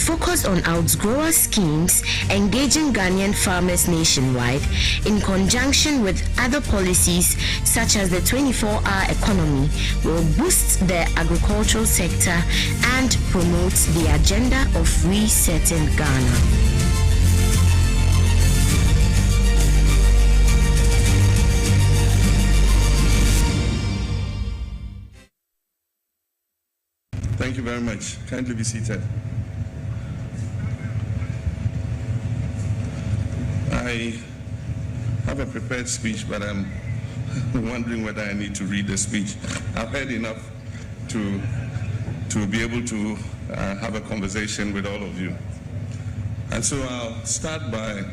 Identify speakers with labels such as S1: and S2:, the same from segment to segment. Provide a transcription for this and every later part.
S1: focused on outgrower schemes engaging Ghanaian farmers nationwide in conjunction with other policies such as the 24-hour economy will boost the agricultural sector and promote the agenda of resetting Ghana.
S2: Thank you very much. Kindly be seated. I have a prepared speech, but I'm wondering whether I need to read the speech. I've heard enough to be able to have a conversation with all of you. And so I'll start by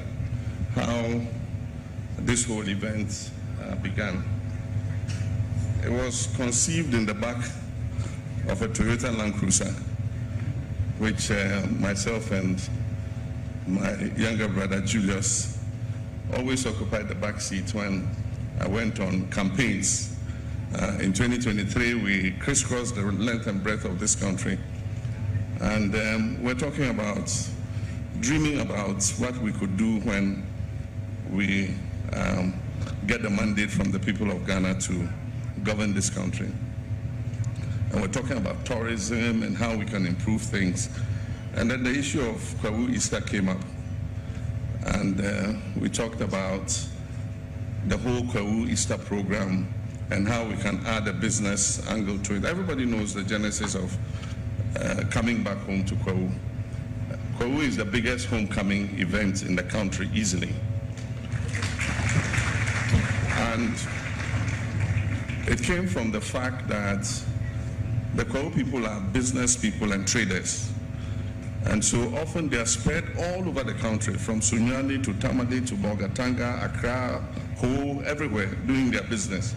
S2: how this whole event began. It was conceived in the back of a Toyota Land Cruiser, which myself and my younger brother Julius always occupied the back seat when I went on campaigns. In 2023, we crisscrossed the length and breadth of this country. And we're talking about, dreaming about what we could do when we get the mandate from the people of Ghana to govern this country. And we're talking about tourism and how we can improve things. And then the issue of Kwahu Easter came up. And we talked about the whole Kwahu Easter program and how we can add a business angle to it. Everybody knows the genesis of coming back home to Kwahu. Kwahu is the biggest homecoming event in the country, easily. And it came from the fact that the Kwahu people are business people and traders. And so often they are spread all over the country, from Sunyani to Tamale to Bolgatanga, Accra, Ho, everywhere, doing their business.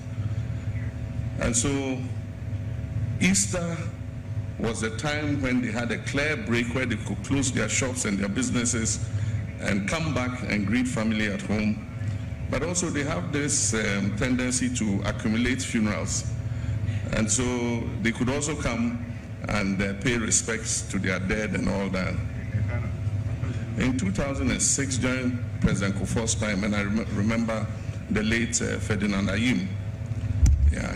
S2: And so Easter was a time when they had a clear break where they could close their shops and their businesses and come back and greet family at home. But also they have this tendency to accumulate funerals. And so they could also come and pay respects to their dead and all that. In 2006, during President Kufuor's time, and I remember the late Ferdinand Ayim,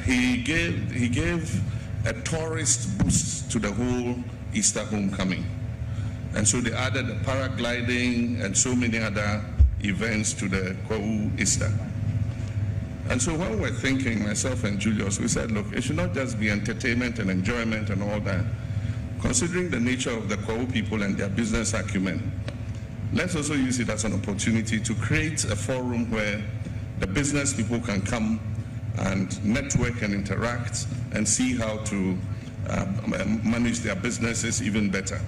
S2: he gave a tourist boost to the whole Easter homecoming. And so they added the paragliding and so many other events to the Kwahu Easter. And so when we're thinking, myself and Julius, we said, look, it should not just be entertainment and enjoyment and all that. Considering the nature of the Kwahu people and their business acumen, let's also use it as an opportunity to create a forum where the business people can come and network and interact and see how to manage their businesses even better.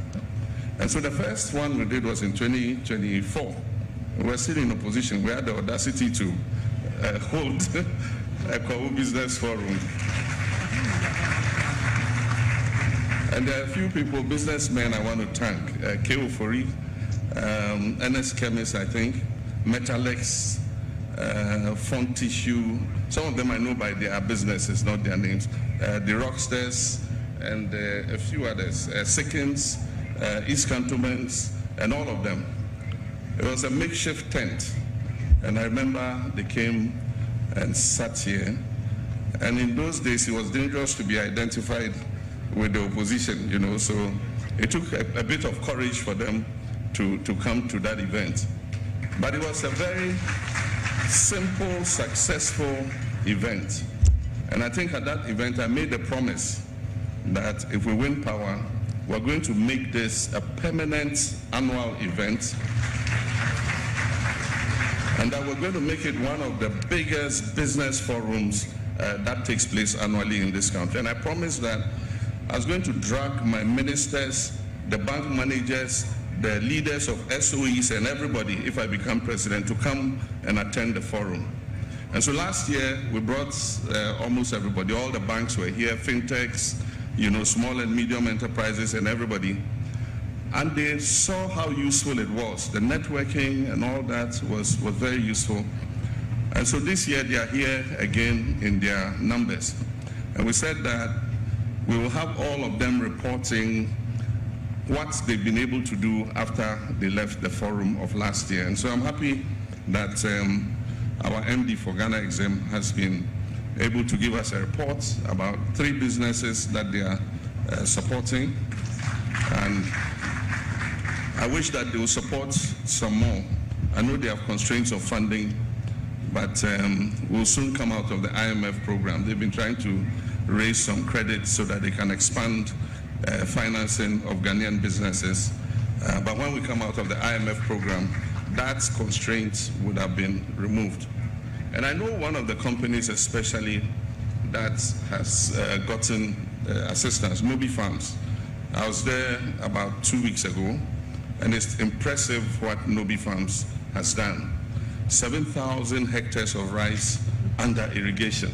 S2: And so the first one we did was in 2024. We were still in opposition. We had the audacity to hold a Kwahu Business Forum. And there are a few people, businessmen, I want to thank. K. Ofori, NS Chemist, I think, Metalex, Font Tissue. Some of them I know by their businesses, not their names. The Rockstars and a few others. Sickens, East Cantonments, and all of them. It was a makeshift tent. And I remember they came and sat here. And in those days, it was dangerous to be identified with the opposition, you know, so it took a bit of courage for them to come to that event. But it was a very simple, successful event. And I think at that event, I made a promise that if we win power, we're going to make this a permanent annual event, and that we're going to make it one of the biggest business forums that takes place annually in this country. And I promised that I was going to drag my ministers, the bank managers, the leaders of SOEs and everybody, if I become president, to come and attend the forum. And so last year, we brought almost everybody. All the banks were here, fintechs, you know, small and medium enterprises and everybody. And they saw how useful it was. The networking and all that was very useful. And so this year, they are here again in their numbers. And we said that we will have all of them reporting what they've been able to do after they left the forum of last year. And so I'm happy that our MD for Ghana Exim has been able to give us a report about 3 businesses that they are supporting. And I wish that they will support some more. I know they have constraints of funding, but we'll soon come out of the IMF program. They've been trying to raise some credit so that they can expand financing of Ghanaian businesses. But when we come out of the IMF program, that constraint would have been removed. And I know one of the companies especially that has gotten assistance, Nobi Farms. I was there about 2 weeks ago, and it's impressive what Nobi Farms has done. 7,000 hectares of rice under irrigation,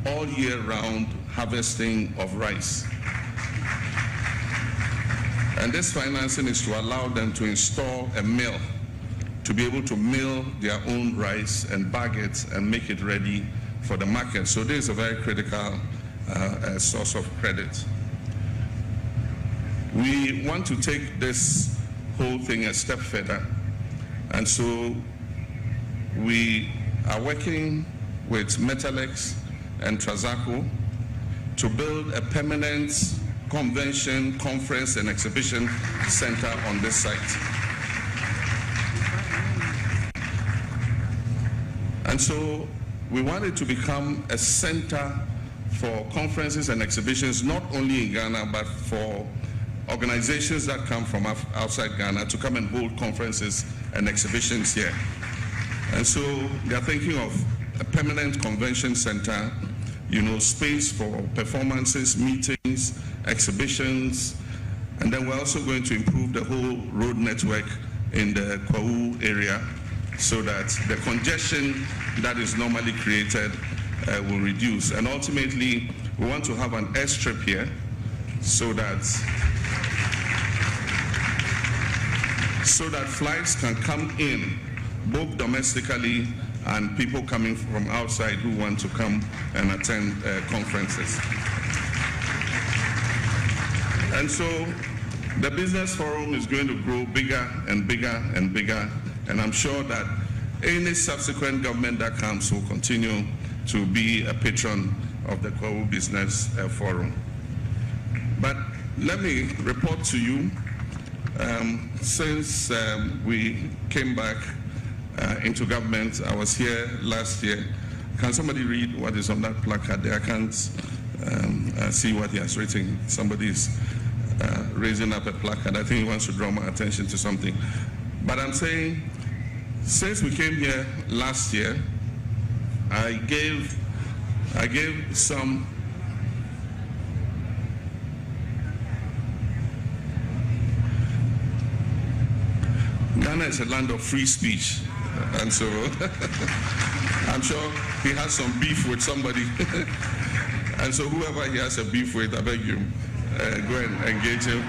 S2: all year round harvesting of rice. And this financing is to allow them to install a mill to be able to mill their own rice and bag it and make it ready for the market. So this is a very critical source of credit. We want to take this whole thing a step further, and so we are working with Metalex and Trazaco to build a permanent convention, conference, and exhibition center on this site. And so we want it to become a center for conferences and exhibitions, not only in Ghana, but for organizations that come from outside Ghana to come and hold conferences and exhibitions here. And so they are thinking of a permanent convention center, space for performances, meetings, exhibitions, and then we're also going to improve the whole road network in the Kwahu area so that the congestion that is normally created will reduce. And ultimately, we want to have an airstrip here so that flights can come in, both domestically and people coming from outside who want to come and attend conferences. And so the business forum is going to grow bigger and bigger and bigger, and I'm sure that any subsequent government that comes will continue to be a patron of the Kwahu Business Forum. But let me report to you, since we came back into government, I was here last year. Can somebody read what is on that placard there? I can't see what he has written. Somebody's raising up a placard. I think he wants to draw my attention to something. But I'm saying, since we came here last year, I gave some Ghana is a land of free speech, and so I'm sure he has some beef with somebody. And so whoever he has a beef with, I beg you, go and engage him.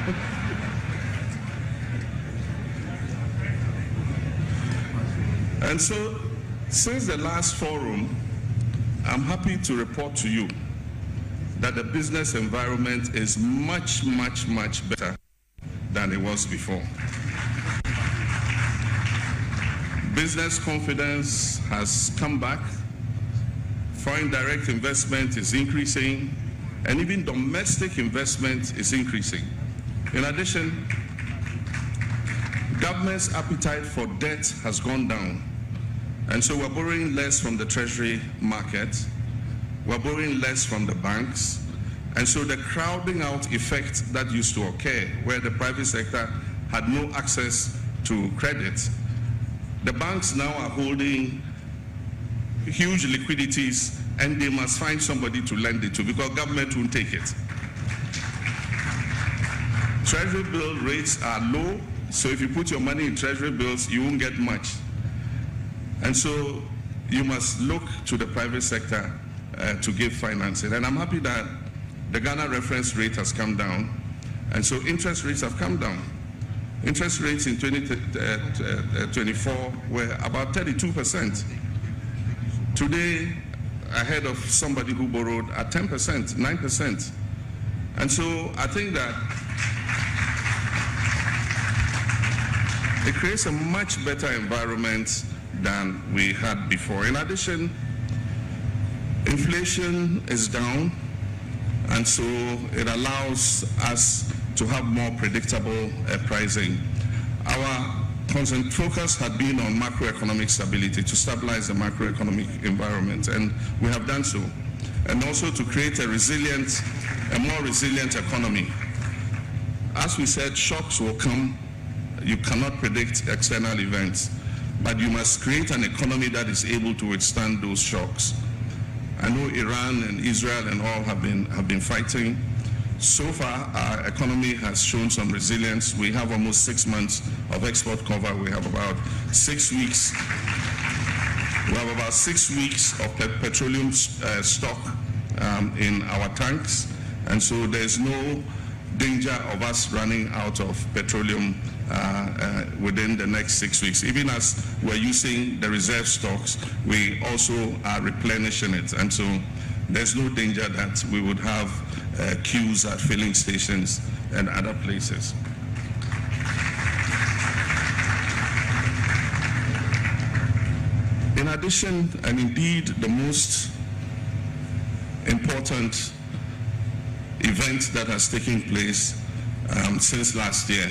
S2: And so, since the last forum, I'm happy to report to you that the business environment is much, much, much better than it was before. Business confidence has come back, foreign direct investment is increasing, and even domestic investment is increasing. In addition, government's appetite for debt has gone down, and so we're borrowing less from the treasury market, we're borrowing less from the banks, and so the crowding out effect that used to occur, where the private sector had no access to credit, the banks now are holding huge liquidities, and they must find somebody to lend it to because government won't take it. Treasury bill rates are low, so if you put your money in treasury bills, you won't get much. And so you must look to the private sector to give financing. And I'm happy that the Ghana reference rate has come down, and so interest rates have come down. Interest rates in 2024 were about 32%. Today, I heard of somebody who borrowed at 10%, 9%. And so I think that it creates a much better environment than we had before. In addition, inflation is down, and so it allows us to have more predictable pricing. Our constant focus had been on macroeconomic stability, to stabilize the macroeconomic environment, and we have done so. And also to create a more resilient economy. As we said, shocks will come. You cannot predict external events, but you must create an economy that is able to withstand those shocks. I know Iran and Israel and all have been fighting. So far, our economy has shown some resilience. We have almost 6 months of export cover. We have about 6 weeks. We have about 6 weeks of petroleum stock in our tanks, and so there's no danger of us running out of petroleum within the next 6 weeks. Even as we're using the reserve stocks, we also are replenishing it, and so there's no danger that we would have queues at filling stations and other places. In addition, and indeed the most important event that has taken place since last year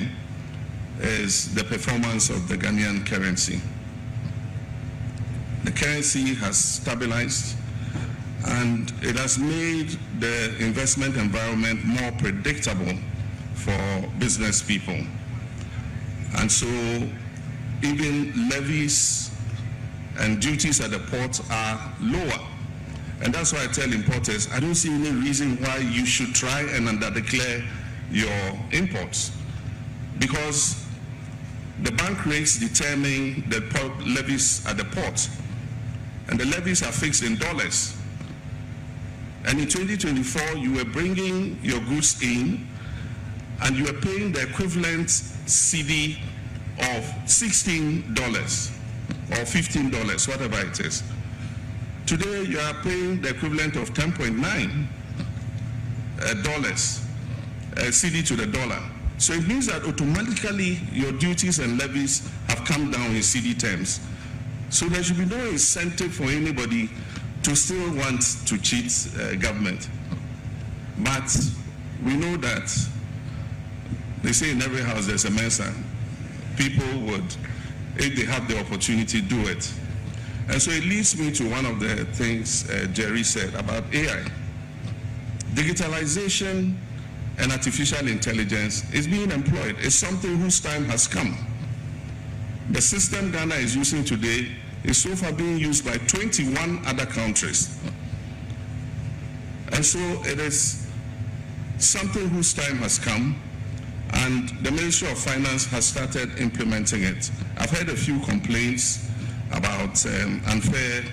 S2: is the performance of the Ghanaian currency. The currency has stabilized, and it has made the investment environment more predictable for business people. And so even levies and duties at the port are lower. And that's why I tell importers, I don't see any reason why you should try and underdeclare your imports, because the bank rates determine the levies at the port, and the levies are fixed in dollars. And in 2024, you were bringing your goods in, and you were paying the equivalent CD of $16 or $15, whatever it is. Today, you are paying the equivalent of $10.9 CD to the dollar. So it means that automatically your duties and levies have come down in CD terms. So there should be no incentive for anybody to still want to cheat government. But we know that they say in every house there's a Mensa. People would, if they have the opportunity, do it. And so it leads me to one of the things Jerry said about AI. Digitalization and artificial intelligence is being employed. It's something whose time has come. The system Ghana is using today is so far being used by 21 other countries. And so it is something whose time has come, and the Ministry of Finance has started implementing it. I've heard a few complaints about unfair,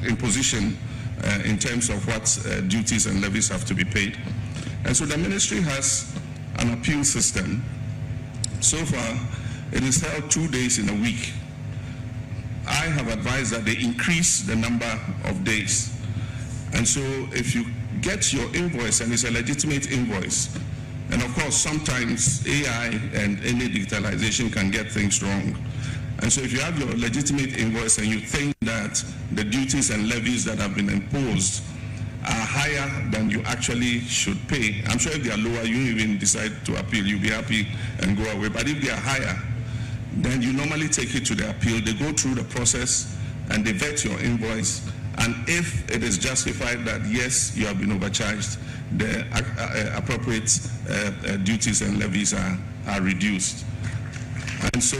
S2: imposition in terms of what duties and levies have to be paid. And so the ministry has an appeal system. So far, it is held 2 days in a week. I have advised that they increase the number of days. And so if you get your invoice and it's a legitimate invoice, and of course sometimes AI and any digitalization can get things wrong. And so if you have your legitimate invoice and you think that the duties and levies that have been imposed are higher than you actually should pay, I'm sure if they are lower, you even decide to appeal, you'll be happy and go away. But if they are higher, then you normally take it to the appeal. They go through the process and they vet your invoice. And if it is justified that yes, you have been overcharged, the appropriate duties and levies are reduced. And so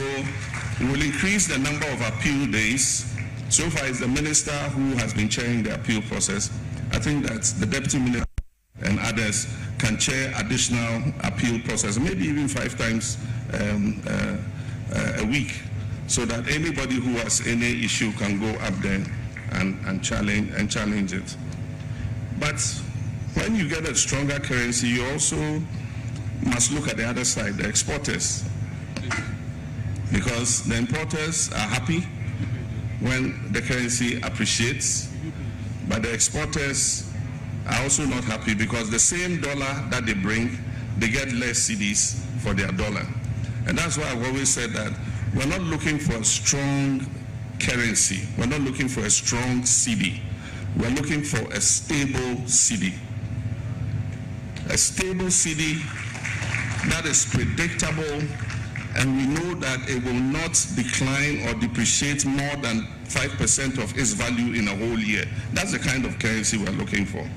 S2: we will increase the number of appeal days. So far, it's the minister who has been chairing the appeal process. I think that the deputy minister and others can chair additional appeal process, maybe even 5 times a week, so that anybody who has any issue can go up there and challenge it. But when you get a stronger currency, you also must look at the other side, the exporters. Because the importers are happy when the currency appreciates, but the exporters are also not happy because the same dollar that they bring they get less cedis for their dollar. And that's why I've always said that we're not looking for a strong currency. We're not looking for a strong cedi. We're looking for a stable cedi. A stable cedi that is predictable, and we know that it will not decline or depreciate more than 5% of its value in a whole year. That's the kind of currency we're looking for.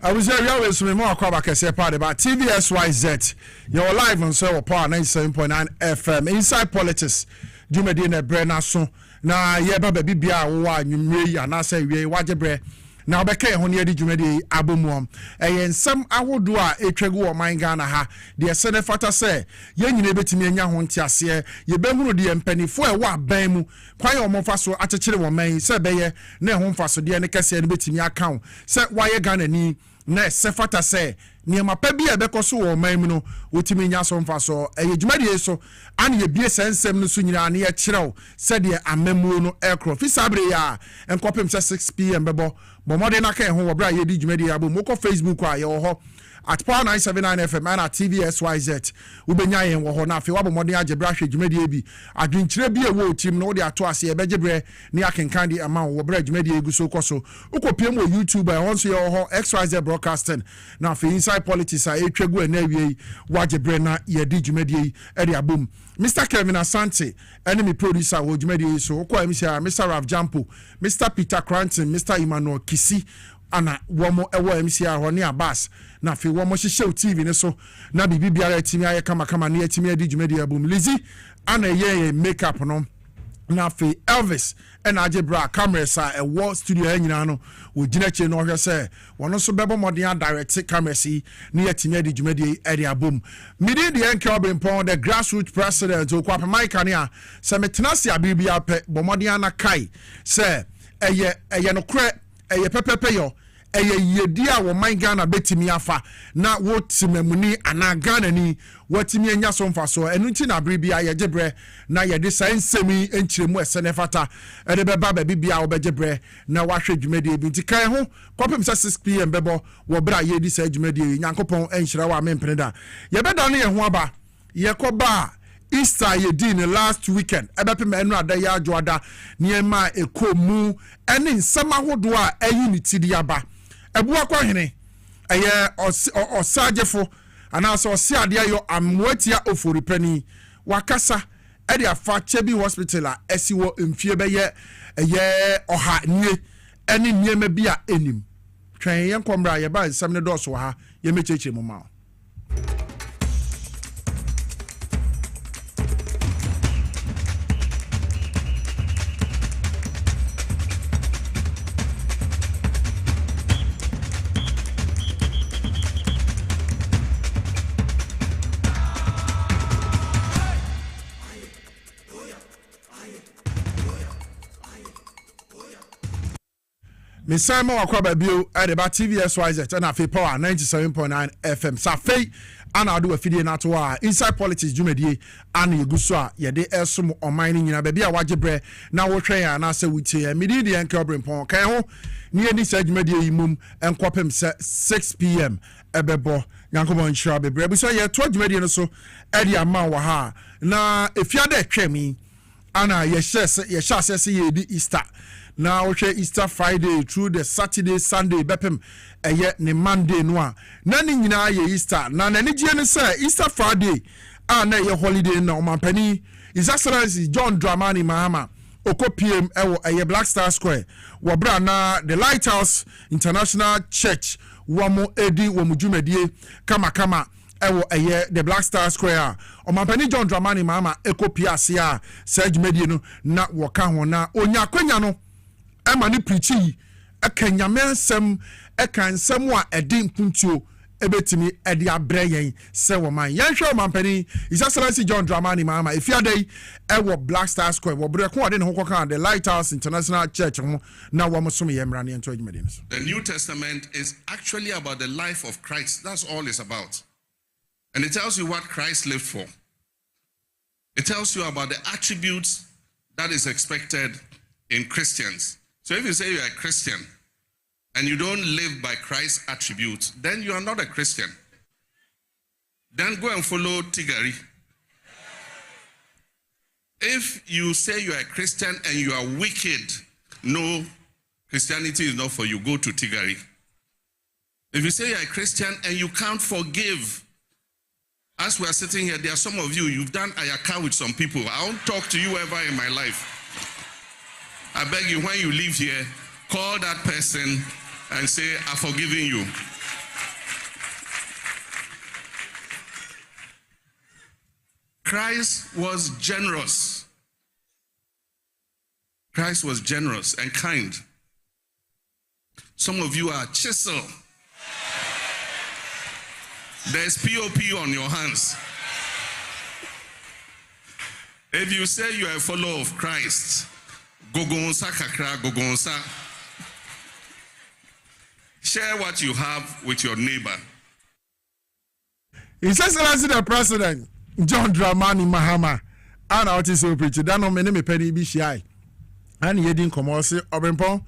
S3: I was there always with more crab I say part about TVSYZ. You're live on Power 97.9 FM inside politics. Jumedine Brenna so na yeba baby bia wa nwumre na say we wajebre na obeka ho ne adi jumedi abomom ensem ahodo a etwagu o man Ghana ha de sene fata say yenyine betimi anya ho ntiase ye behunu de mpanifo e wa ban mu kwan o mo faso akekere wo man say beye na ho mfaso de ne kase ne betimi account say waye Ghana ni na sefata say niema pa bia bekoso wo man mu no wotimi nya so mfaso jumedi so an ye bie sensem no so nyina na ye kirew say de amamu no ekro fi sabre ya enkopem 6 pm bebo bomode na kan ho wo bra ye di jumedi abo mo ko Facebook a ye wo ho at Power 979 FM and at TVSYZ ubenya yen wo ho na afi wabo modern agebra hwe dwumadi bi adwenkyire bi e wo tim no de ato ase e begebre ne akenkan di ama wo bra dwumadi egu so koso ukopiem wo YouTube e wonso ye ho XYZ broadcasting na afi inside politics a etwagu na awie wagebre na ye di dwumadi e de abom Mr. Kevin Asante enemy producer wo dwumadi so ko amisia Mr. Raf Jampo Mr. Peter Cranton Mr. Emmanuel Kisi ana womo ewo MCA ho ne Abbas na fe womo hihye TV ne so na bibi biara timi aye kama ne timi adi dwumadi abum Lizzy ana ye makeup no na fe Elvis ena agebra cameras a ewo studio anyina no wo gina che no hwe se wono so bebo modern direct cameras ne timi adi dwumadi ade abum midi de enke Obrempong the grassroots president okwa Mike ne a se metena se abibi ape bo modern na kai se eye no kre eye pepepe yo eye yedi a wo man Ghana betimi afa na wo timamuni ana Ghana ni watimi anya so mfaso enu nti na bribia ye gebre na ye de sansemi enchiremu esenefata ede beba ba bibia wo begebre na wahwe dwumadi bi nti kan ho kopem 6 pm bebo wo bra ye di sa dwumadi nyankopon enhyira wa mempeneda ye beda no ye ho aba ye koba Easter ye di in last weekend ebepem enu ada ya adwoada niema ekomu ene nsama hodo a ayi ni tidi aba ebuwa kwa hene eye osagefo ana so osiade ayo amwatia oforipani wakasa ede afa chebi hospital a esiwo mfie beye eye oha nie ene niema bia enim twen ye nkomra ye ba nsam ne doso ha ye mecheche mu ma Misama wakwa babio at about TVSYZ and afi Power 97.9 FM. Safei ana adu afidie na to a inside politics dwumadi ana yeguso a ye de esum omani nyina baby a wagebre na wo hwen ya na se wutie midi de enke Obrempong kan ho ni eni sa dwumadi yimum enkopem 6 pm ebebo nyankomo nhyira bebre bu so ye to dwumadi no so edi ama wa ha na efiade twemi ana ye hyase ye di Easter na wo hwe Easter Friday through the Saturday Sunday bepem eye ne Monday no a na ni nyina ye Easter na na ni gie ne say Easter Friday na ye holiday na omampani His Excellency John Dramani Mahama okopiem ewo eye Black Star Square wo bra na the Lighthouse International Church womo edi wo mujumedie kama ewo eye the Black Star Square omampani John Dramani Mahama ekopia ase a sajumedie no na wo ka ho na onyakwanya no ema ni preachi ekanyame nsem ekansem a edi mpuntuo ebetimi edi abre yen se wo man yen hwe mampani His Excellency John Dramani Mahama efiade ewo Black Star Square wo bre ko ade ne ho kan the Lighthouse International Church ho na wo mo som ye mra ne ento adwumade no.
S2: The New Testament is actually about the life of Christ. That's all it's about. And it tells you what Christ lived for. It tells you about the attributes that is expected in Christians. So if you say you're a Christian and you don't live by Christ's attributes, then you are not a Christian. Then go and follow Tigari. If you say you are a Christian and you are wicked, no, Christianity is not for you. Go to Tigari. If you say you are a Christian and you can't forgive, as we are sitting here, there are some of you, you've done ayaka with some people. I won't talk to you ever in my life. I beg you, when you leave here, call that person and say, I've forgiven you. Christ was generous. Christ was generous and kind. Some of you are chisel. There's POP on your hands. If you say you are a follower of Christ, gogonsa kakra gogonsa. Share what you have with your neighbor.
S3: His Excellency the President John Dramani Mahama ana what is so preach that no me penny bi shai and ye din komo se Obrempong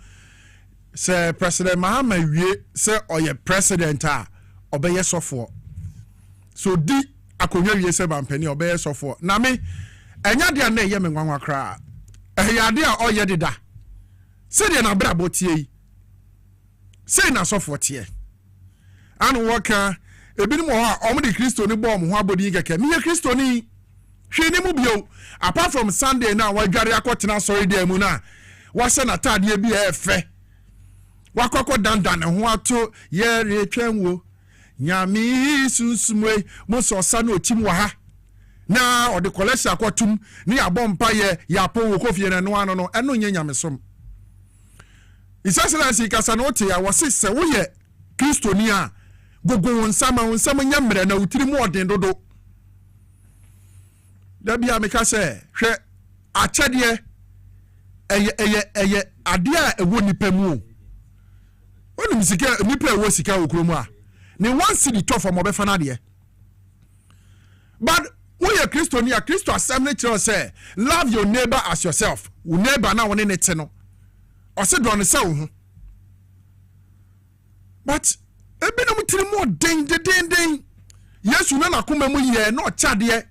S3: say President Mahama wie say oye president a obeye sofo so di akonwa wie se bampani obeye sofo na me enya de na ye me nwanwa kra ehya de a oye deda se de na bra botie yi se na sofo tie anu woka ebinim ho a omde Kristo ni bom ho abodi keke me Kristo ni hwe ni mu bio apart from Sunday na wadware akotena sorry dey mu na wase na tade bi efe wakoko dandan ho ato ye retwenwo nyame sunsumwe mo so sa na otim wa ha na ode collection akotum ni abompa ye yapo wo kofie na no ano no eno nya nyamesom His Excellency kasa no te ya wase se wo ye Kristo ni a gogo nsama nyamre na utiri mu odin dodo da bia meka se hwe achede eye ade a ewo nipa mu onu misika nipa ewo sika okromu a ne one city to for mobefa na de but we are Christian a Christo assembly church say love your neighbor as yourself wo neighbor na woni ne te no o se do ne se wo ho but ebe no mutiri mo den Yesu na nakoma mu ye na ochade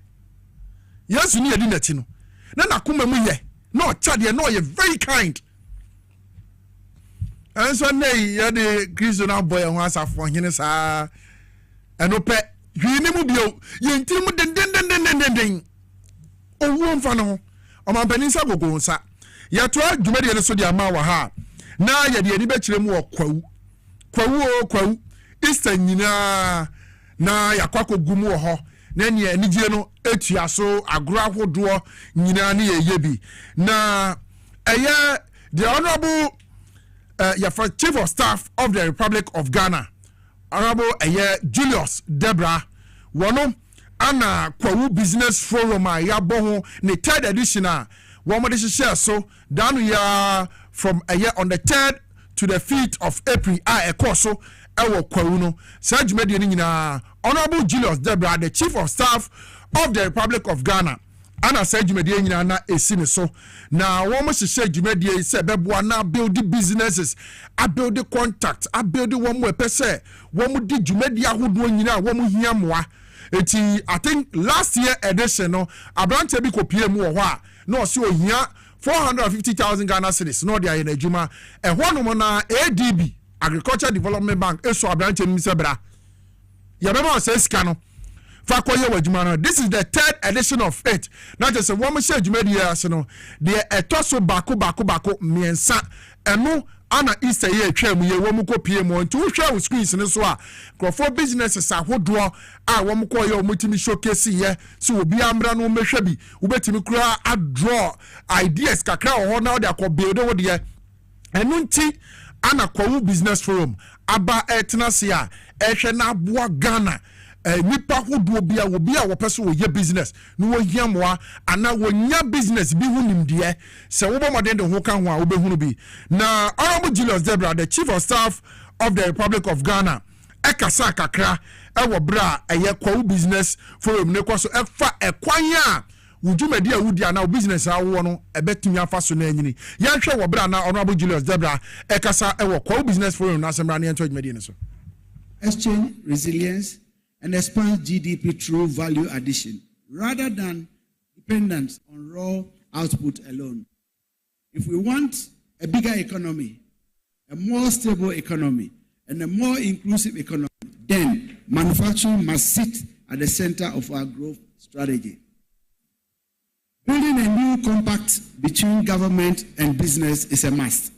S3: Yesu ni edi nati no na nakoma mu ye na ochade na ye very kind and so nay ye de Kristo na boy ho asafo hene saa eno pe hwini mu bio ye ntiri mu den owo mfa no o man panin sa gogo nsa ye to adwumade ne so de ama wa ha na ye de ani be kire mu kwawu Easter nyina na yakwako gumu ho na ne anigye no etua so agro ahodo nyina ne yebi na the honorable Chief of Staff of the Republic of Ghana Honorable Julius Debra wono ana Kwahu Business Forum a yabo ho ne third edition a wo mo de share so danu ya from on the 3rd to the 5th of April a ekoso ewo Kwahu no sajumede ni nyina Honorable Julius Debra the Chief of Staff of the Republic of Ghana ana sajumede nyina na esine so na wo mo hye jumede se beboa na build businesses a build contact a build wo mo epese wo mo di jumede ahodo nyina wo mo hia moa eti I think last year edition no abrante bi kopie mu wo ho a no se ohia 450,000 Ghana cedis no dia ye na adwuma ehwo no na ADB Agriculture Development Bank eso abrante mi sebra ya beba se sika no fa koye wadwuma no. This is the 3rd edition of it. Not just a woman share jumedi ya no the etoso bako miensa eno ana Easter ye twam ye wo mu kopie mo nti wo hwa wo screens ne so a crofo businesses ahodo a wo mu koye wo mutimi showcase ye so obi amra no mehwa bi wo betimi kura a draw ideas kakra wo na wo de akọ build wo de eno nti ana Kwahu Business Forum aba etnase a ehwe na aboa Ghana nipa hodo bia wo pese wo ye business no wo hiamoa ana wo nya business bi hunimde se wo bomode de ho kan ho a wo behunu bi na Honorable Julius Debra, the Chief of Staff of the Republic of Ghana, ekasa kakra ewo bra eye Kwahu Business Forum ne kwaso efa ekwan a wujumedi awudi ana business awo no ebetumi afa so na anyini yanhwe wo bra na Honorable Julius Debra ekasa ewo Kwahu Business Forum na asemra ne ento adwumedi ne so.
S4: Exchange resilience and expand GDP through value addition rather than dependence on raw output alone. If we want a bigger economy, a more stable economy, and a more inclusive economy, then manufacturing must sit at the center of our growth strategy. Building a new compact between government and business is a must.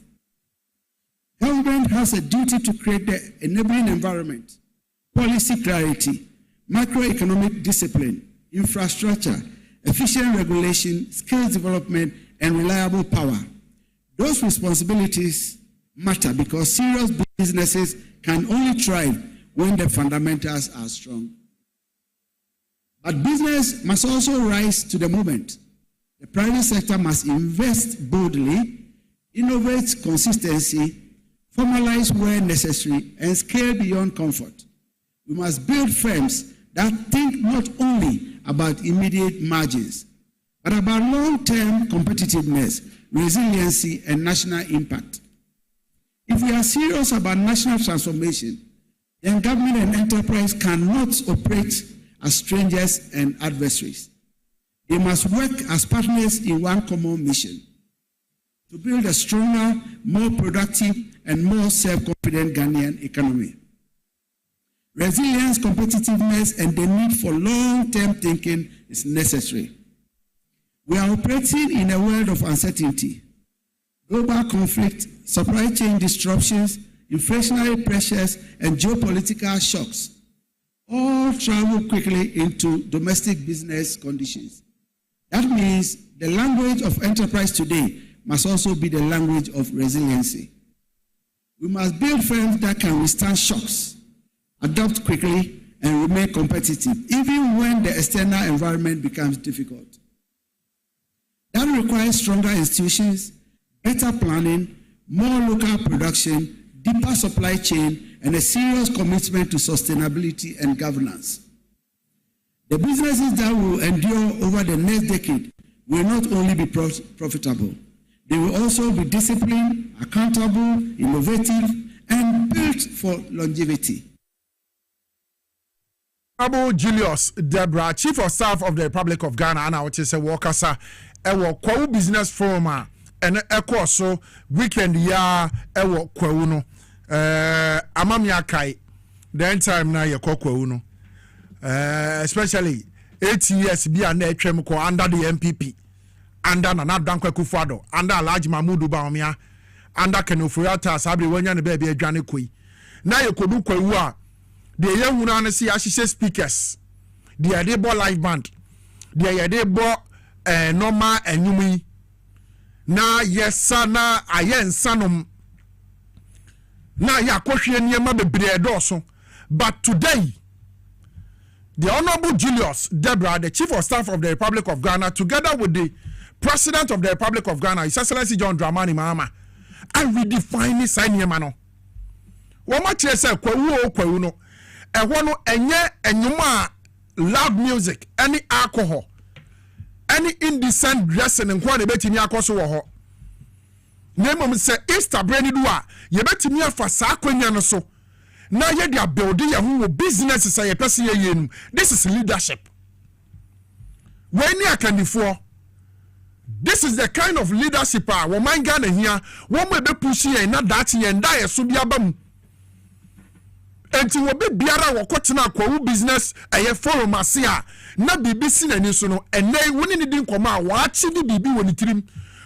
S4: Government has a duty to create the enabling environment, policy clarity, macroeconomic discipline, infrastructure, efficient regulation, skills development, and reliable power. Those responsibilities matter because serious businesses can only thrive when the fundamentals are strong. But business must also rise to the moment. The private sector must invest boldly, innovate consistency, formalize where necessary, and scale beyond comfort. We must build firms that think not only about immediate margins, but about long-term competitiveness, resiliency, and national impact. If we are serious about national transformation, then government and enterprise cannot operate as strangers and adversaries. They must work as partners in one common mission to build a stronger, more productive, and more self-confident Ghanaian economy. Resilience, competitiveness, and the need for long-term thinking is necessary. We are operating in a world of uncertainty. Global conflict, supply chain disruptions, inflationary pressures, and geopolitical shocks all travel quickly into domestic business conditions. That means the language of enterprise today must also be the language of resiliency. We must build firms that can withstand shocks, adapt quickly, and remain competitive, even when the external environment becomes difficult. That requires stronger institutions, better planning, more local production, deeper supply chain, and a serious commitment to sustainability and governance. The businesses that will endure over the next decade will not only be profitable, they will also be disciplined, accountable, innovative, and built for longevity.
S3: Honorable Julius Debra, Chief of Staff of the Republic of Ghana, and I would say Wakasa, ewo Kwahu Business Forum, and eko so weekend ya ewo Kwahu no. Amamia kai, the entire time na ye Kwahu no. Especially 8 years be an HMCO under the MPP, under Nana Dankwa Kufuado, under Alhaji Mahmoud Bawumia, under Kenufuyata Sabri Wanya and baby Johnny Kui. Now you could do Kwahu. The young woman see as speakers. The Adebo live band. The Adebo normal and Yumi. Na yes sana ayen sanum. Na ya question yema be bredoso. But today, the Honorable Julius Debra, the Chief of Staff of the Republic of Ghana, together with the President of the Republic of Ghana, His Excellency John Dramani Mahama, are redefining sign yemano. Wama chese Kwahu no. Ewono enye enyuma loud music, any alcohol, any indecent dressing and kwa betimi akoso wo ho. Nemo say Easter brand do a ye betimi afa sa kwanya no so. Na ye dia building ya hu business say ye person ye yenu. This is leadership. When you can before, this is the kind of leadership wo man Ghana here, wo me be push ye na that ye nda ye so bia bam. Enti wo be biara wo kwotena Kwahu business eye forum ase a na bibi si nani so no ene woni ni din koma wa achi di bibi woni tirim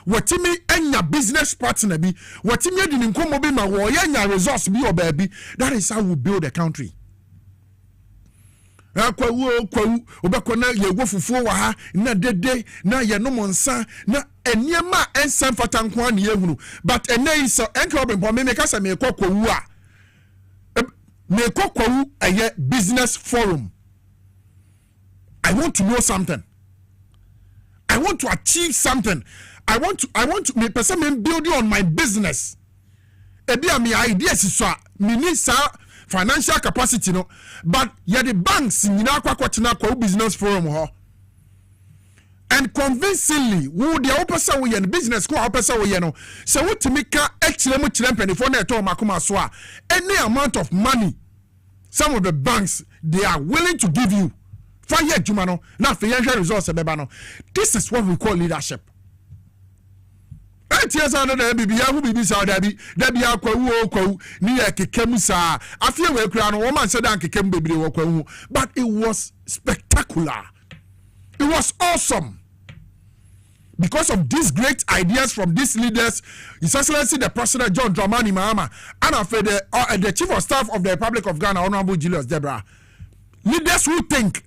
S3: watimi enya business partner bi watimi edi ni nkomo bi ma wo ye nya resource bi oba bi. That is how we build a country. Kwahu obekona ye wo fufuo wa ha na dede na ye no monsa na eniema ensem fatanko an yehunu but enei so enke Obrempong me ka se me kokwawu a me kokwawu eye business forum. I want to know something. I want to achieve something. I want to me person me build on my business. Ebia me ideas so me need financial capacity no but yeah the banks nyina kwakwatina kwa business forum ho and convincingly wo the opesa wo ye no business ko opesa wo ye no so what to make ekire mu kire mpanifo na eto makoma so a any amount of money some of the banks they are willing to give you for your juma no na financial results ebeba no. This is what we call leadership. Etias under the bibia hu bibi sa da bi akwawu ni ekekemu sa afie we kura no woman said an kekemu bebire wo kwawu but it was spectacular. It was awesome because of these great ideas from these leaders. His Excellency the President John Dramani Mahama and the Chief of Staff of the Republic of Ghana Honorable Julius Debra. Leaders who think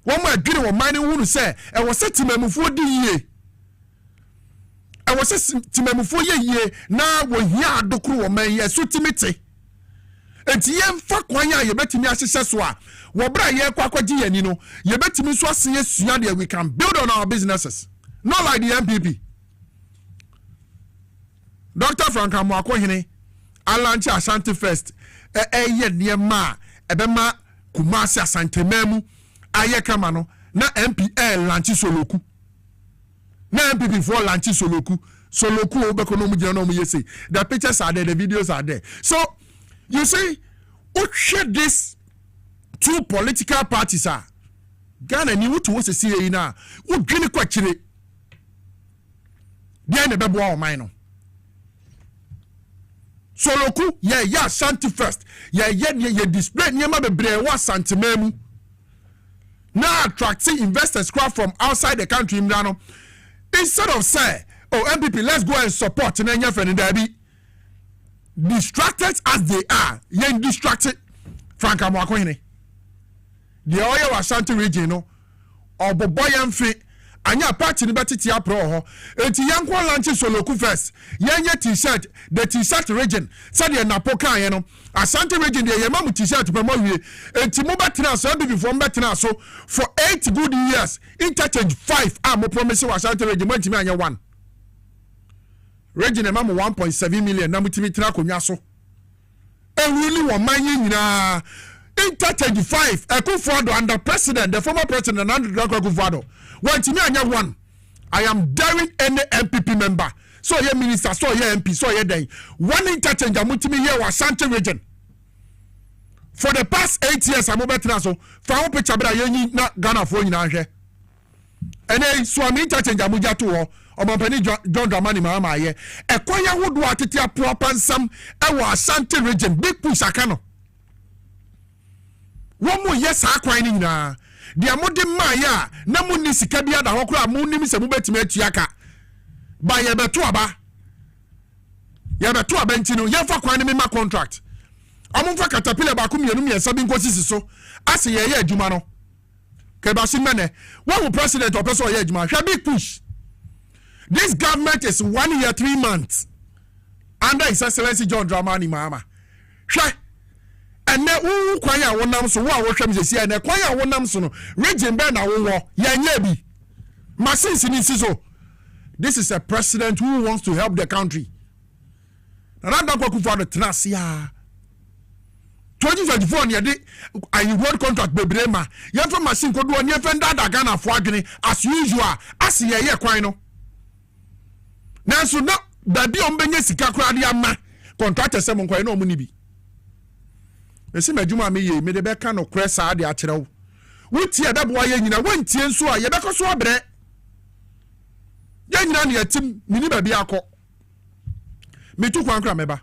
S3: one more agree with mining who say I was set to memu for the year. I was set to memu for ye now we hear adokru o man ye so timete. Enti yem fa kwanya ye betimi ahyehyɛ so a wo bra ye kwakwaji yani no ye betimi so ase asua de we can build on our businesses not like the MPP. Dr. Frank Amoakohene alanche Ashanti First ye niema ebema Kumasi Asante memu aye kama no na MPL lanchi Soloku na MPP for lanchi Soloku obekonu mu gina no mu yese. The pictures are there, the videos are there. So you see, what share this two political parties are Ghana ni wutu wose see na wo dwene kwakire dia ne bebo o man no Soloku ye Ashanti First ye display nyema bebre wa santememu now attracting investors from outside the country no instead of say MPP let's go and support Nanya Fenidabi. Distracted as they are, yen distracted. Frank Amoakohene. The oil was Ashanti region, no, or Boboyan Fe, anya party ni betiti apro ho. Enti yankwa lanchi Soloku First. Yenye t-shirt, the t-shirt region. Sadi ya napoka yeno. Ashanti region de yemamu t-shirt pe mo wie. Enti mo betina so be before betina so for 8 good years. Interchange 5 mo promise wa Ashanti region mo ntimi anya 1. Region emamu 1.7 million na mutimi tra konwa so. E really wo manye nyina. Interchange 5 Akufo-Addo under president, the former president Andrew Akufo-Addo. Wantimi anya 1. I am daring any MPP member. So ye minister, so ye MP, so ye day. One interchange amutimi here was Ashanti region. For the past 8 years I'm better so. Fa picture bra ye na Ghana for nyina hwe. Ene so am interchange amuja to ho. Omampani John Dramani Mahama ye. Ekwanya hodo atete apropa nsam e wa Ashanti region big push akano. Womo yes akwan ni nyina. Dia mode maya na munni sika bia da hokora munni se mu betime atuaka. Ba ye beto aba. Ye beto aba ntino ye fa kwan ni me ma contract. Amumfa katapile ba ku mienu miensa bi nkosisi so. Ase ye ye adwuma no. Ke ba simene. Wo president opeso ye adwuma. Hwa big push. This government is 1 year 3 months under His Excellency John Dramani Mahama. Hwa ene wu kwanya wonam so wo a wo hwam sesi ene kwanya wonam so no region be na wo ya nya bi machines ni siso. This is a president who wants to help the country. Na Andrew Akufo-Addo trasia 2024 ne de ayi road contract bebrema ya fa machine kodo ne fa ndada Ghana fo adwene as usual as ye kwan no. Nanso no baby ombenye sika kra de ama contractor se mon kwan no mu ni bi. Esi madwuma me ye me de be ka no kra saa de akere wo. Wuti adabo ye nyina wontie nso a ye be koso abre. Ye nyina ne yatim mini baby akọ. Me tu kwan kra meba.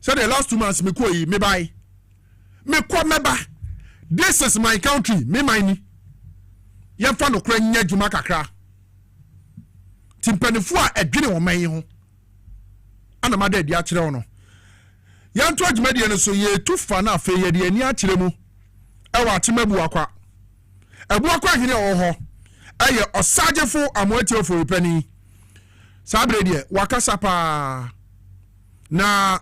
S3: So the last 2 months me ko yi me bai. Me ko meba. This is my country, me mine. Ye fa no kra nya dwuma kakra. Timpanifo a edwene wo man yi ho ana ma da di akere wo no yanto adwumade no so ye tufa na afa ye de ani akere mu e wa atemabu akwa ebu akwa hene wo ho ɛyɛ ɔsagefo amoatiofo repani sabre de wakasa pa na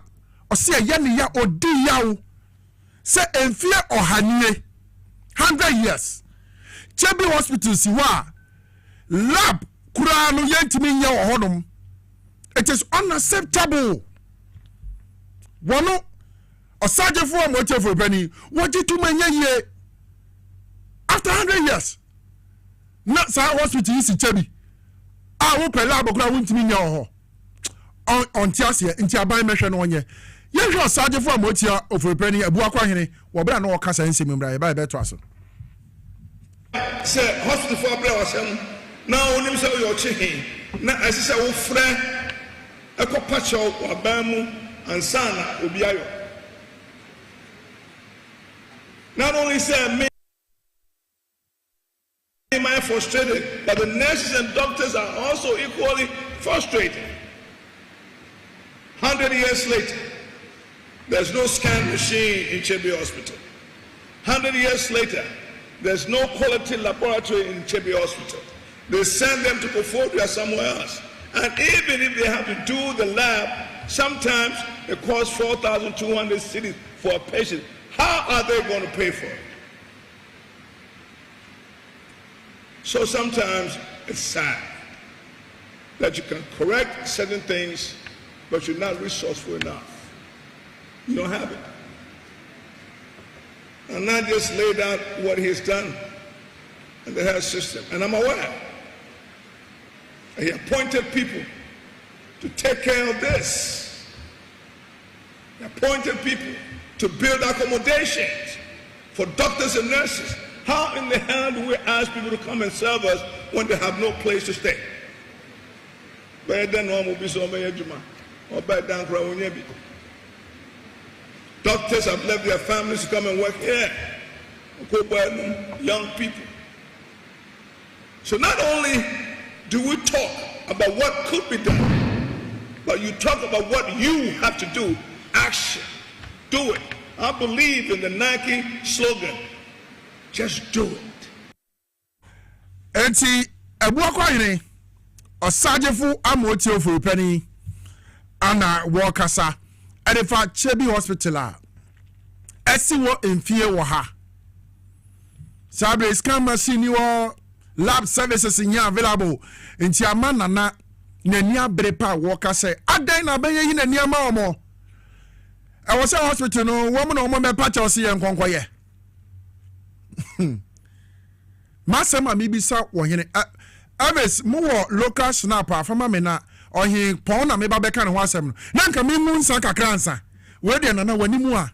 S3: ɔse ɛyɛ ne ya odi yawo sɛ emfie ɔhanie 100 years Chebi hospital si wa lab kura no yentimi nya wɔ hɔnom. It is unacceptable. Wono ɔsagefo amoatiofo repani woji to manya ye after 100 years. Na sa hospital yi si Chebi wo pela abokura wontimi nya ho on tiasie nti aban mehwe no onye ye hwe osagefo amotia ofurepani abu akwahene wo bra na wo kasa nsemi mbra ye ba beto aso
S5: se hospital for bra wasem na onim se yo chihin na asise wo frɛ ekopa chow aban mu ansana obi ayo not only say me am I frustrated, but the nurses and doctors are also equally frustrated. 100 years later, there's no scan machine in Chebi Hospital. 100 years later, there's no quality laboratory in Chebi Hospital. They send them to Kofodia somewhere else. And even if they have to do the lab, sometimes it costs 4,200 cedis for a patient. How are they going to pay for it? So sometimes it's sad that you can correct certain things, but you're not resourceful enough. You don't have it. And not just laid out what he's done in the health system. And I'm aware. He appointed people to take care of this. He appointed people to build accommodations for doctors and nurses. How in the hell do we ask people to come and serve us when they have no place to stay? Doctors have left their families to come and work here. Young people. So not only do we talk about what could be done, but you talk about what you have to do. Action. Do it. I believe in the Nike slogan. Just do it.
S3: Enti ebuakwahene osagefo amotiofo repani ana wokasa edefa Chebi hospital a esiwo emfie wo ha sabre scan machine wo lab services nya available enti amana na nani abrepa wokasa adan na benye yi nani ama omo e wo se hospital no wo mo na omo me pa che ose ye nkonkoye Masema mibisa wohene Ames mo local snap afama me na ohin pon na me ba beka ne ho asem no na nka me mu nsa kakra nsa we de na wanimu a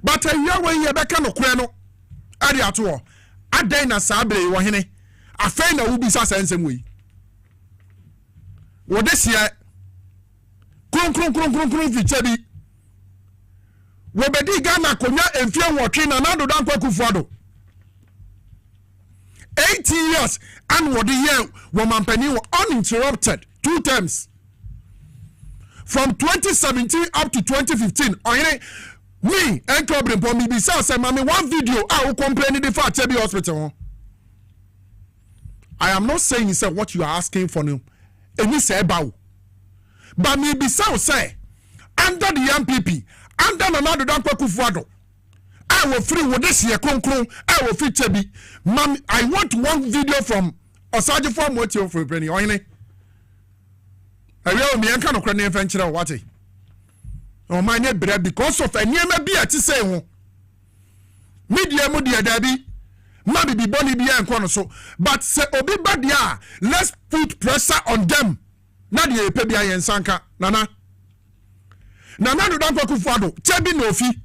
S3: but awia we ye beka no kure no ade ato adan na sabre wohene afei na wubisa sensem we wo de sia kron fi Chebi wo bedi Ghana konya emfie wotwe na nado dan kwakufu ado 80 years and what the year woman penny were uninterrupted 2 terms from 2017 up to 2015. Me and Obrempong me be say mommy one video I will complain the for Chebi hospital. I am not saying it's what you are asking for no. Any say about. But me be say under the MPP under another dan kwakufuado. I will free with this year konkron. I will free Chebi. Mom, I want one video from Osagefo amotiofo repani. Oyene. Ayo me anka no kra ne fenchira what? O man ne bre because of eniema bi ati say ho. Media mu dia dabi. Ma bi boni bi anko no so. But say obi bad ya, let's put pressure on them. Na de epe bia yen sanka. Nana do dan kwakufuado. Chebi no fi.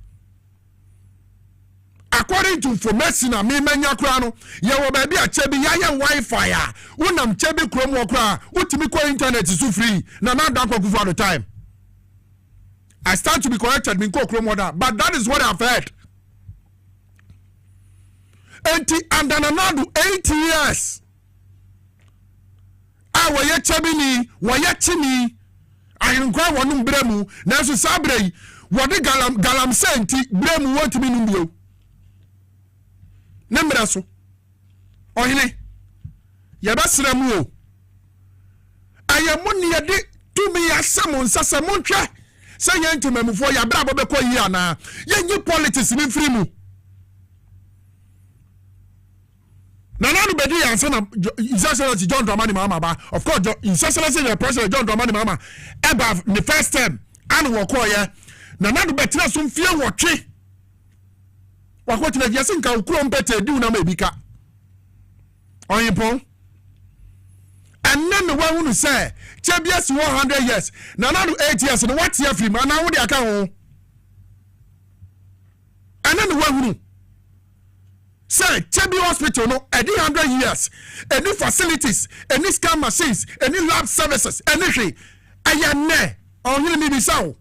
S3: According to information na me manya kra no ye wo ba bia Chebi ya Wi-Fi a unam Chebi krom wo kra utimi ko internet is free na dan kwakufu at the time I stand to be corrected me ko krom order but that is what I've heard and then another 8 years wo ye Chebi ni wo ye chini ayinkwa wonum bremu na so sabrei wo de galam senti bremu wotimi numbio Nembraso. Oyine. yɛbɛsrɛ mu o ayɛ mo ne yɛde tumi asɛ mo nsa sɛ monhwɛ sɛ yɛn ntimamufoɔ yɛabrɛ abɔbɛkɔ yi anaa yɛnyi politics ne mfiri mu Nanadu bedi answer na His Excellency John Dramani Mahama ba. Of course, His Excellency the President John Dramani Mahama above the first term and wo call ya. Nanadu betina some fear watch. Wakoti na yasin ka ukuro mpete di na mebika. Obrempong. And then the one who say Chebias 100 years. Nanadu 8 years and what year film and now what they account. And then the one who say Chebi Hospital no any 100 years, any facilities, any scan machines, any lab services, anything. Ayane on you need so.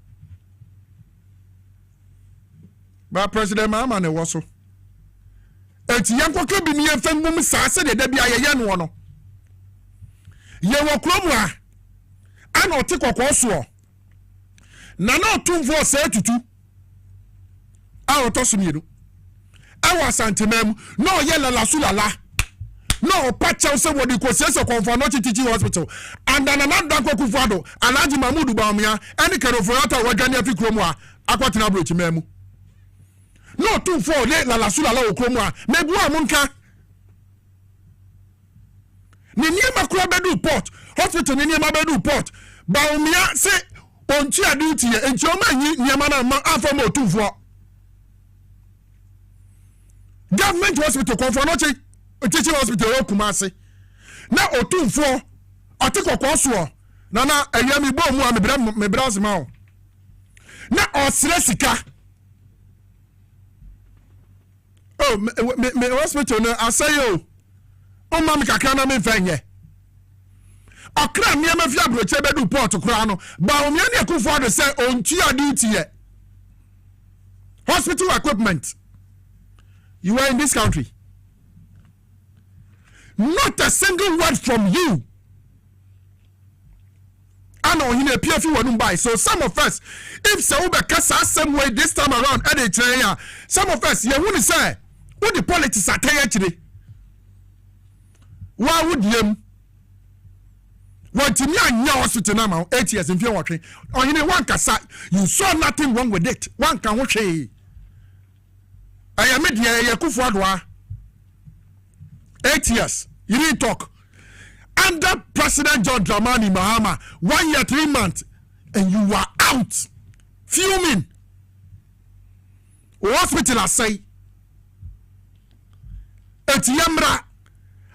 S3: But President Mahama ne was so. Eti yanko kebi ni efem mum sa se de da bia ye no no. Ye wo kromu a ana oti kokko so. Na na otumfo se tutu. A otosumiru. Awa santemem no ye la sulala no pacha se wodi ko se konfa no teaching hospital and another danko kufuado Alhaji Mahmoud Bawumia any kerofota wadwane afi kromu a akwatena brochi memu no too for le la sulala o kromu a mebu amunka ni niema kro bedu port hospital ni niema bedu port Bawumia se onti aduti ye enti o manyi niema na ma afọ mo tufo government hospital konfronoche teaching hospital o Kumasi na otumfo otikokko so na ayami bo mu a me bras ma o na osre sika oh me hospital na asayo o ma me kakra na me fanye okra me ma fi abroche bedu port kura no ba o me na ekufo do say onti aduty ye hospital equipment. You are in this country. Not a single word from you. I know in a PFU won't buy. So some of us, if Sauba Kasa some way this time around, some of us, you wouldn't say, what the politics are today. Why would you want to me and your hospital now 8 years in fear watching? Or in a one kasa, you saw nothing wrong with it. One can watch it. I am media Yakufuadwa 8 years. You didn't talk. Under President John Dramani Mahama, 1 year, 3 months, and you were out. Fuming. Hospital I say. Etiyamra.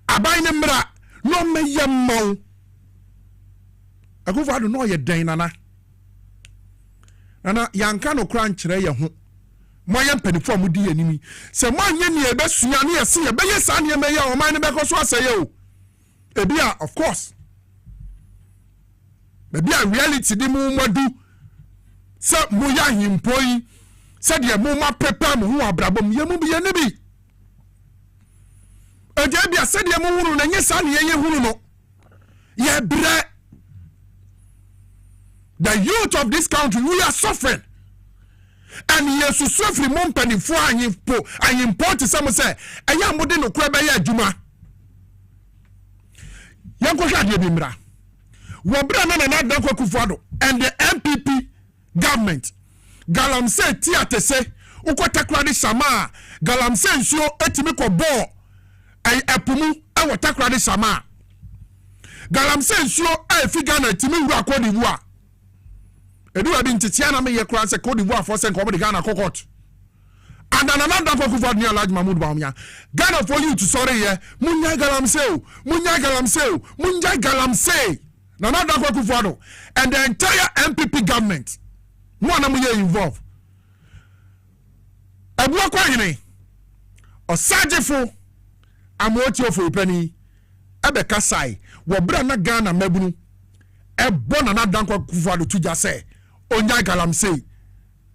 S3: Abaynemra. No me yammo. Akufuadu no ye den nana. Nana yankano crunch re ye ho. Moyen penifo mu di animi se moanye ne e besua ne yese ye beye sa ne me ye o man ne be ko so aseye o ebia of course ebia reality di mu madu se mo ya himpoi se de mo ma pepa mo ho abrabom ye mu bi ye ne bi e bia se de mo hunu na nye sa ne ye hunu no ye bre the youth of this country we are suffering. And yes, so swiftly mumpany for I import some say, I am within no crabaya Juma. Yanko Shadia Bimra. Wabrana and Adako Kufado and the MPP government. Galam say Tiate say, Ukotakradi Sama, Galam say, so Etimiko Bo, I Apumu, I will takradi Sama. Galam say, so I figure Timu Rakodi Wa. Edu abi ntitiana me ye kran se Cote d'Ivoire for sen ko be Ghana kokot and another for Kufuor ni Alhaji Mahmoud Bawumia Ghana for you to sorry here munya galamsey na another for Kufuor and the entire MPP government mo na mo ye involved ebu akwa hene osagefo amotiofo pani ebe kasai wo bra na Ghana mabunu ebo na another for Kufuor to just say Onya galamsey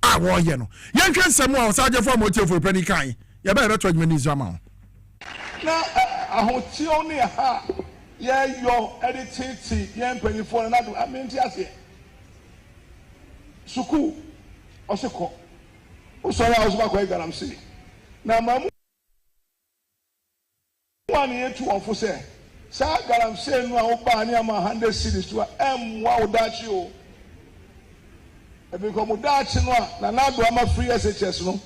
S3: a wo ye no ye ntwe nsem a osaje fo mo tiefo pani kan ye ba beto adwuma ni zama
S5: na ahotio ne ha ye yo edititi ye mpanifo na do amenti ase suku oseko osora osba ko galamsey na mamu wani yetu ofo se Sa galamsey no a oba ani ama 100 cedis to emwa odachi o. Ebi ko mudachi no a na na do ama free SHS no.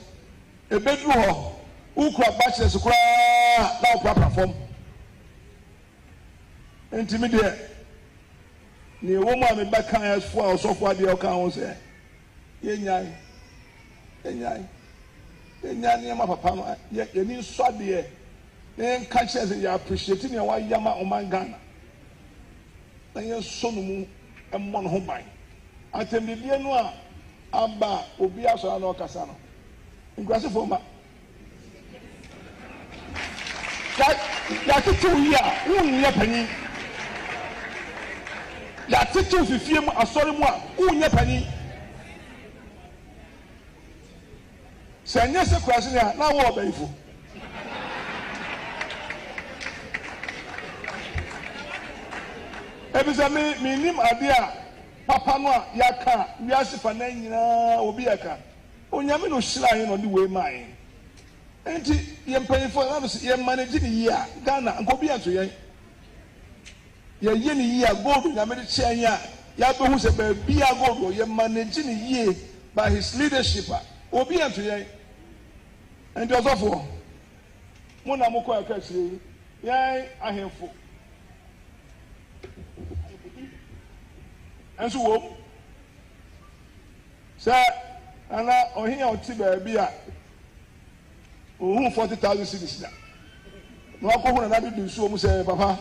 S5: Ebedru ho. Ukura bachelors kura na okura platform. Intimidate. Ni woman me back kan as for so for dey kan ho say. Yenyai. Yenyai ma papa no ye ni nso de e catch us you appreciate ni wa yama o man Ghana. Na ye so no mu emmo no ho ban. Atembibie no a aba obi aso na okasa no. Ngrase for ma. Ya tutu ya unye pani. Ya tutu fifie mu asori mu a unye pani. Sanya se kwase na wo obaifo. Ebisa me nim ade a papa no a yaka wiase fa na nyina obi yaka. Onyame no hira he no de we mai. Enti ye mpanyifo na so ye manage ni yi a Ghana nkobi aso yen. Ye ye ni yi a gold nyame de chia yen a ya be hu se ba bia gold ye manage ni yi by his leadership a obi aso yen. Enti osofo mo na mo ko aka chire yen ahemfo. Enso wo sa ana ohia oti ba bia 40,000 cedis na. No akohu na bi nsuo mu say papa,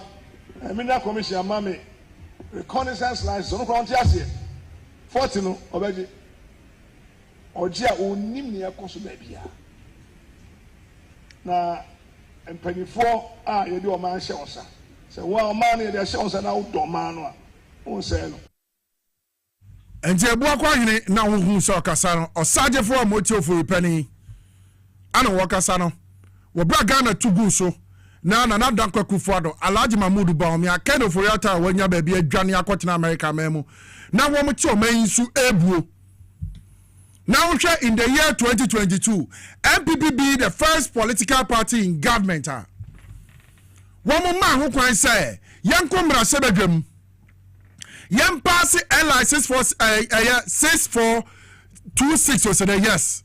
S5: mineral commission amame reconnaissance license no kwon ti ase. 40 no obeji. Oji a onim ne yakoso ba bia. Na empanifo a ye de o man hye osa. Say wa man ne de hye osa na wo do man no a. Won say no.
S3: Enti ebu akwa hene na wo hu so kasa no osagefo amotofo repani. Ana wakasa no wo bra Ghana tugu so na dankwa kufuado Alhaji Mahmoud Baomi akeno for yata wanya ba bia adwane akotena America memu na wo mo che o mansu ebuo na wo hwe in the year 2022 MPP be the first political party in government wo mo ma ho kwan say yanko mra sebedwam yan pass LI 6426 or say yes.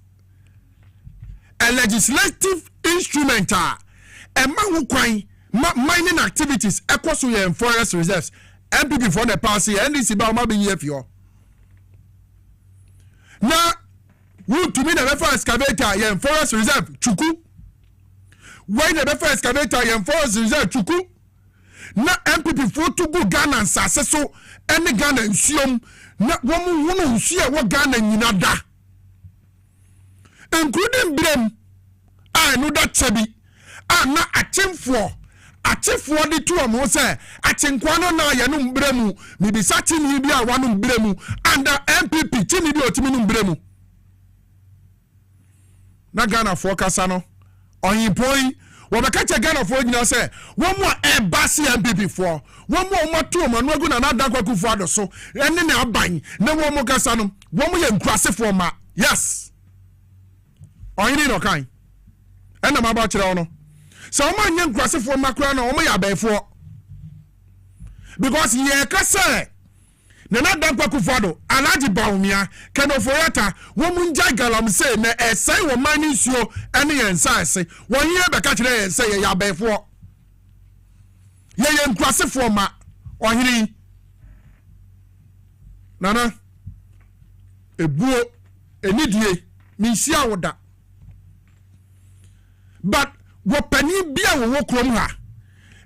S3: A legislative instrument a man who mining activities across your forest reserves MPP for the party NDC ba ma be here for na who to me the first excavator your forest reserve chuku why the first excavator your forest reserve chuku na MPP for to go Ghana and so any Ghana nsuom na wo mu nsu e wo Ghana nyina da including Brem, I know that Chebi. Na achemfo de to am say achenkwana na ya no Bremu, mi bi sati ni bia wanu Bremu and MPP chini bi otimi no Bremu. Na Ghana for kasa no. Oyinpoi wo be ka che Ghana for nyina say wo mo e basi MPP for wo mo to mo no agu na dankwa kufu ado so ene ne aban na wo mo kasa no wo mo ye nkrase for ma. Yes. Oyini no kan ena ma ba kire ono so o ma nye nkrasefo makra na o mo ya baefo because ye ka say na dankwa kufado Alhaji Baumia kenofoyata wo munja galam say na esai wo mani nsuo ene ye nsaase wo ye be ka kire ye say ye ya baefo ye nkrasefo ma ohiri nana ebuo enidie minsia woda. But what penny bia wo krom ha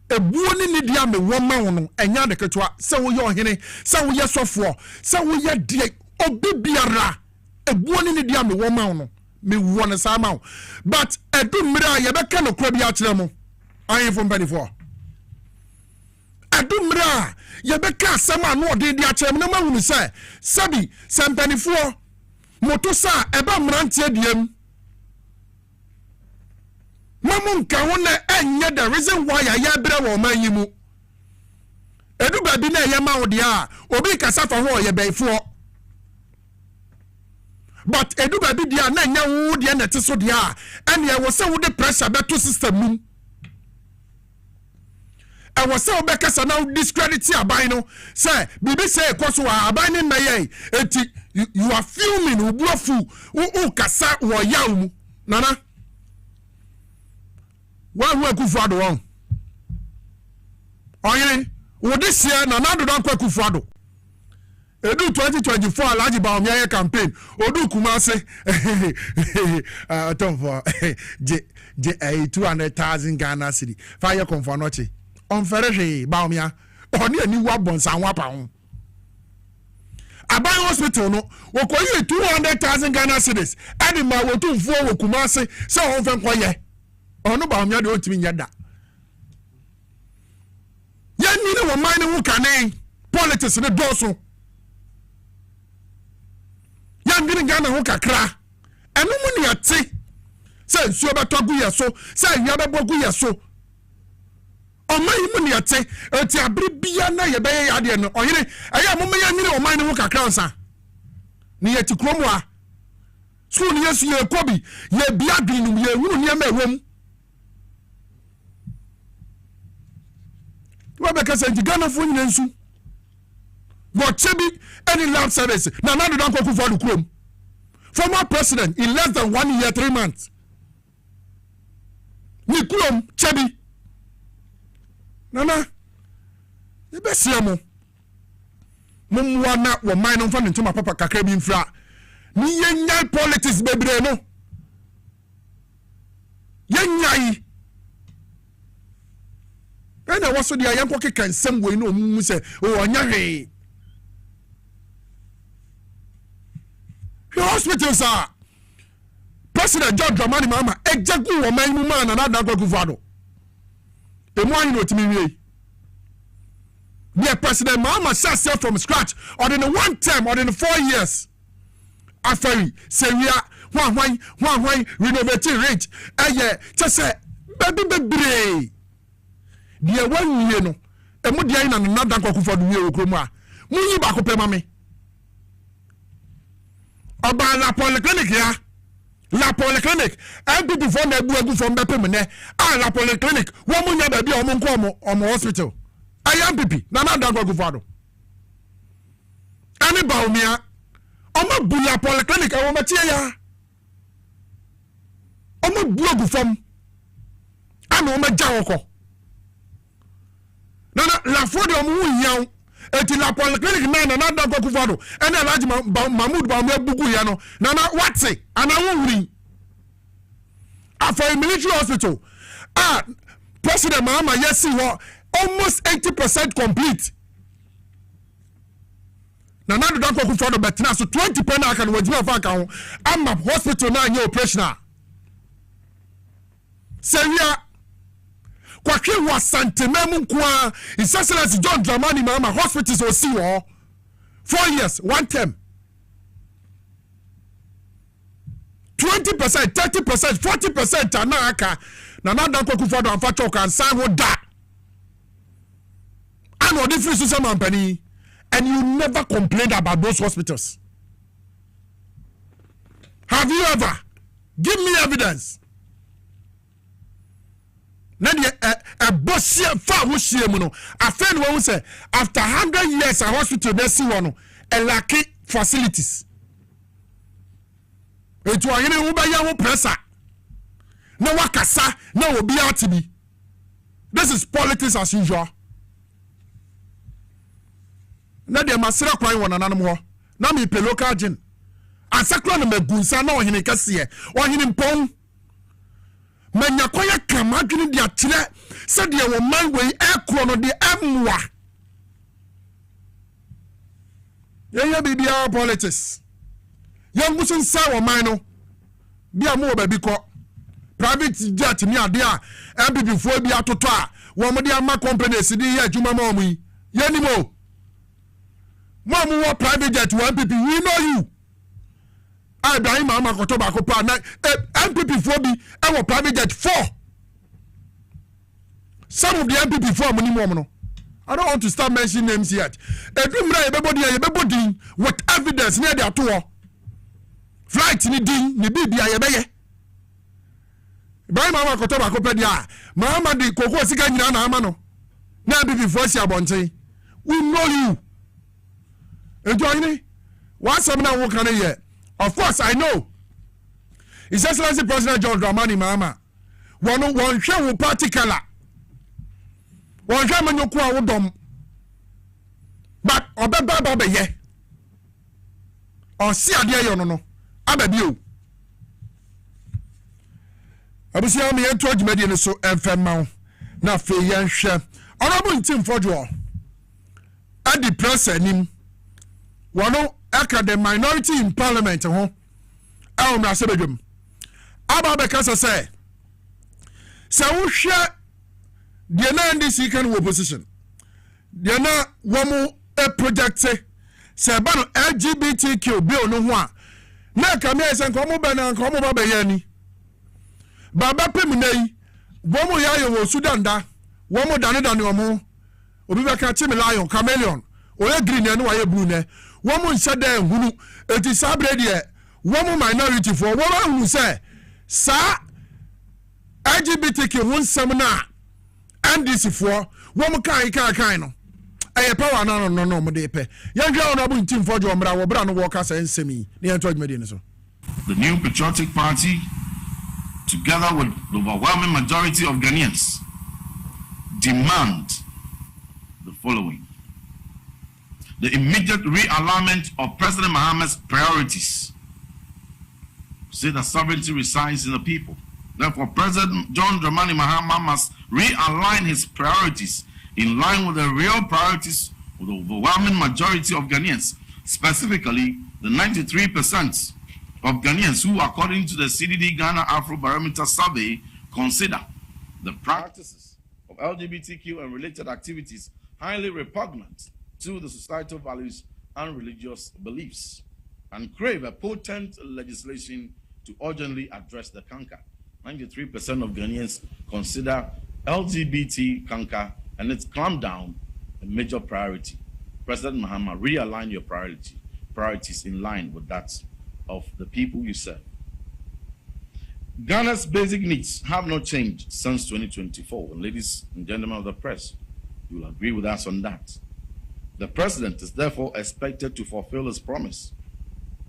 S3: ebuo ni nidia me wo ma wo no enya de ketwa se wo ye ohene se wo ye sofo se wo ye die obi biara ebuo ni nidia me wo ma wo no me wo ne sa ma wo but edu mira ye be ka no kro bia kire mo ayin fo mbani fo edu mira ye be ka asema no ode dia kire mo na ma hu se sabi sempani fo moto sa eba mrantie diem mamun ka wona enye the reason why ya bre wo man yimu edu ba bi na ye ma wo dia obi kasa fa ho ye beifo but edu ba bi dia na nya wo dia na te so dia ene ye wo se wo de pressure beto system num was so bekasa now discredit aban no say bibi say koso aban ni naye enti you are filming ubuafu u kasa wo yaw nana wa hu Akufo-Addo won oyere wo this year nana do don Akufo-Addo edu 2024 Alhaji Bawumia campaign odu Kumase atonfo je 200,000 Ghana cedi fire konfanochi on ferre Bawumia oni ani wa bonsan wa pa ho Aban hospital no wo koyi 200,000 Ghana cedis adi ma wo tumfo wo Kumase se on fe nkoye onu Bawumia de otimi nya da ya ni ne wo man ne wo kanen politics ne doso ya ngini Ghana ho kakra enu mu ne ate se nsuo betogu yeso se ya bebogu yeso oman mu ne ate eti abri bia na ye beye ya de no oyire eya mo ya nyine oman ne ho kakra nsa ne ye tikromu a school ne yesu ye kobi ye bia dwinu ye hunu ne ma ewom wa be kasa nti Ghana fo nyine nsu but chebi any lab service na do don Akufo-Addo krom former president in less than 1 year 3 months ni krom chebi nana e be siamo mumwa na wo man no fa ntoma papa kakra bi mfra ni yenya politics bebre no yenyai ena waso dia yanko keka nsem we no mu se o onya hwe hospitals are President John Dramani Mahama ejagu wo man mu man na da Akufo-Addo emu anyi no timi wie the President Mahama started from scratch or in the one term or in the 4 years after Syria one renovating rate just say baby the one year no emu dia ina na da Akufo-Addo wie okromu a munyi ba ko pema me Oba la polyclinic ya la polyclinic and before na bu from the pemene la polyclinic wo munya ba bia omo hospital ayam pipi na da Akufo-Addo ani Bawumia omo bu la polyclinic e wo ma tie ya omo bu ogu from ana omo ja woko na la fodi omo yan eti la polyclinic na da Akufo-Addo ene Alhaji Mahmoud Bawumia bugu ya no na what's ana wo wuri afa military hospital President Mahama yes almost 80% complete na da Akufo-Addo betina so 20% aka no wajima fa aka ho ama hospital na anya operational Syria kwakwe wa santememu kwa His Excellency John Dramani Mahama hospitals o si wo 4 years 1 term 20% 30% 40% anaka na da Akufo-Addo amfa choka ansan ho da ano different social company and you never complained about those hospitals. Have you ever? Give me evidence. A boss far who no. A friend will say after 100 years a hospital they see one a lucky facilities. It was any uba pressure. No wakasa, no be RTB. This is politics as usual. Na de masira kwan wona nanom ho na me pe local gin ansakra na magunsa na ohene kase ohene mpon manya koya kamadwene de akyere se de wo man we ekro no de amwa yeye bibia politics yangusun sa wo man no bia mo ba bi ko private jet ni ade a MPP fo bi atoto a wo mo de ama companies di ye adwuma ma omu ye ni mo Mama wa private jet one MPP we know you. Ibrahim Mahama koto ba ko pa na MPP 4 bi e wo private jet 4. Some of the MPP 4 money mo no. I don't want to start mentioning names yet. Edumra yebebodi with evidence near their tour. Flight ni din ni bibia yebeye. Ibrahim Mahama koto ba ko pa dia. Mahama di koko sika nyina na ama no. na be before si abonten we know you enjoy ni one seminar wo kan here of course I know His Excellency President John Dramani Mahama one hwe wo particular one hwe manyoku a wo dom but obeba ba ye o si ade ye no ababi o abusia me yento adwumadi ne so emfema na fe ye hwe honorable Ntim Fojo at the press anim one aka the minority in parliament ho elmra sebedwum aba be kasa say wo hwe de na ndc kan opposition de na wo mu a project say ba no LGBTQ bill no ho a na ka me say nko mo be na nko mo ba be yani baba pem nei wo mu ya yo Sudan da wo mu dane wo mu obi be ka chimi lion chameleon oye green ne wa ye blue ne wo mu nse da hunu eti sabre de wo mu minority for wo ba hunu say sa LGBTQ won sem na NDC for wo mu kan no eye power no mo de pe yan hwa ono abu Ntim Fojo mra wo bra no wo ka say nsemi ne yan to adwumadi ne so.
S6: The New Patriotic Party, together with the overwhelming majority of Ghanaians, demand the following: the immediate realignment of President Mahama's priorities. Say that sovereignty resides in the people. Therefore, President John Dramani Mahama must realign his priorities in line with the real priorities of the overwhelming majority of Ghanaians, specifically the 93% of Ghanaians who, according to the CDD Ghana Afrobarometer survey, consider the practices of LGBTQ and related activities highly repugnant to the societal values and religious beliefs, and crave a potent legislation to urgently address the canker. 93% of Ghanaians consider LGBT canker and its clampdown a major priority. President Mahama, realign your priorities in line with that of the people you serve. Ghana's basic needs have not changed since 2024. And ladies and gentlemen of the press, you will agree with us on that. The president is therefore expected to fulfill his promise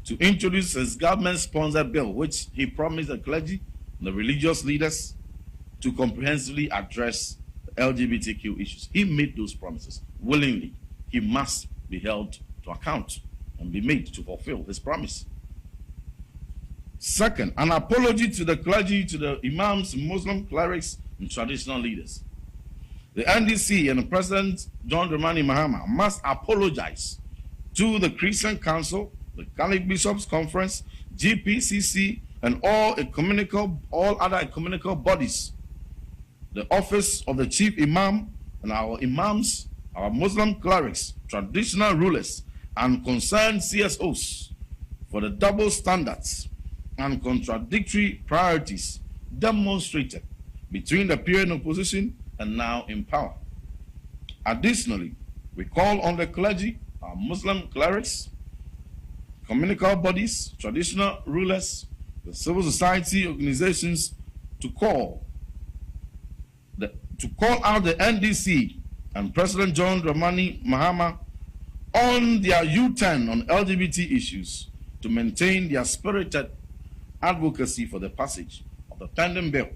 S6: to introduce his government-sponsored bill, which he promised the clergy and the religious leaders to comprehensively address the LGBTQ issues. He made those promises willingly. He must be held to account and be made to fulfill his promise. Second, an apology to the clergy, to the imams, Muslim clerics, and traditional leaders. The NDC and President John Dramani Mahama must apologize to the Christian Council, the Catholic Bishops' Conference, GPCC, and all other ecumenical bodies, the office of the chief imam, and our imams, our Muslim clerics, traditional rulers, and concerned CSOs for the double standards and contradictory priorities demonstrated between the period in opposition and now in power. Additionally, we call on the clergy, our Muslim clerics, communal bodies, traditional rulers, the civil society organizations to call out the NDC and President John Dramani Mahama on their U-turn on LGBT issues to maintain their spirited advocacy for the passage of the pending bill,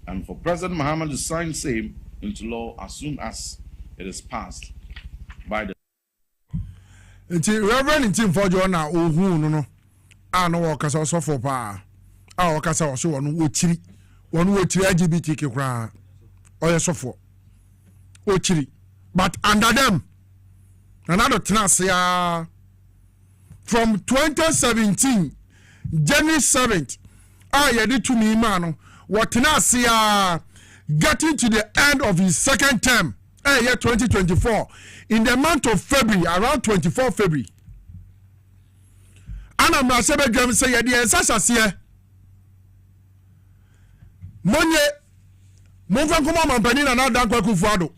S6: and for President Mahama to sign same into law as soon as it is passed by the
S3: Reverend Ntim Fojo na ohu no ano wakasa osofo pa a wakasa oso wonu ochiri LGBTQ kra oye sofo ochiri, but under them another tenasia from 2017 January 7th yedi to me man what tenasia getting to the end of his second term year 2024 in the month of February, around 24 February. And I'm not saying them say the sasasiye monye monfa kuma mampani na dan kwaku fuado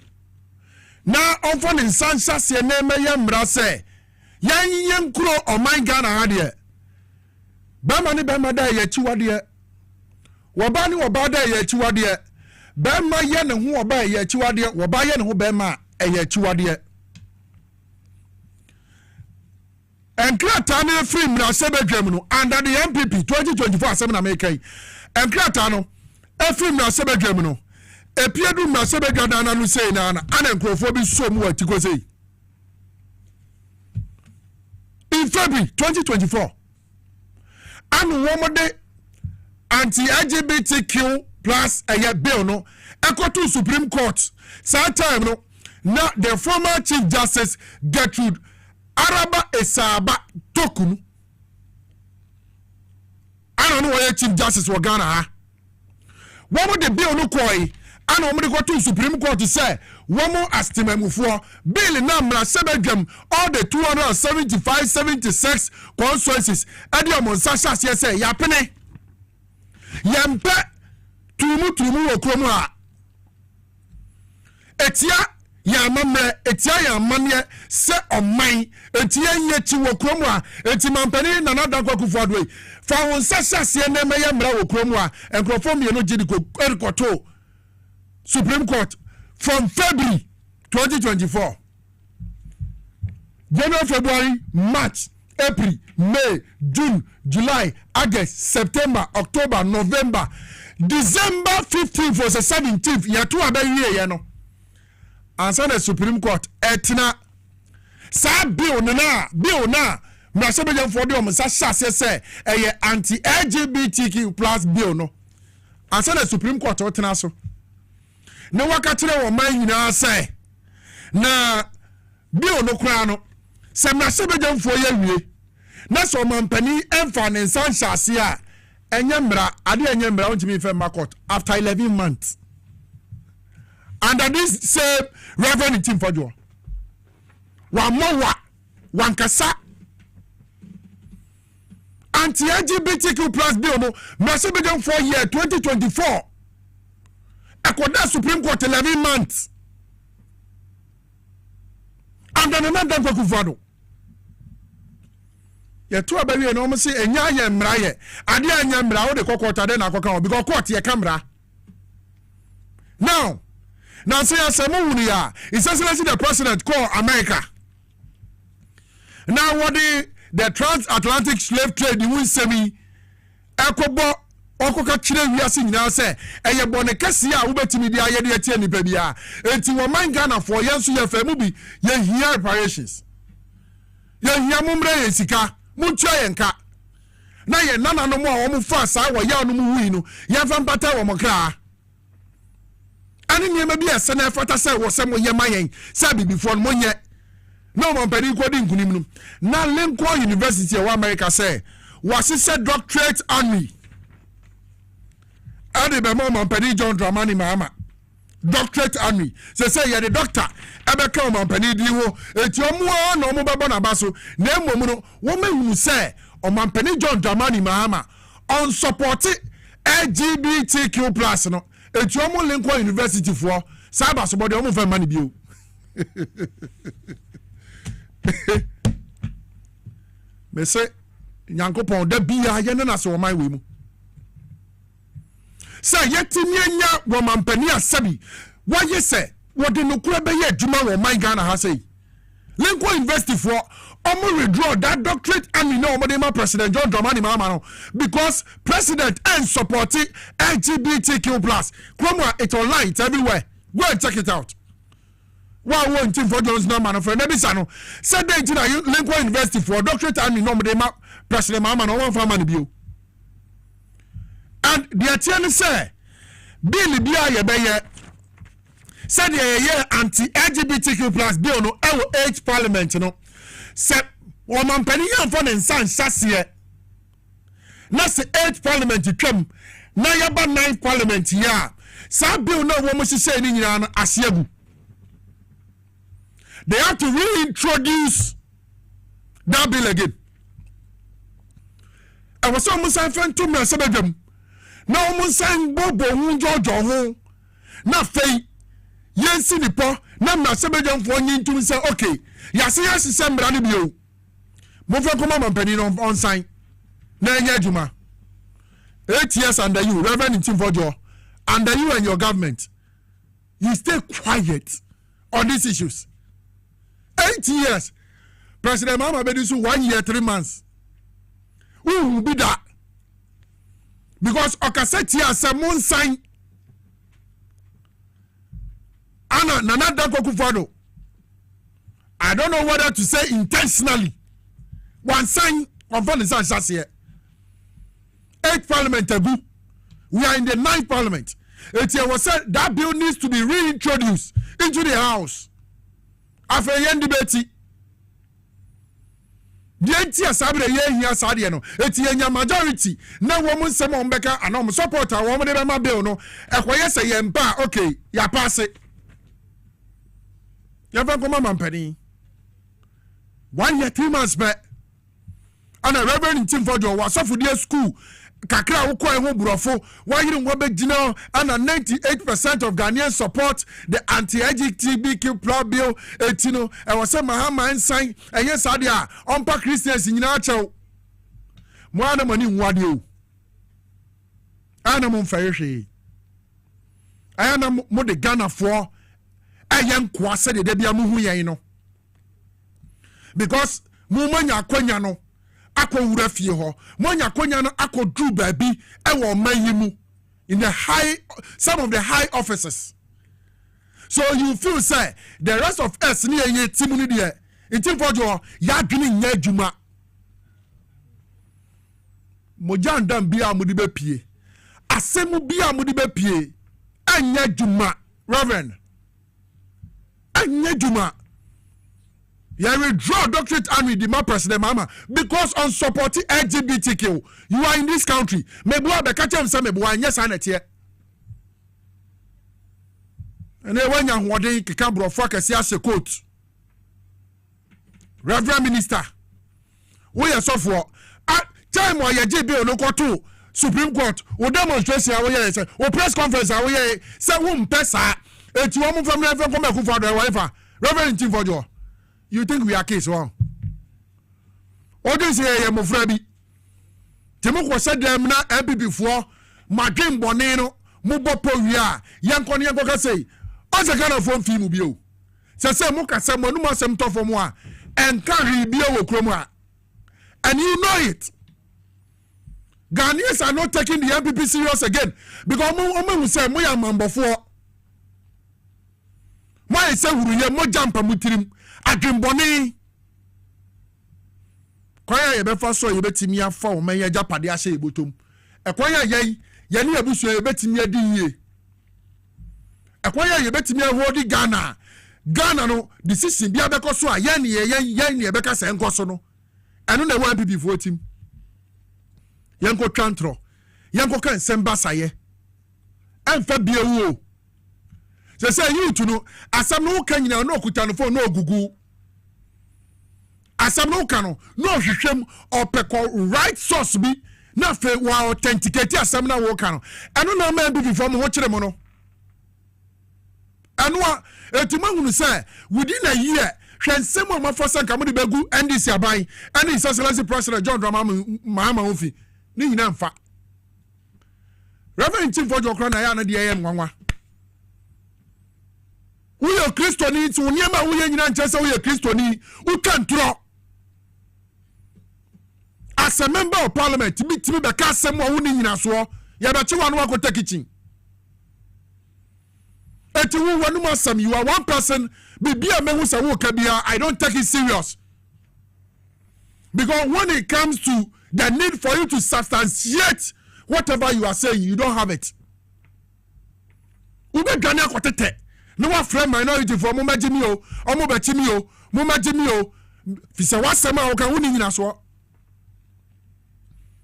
S3: na onfo ne sansasiye na meye mra se yan kuro oman Ghana ha de ba ma ne ba ma da ye chiwade wo ba ni wo ba da ye chiwade bema ye ne ho oba ye achiwade oba ye ne ho bema eye achiwade enkrata na free mna sebedwam no under the MPP 2024 asem na mekai enkrata no free mna sebedwam no epiedu mna sebedwada na no sei na ana nkrofo bi so mu atiko sei in February 2024 anu womode anti-LGBTQ plus a bill no echo to Supreme Court that time no now the former Chief Justice Gertrude Araba Esaba Tokunu I don't know why Chief Justice wa Ghana ha what would the bill no koi I know go to Supreme Court to say one more estimate bill number 7 all the 275-76 constituencies and your Monsasha say yapene yampe tumu okromu a etia ya mamre etia ya manye se oman etia nyechi okromu a eti mampani na nada kwakufu adwe fa Monsasha se na me yamra okromu a enkrofo mienu gidiko erikoto Supreme Court from February 2024 January, February, March, April, May, June, July, August, September, October, November, December 15th for the 17th. Ya tu abayi ye no. Answer the Supreme Court etina sa bill na na se bejan for de o sa chase say eye anti-LGBTQ plus bill no. Answer the Supreme Court etina so. Na wakatire wo man nyina say na bill no kra no se na se bejan for ye wie na so mampani emfa ne nsan chase a enyemra ade enyemra ontimi fe court after 11 months under this same Reverend Tim Fodjo wa mowa wankasa anti-LGBTQ plus bill no mase bejan for year 2024 akoda Supreme Court 11 months under another kwakufado ye to abawie no mo se enya ye mra ye ade anya mra wo de kokota de na koka because court ye camera now say asemu wuni ya is excellency the president call America now what the transatlantic slave trade won semi ekobo okoka kire wiase nyina se eye bone kase a wo betimi dia ye de atie nipa bia enti wo man Ghana for yenso ye famu bi ye hia reparations ye hia mumre ye sika muntua ye nka na ye nana no mo a wo mu fa sa wo ya no mu wi no ye fa mpata wo mo kra ani niema bi ese na fata se wo se mo ye mayen se bibifo no mo nye no mo mpani ko di nkunim no na Lincoln University of America say wasise doctorate army ade be mo mpani John Dramani Mahama doctorate army say ye the doctor ebe ka mo mpani di ho eti omo na omo bebo na baso na emom no wo mahunu say o mpani John Dramani Mahama on support LGBTQ plus no eti omo Lincoln University for cyber so body omo fa mani bio me say nyankopon da bia ye na so man we mu say yetimi anya wo mampani asabi waye say wo de no kura be ye adwuma wo man Ghana ha say Lincoln University for omo withdraw that doctorate and no omo de ma President John Dramani Mahama no because president and supporting LGBTQ plus Chroma it online it's everywhere go and check it out. Wow, one team for Jones no man for nebisa no said they did Lincoln University for doctorate and no de ma President Mahama no one for man bio and the attorney say bill bia ye be ye said ye anti-LGBTQ plus bill no age parliament no say woman penny yan for nsan sase na say age parliament twam na yaba 9 parliament ya sa bill no wo mo sise ni nyina no asiagu they have to reintroduce that bill again. I was almost saying to me, Sabedum. Now, almost saying Bobo, George, or na fei, yes, in the poor, number Sabedum for you to say, okay, yes, some brand new. Move on, come on, penny on sign. Na Yajuma. 8 years under you, Reverend Tim Fodjo. under you and your government, you stay quiet on these issues. 8 years. President Mama Bedisu 1 year, 3 months. Who will be that? Because Okaseti has a moon sign. Anna Nana Dakokufado. I don't know whether to say intentionally. One sign of the Sansas here. 8th Parliament taboo. We are in the 9th Parliament. It was said that bill needs to be reintroduced into the House. After a debate. The entire Sabre here Sadiano, it's a majority. No woman, some on Becca, and I'm supporter, woman, my bill. No, a say, okay, ya pass it. Never come on, penny. 1 year, 3 months back. And a reverend Tim Fojo was off for their school. Kakra ukwa ho brofo why you don't know and 98% of Ghanaians support the anti-LGBTQ bill etino and was say Mahama sign and yes adia on pa Christians in nacho mo ana mani nwade o ana mo mfahwe ana mo de Ghana for ayen kwa se de bia mo hu yen no because mo manya akwanya no akọ wura fie ho monya konya no akọ dru baabi e wo mayimu in the high some of the high offices, so you feel say the rest of us ni eye timu ni de intin fojo ya dwene nya adwuma moja ndam bia mudi be pie asemu bia mudi be pie anya adwuma reverend anya adwuma. You withdraw doctorate and with the President Mama because on supporting LGBTQ. You are in this country. Maybe I catch him some yes and here. And then when you're holding Kikabro focus as a quote. Reverend Minister, we are so for time while you JB no to Supreme Court or demonstration or press conference say whom pesa et you want from Reverend come for the wife. Reverend Tim for you think we are case one? What do you say, Mofrabi? Timoko said them na MP before my dream boneno, Mubopo ya, Yankon Yankoka say, as a kind of phone fee mubio. Say Muka Samonuma sem to for moi, and carry bio chroma. And you know it. Ghanaians are not taking the MPP serious again because Omo say Moya Mambo for. My say we ye mo jampa mutirim. Adrimboni kwaya ye be fa so ye betimi afa o man ye japade a hye ebotom kwaya ye ne abusu ye betimi adi yie kwaya ye betimi ahodi Ghana no decision bia be koso a ye ne be ka se nkoso no eno na wan pipi fo tim ye nko twantro ye nko kan semba saye emfa bia wo say you to know asam no kan nyina no okuta no phone no ogugu asam no kan no hwehwem opeko right source bi na fe wa authenticate asam na wo kan eno na man bi before mo ho kire mo no eno etuma hunu say within a year hwensem o mafosa kan mo de begu NDC aban and his excellency president John Dramani Mahama ofi ni nyina mfa Reverend Tim for Jokra na ya na de am nwanwa. We are Christian, so never we are in Manchester, we are Christian, who can draw. As a member of parliament, to be the cast someone who in us war, Yabachuan Wako Takiching. And to one Muslim, you are one person, be a man who's a worker, I don't take it serious. Because when it comes to the need for you to substantiate whatever you are saying, you don't have it. Ube Ghana Kotete. No one friend minority for Moma Jimio, or Moba Jimio, Moma Jimio, Fisa Wasama, or Kawuni in us.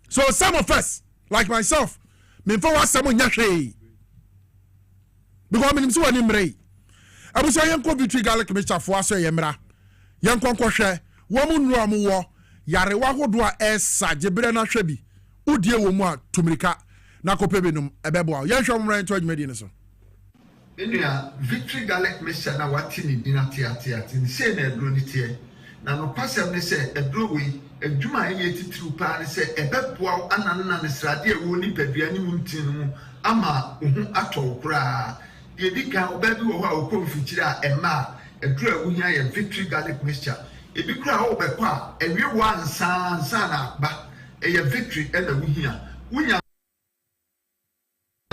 S3: So some of us, like myself, mean for us someone Yashi. Because I'm so animate. I was a young Victory Gallic Mr. Fossa Yemra, young Conquer, woman Ramu, Yarewa Dua S. Jebrena Shebi, Udia Woma, Tumrika, Nakopebinum, a bebo, Yasham ran to Medina.
S7: Victory Gallic Mr. Nawatini dinner theatre, in the same Brunitia, na no kwasem ne sɛ edrowe adwuma ɛyɛ titiriw paa ne sɛ ɛbɛboa ananana ne srade a ɛwɔ nipadua ne mu ntin mu ama ohu atɔ koraa deɛ di kan ɔbaa bi wɔ hɔ a ɔkɔ mfikyiri a ɛma a aduru a wohia yɛ victory garlic mixture ebi kura a ɔbɛkɔ a ɛwie wɔ ansa na aba ɛyɛ victory ɛna wohia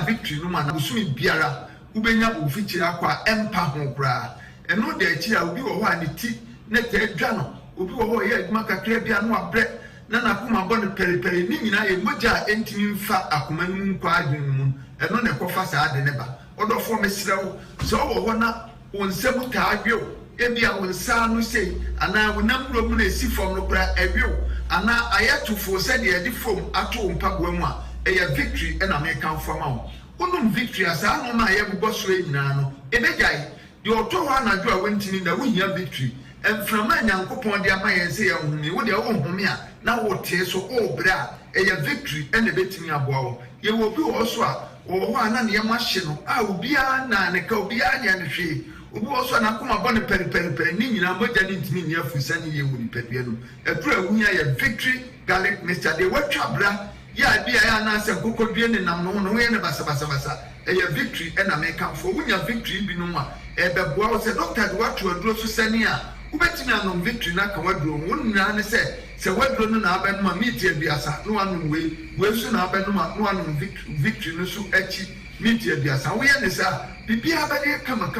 S7: victory no ma na busumi biara wobɛnya mfikyiri akɔ a ɛmpa ho koraa ɛno de akyi a obi wɔ hɔ a ne ti ne tɛ dwa no obi wɔ hɔ yɛ adwuma kakra bi ano abrɛ na nakoma bɔ no pɛrepɛre ne nyinaa yɛ mogya a ɛntimi mfa akoma no mu nkɔ adwene mu ɛno na ɛkɔfa saa de ne ba ɔdɔfoɔ mesrɛ wo sɛ ɔwɔ hɔ na wo nsɛm taa dwew ebi a wo nsa no sei anaa wo nam wura mu na esi fam no koraa ɛwew anaa ayɛ tofo sɛdeɛ yɛde fam ato wo mpaboa mu a ɛyɛ victory ɛna mekamfo ama wo wonum victory a saa noma a yɛbobɔ so nyinaa no ɛbɛgyae deɛ ɔtɔ hɔ anadwo a wontimi na wohia victory ɛmframa nyankopɔn de ama yɛn sɛ yɛnhome wo deɛ wohome a na wotee so ɔbrɛ a ɛyɛ victory ɛna ɛbɛtumi aboa wo yɛwɔ obi wɔ so a wɔwɔ hɔ a na nneɛma hye no a obiara na ne ka obiara nyɛ no hwee obi wɔ so a nakoma bɔ no pɛrepɛrepɛre ne nyinaa mogya ne ntimi nni afusa ne yɛ wɔ nipadua no ɛduru a wohia yɛ victory garlic mixture deɛ watwa bra yɛ a bi a yɛ anaasɛ nkokɔdue ne nam no ho no woyɛ ne basabasabasa ɛyɛ victory ɛna mekamfo wonya victory bi no mu a ɛbɛboa wo sɛ dɔkta de wato aduro so sɛne a wobɛtumi anom victory na ka waduro wo nyinaa ne sɛ waduro no na abɛnom a meeti aduasa na wanom wei so na abɛnom a na wanom victory no so akyi meeti aduasa woyɛ ne saa biribiara bɛde kama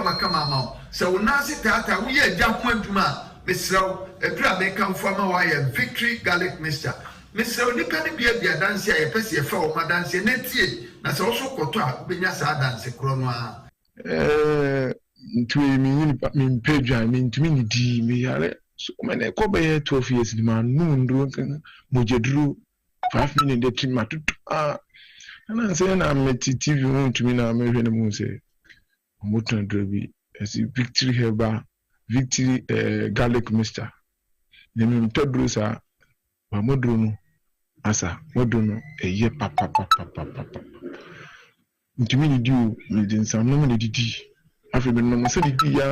S7: ama wo sɛ wo nan ase taataa woyɛ agya ho adwuma a mesrɛ wo aduru a mekamfo ama woayɛ victory garlic mixture mesrɛ wo nipa no bia danse a yɛpɛ sɛ yɛfa wo ma danse na tie na sɛ wo so kɔtɔ a wobɛnya saa danse korɔ no a
S8: ntumi mi mpedwa mi ntumi ni di mi yare so mene ko be 12 years ni ma nu nduro kan mo jeduru 5 minutes de trim matutu ana nse na meti TV mo ntumi na me hwe ne mo se mo tan drobi esi victory heba victory garlic mixture ne mi ntoduru sa ba moduru no asa moduru no eye papa ntumi ni di o mi din sa no me di afi bi no se di ya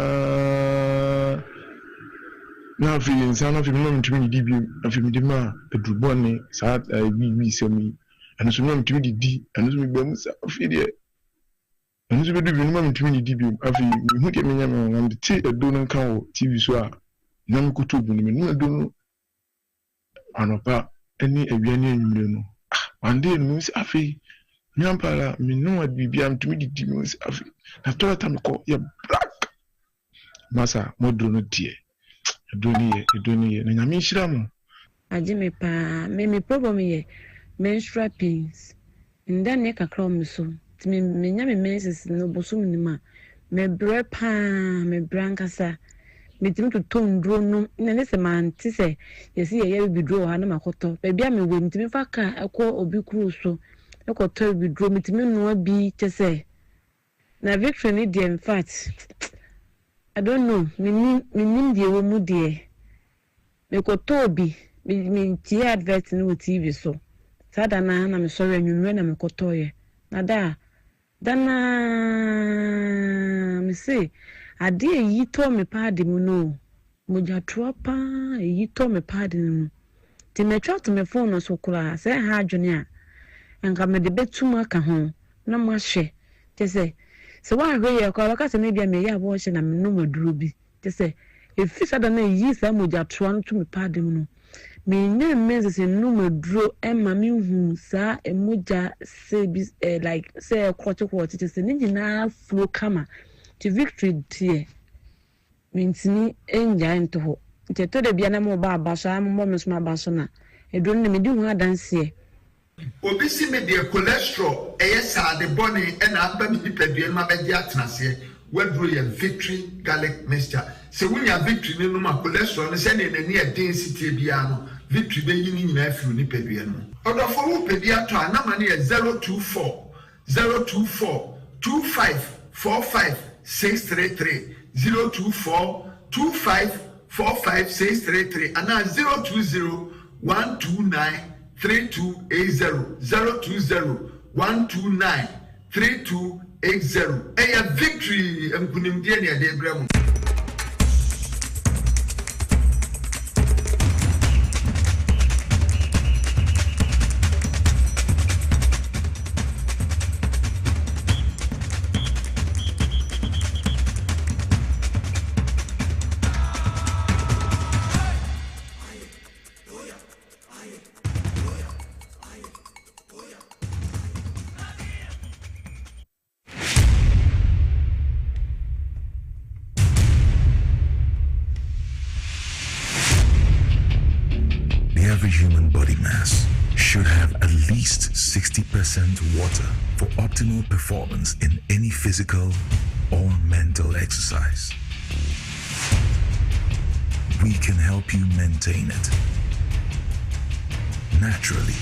S8: na afi insan afi bi no ntumi di bi afi mi di ma edrubone sa wi semi anu so no ntumi di anu so mi gba mu sa afi de anu so bi di bi no ntumi di bi afi mi hu de me nya me ngam ti edo no kan wo TV so a na me kuto bu ni me no edo no anopa eni awiane anwumre no ande no se afi nyampala mi no adbibi am tumi di mi afi na toilet am ko ye black masa modro no die edoni ye na nyame nhira mo
S9: aje me pa me problem ye menstrual pains nda ne kakra me so timi me nya me menses no boso me ma me bre pa me brankasa me timi to tondro no na ne se man ti se yesi ye bidro ha na makoto ba bia me we timi fa ka ekọ obi kru so ekoto bidro me timi no bi tese na victory ni de in fact I don't know me die wo mu de me koto bi me tie advert no TV so sada na me sorry anwunwe na me koto ye na dana me say ade yi to me padi mu no moja tropa yi to me padi no ti me twa to me phone no so kura say ha adwene a enka me de betuma ka ho na mo ahwe te say so wa hwe ye ko ka se me bia me ya bo hye na me no maduro bi te say efi sada na yi sa moja tro no to me padi mu no me nya mense se no maduro e ma me hu sa emoja se bi like say kwọchị te say ni na flow kama ti victory tie mintini enja into ho te to de bia na mo ba abaso mo me so abaso na edon ne me di hu adanse
S7: obi si me de cholesterol sa de bone e na aba mi nipadua ma ba di atenase waduro ye victory garlic mixture se wunya victory ne no ma cholesterol ne se ne nani density bia no victory be yi ni nyina afi nipadua no odofo wo pedia to anama ne 024 2545 633 024 2545 633 and 020 129 3280 020 129 3280 a victory mkunim die ne de brem
S10: every human body mass should have at least 60% water for optimal performance in any physical or mental exercise. We can help you maintain it naturally.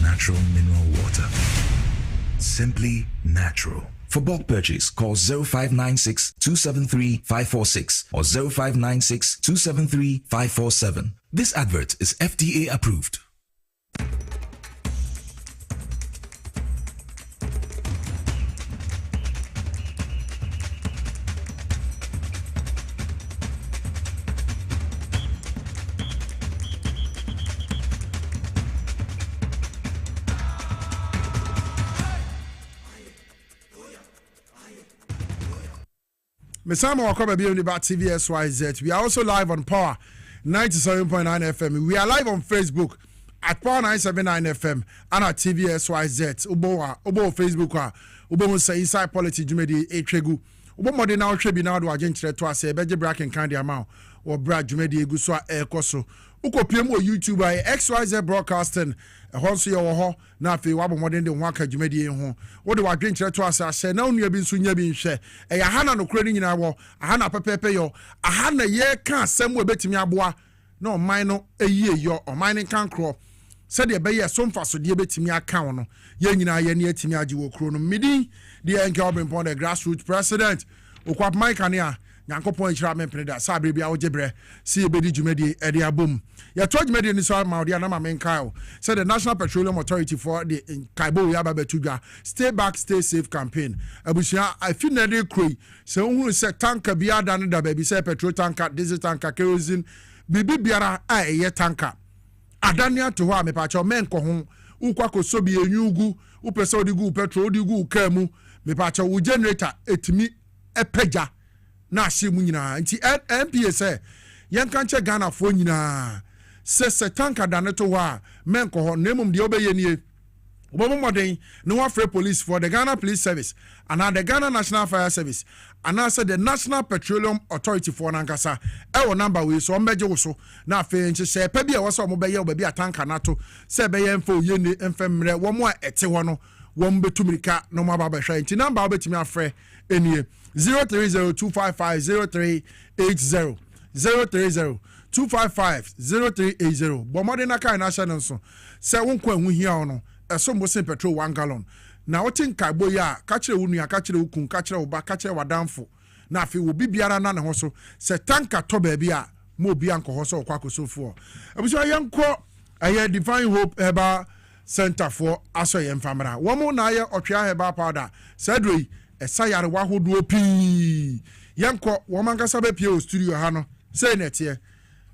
S10: Natural mineral water. Simply natural. For bulk purchase, call 0596 273 546 or 0596 273 547. This advert is FDA approved.
S3: Mesama Wakoba be about TVSYZ. We are also live on Power 97.9 FM. We are live on Facebook at Power 979 FM and at TVSYZ. Ubo Facebook Ubo say inside politics Jumedi Echegu. Ubo mode now trebi now do agent to say beje brack and candy amount or Brad Jumedi Eguswa Ekoso. Uko PM or YouTuber XYZ Broadcasting. Honso ye wo ho na afi wabo modern de waka dwumadi ho wo de wadwen kire to asa hye na onua bi nso nya bi nhwe e ya hana no kure ni nyina wo ahana pepepe yo ahana ye ka asem wo betimi aboa na oman no eyie yo oman ne kan kro se de be ye so mfaso de betimi aka wo no ye nyina ye ne atimi age wo kro no midi de enke Obrempong the grassroots president okwap mike ania Yankopon Ishra Mempreda, Sabri Bia Ojebre, see Bedi Jumedi, Edia Boom. Ya told Jumedi in Israel Maudiana Mamen Kyle, said the National Petroleum Authority for the Kaibo Yaba Betuga, Stay Back, Stay Safe campaign. Abusia, I feel that they cree, so who said tanker Bia than the baby, say petrol tanker, diesel tanker, kerosene, Bibi Biara, ye tanker. Adania to wa me pacho men ko hon, ukwako sobi enyugu, upeso digu, petrol digu, kemu, me pacho u generator, etimi, epeja. Na ahye mu nyina nti MPA say yen kan che Ghana fo nyina se tanka dane to wa men ko ho nemum de obeye nie obomo modern no wa free police for the Ghana Police Service and the Ghana National Fire Service and also the National Petroleum Authority for nankasa e wo number we so mbeje wo so na afi nche se pa bia wo so mo beye oba bia tanka na to se beye mfa oye ne mfemre wo mo ete wo no wo mbetumirika no mo aba hwa nti number obetimi afre enie 030-255-0380 030-255-0380 Bomodena kai na hye nso se wonkwa hu hia ono eso mo se petrol 1 gallon na wotin kaibo ya ka kire wo nua ka kire wo kun ka kire wo ba ka kire wadamfo na afi wo bibiara na ne ho so se tanka to ba bia mo bia nko ho so kwa kosofo abuso yanko aye Divine Hope Herbal Center for aso ye mfamra wo mo na aye otwea herbal powder sadroi esayare wahodo pi yanko wo mankasa be pie o studio ha no say netie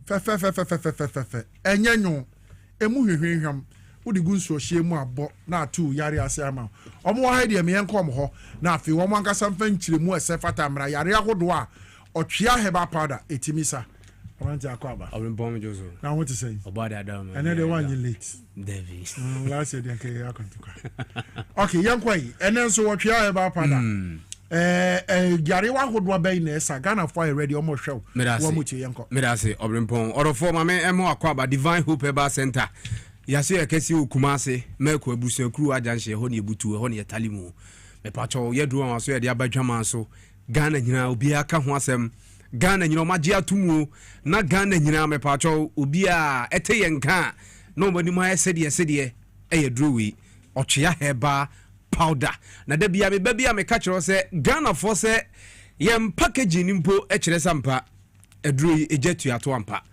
S3: fe enyenyo emu hwehwehwam wodi gunso hye mu abo na atu yare ase ama omo wa ha de me yanko mo ho na afi wo mankasa mfa nkyire mu ese fata mra yare ahodo a otwea herbal powder etimisa Amanti akwaba.
S11: Obrempong Joso.
S3: Now what to say?
S11: Obadi Adam.
S3: And then the one you late.
S11: Devi.
S3: Last year they okay, young kwai. And then so what you are about pada. Gary wa hodwa be na esa Ghana for ready almost show. Wo mu che yanko.
S11: Me da say Obrempong. Orofo ma me emo akwaba Divine Hope Herbal Center. Yase ekesi okumase meko abusuakuru ajanhye ho ne ebutu ho ne talimu. Me pacho yedu an so ye de abadwaman so Ghana nyina obi aka ho asem. Ghana nyina maji atumu na Ghana nyina me pacho obi a ete yenka no bani mo ayesede eyedruwi ochia heba powder na da bia me babia me ka kiro se Ghana for se yem packaging nimpo ekire sampa edruwi ejetu ato ampa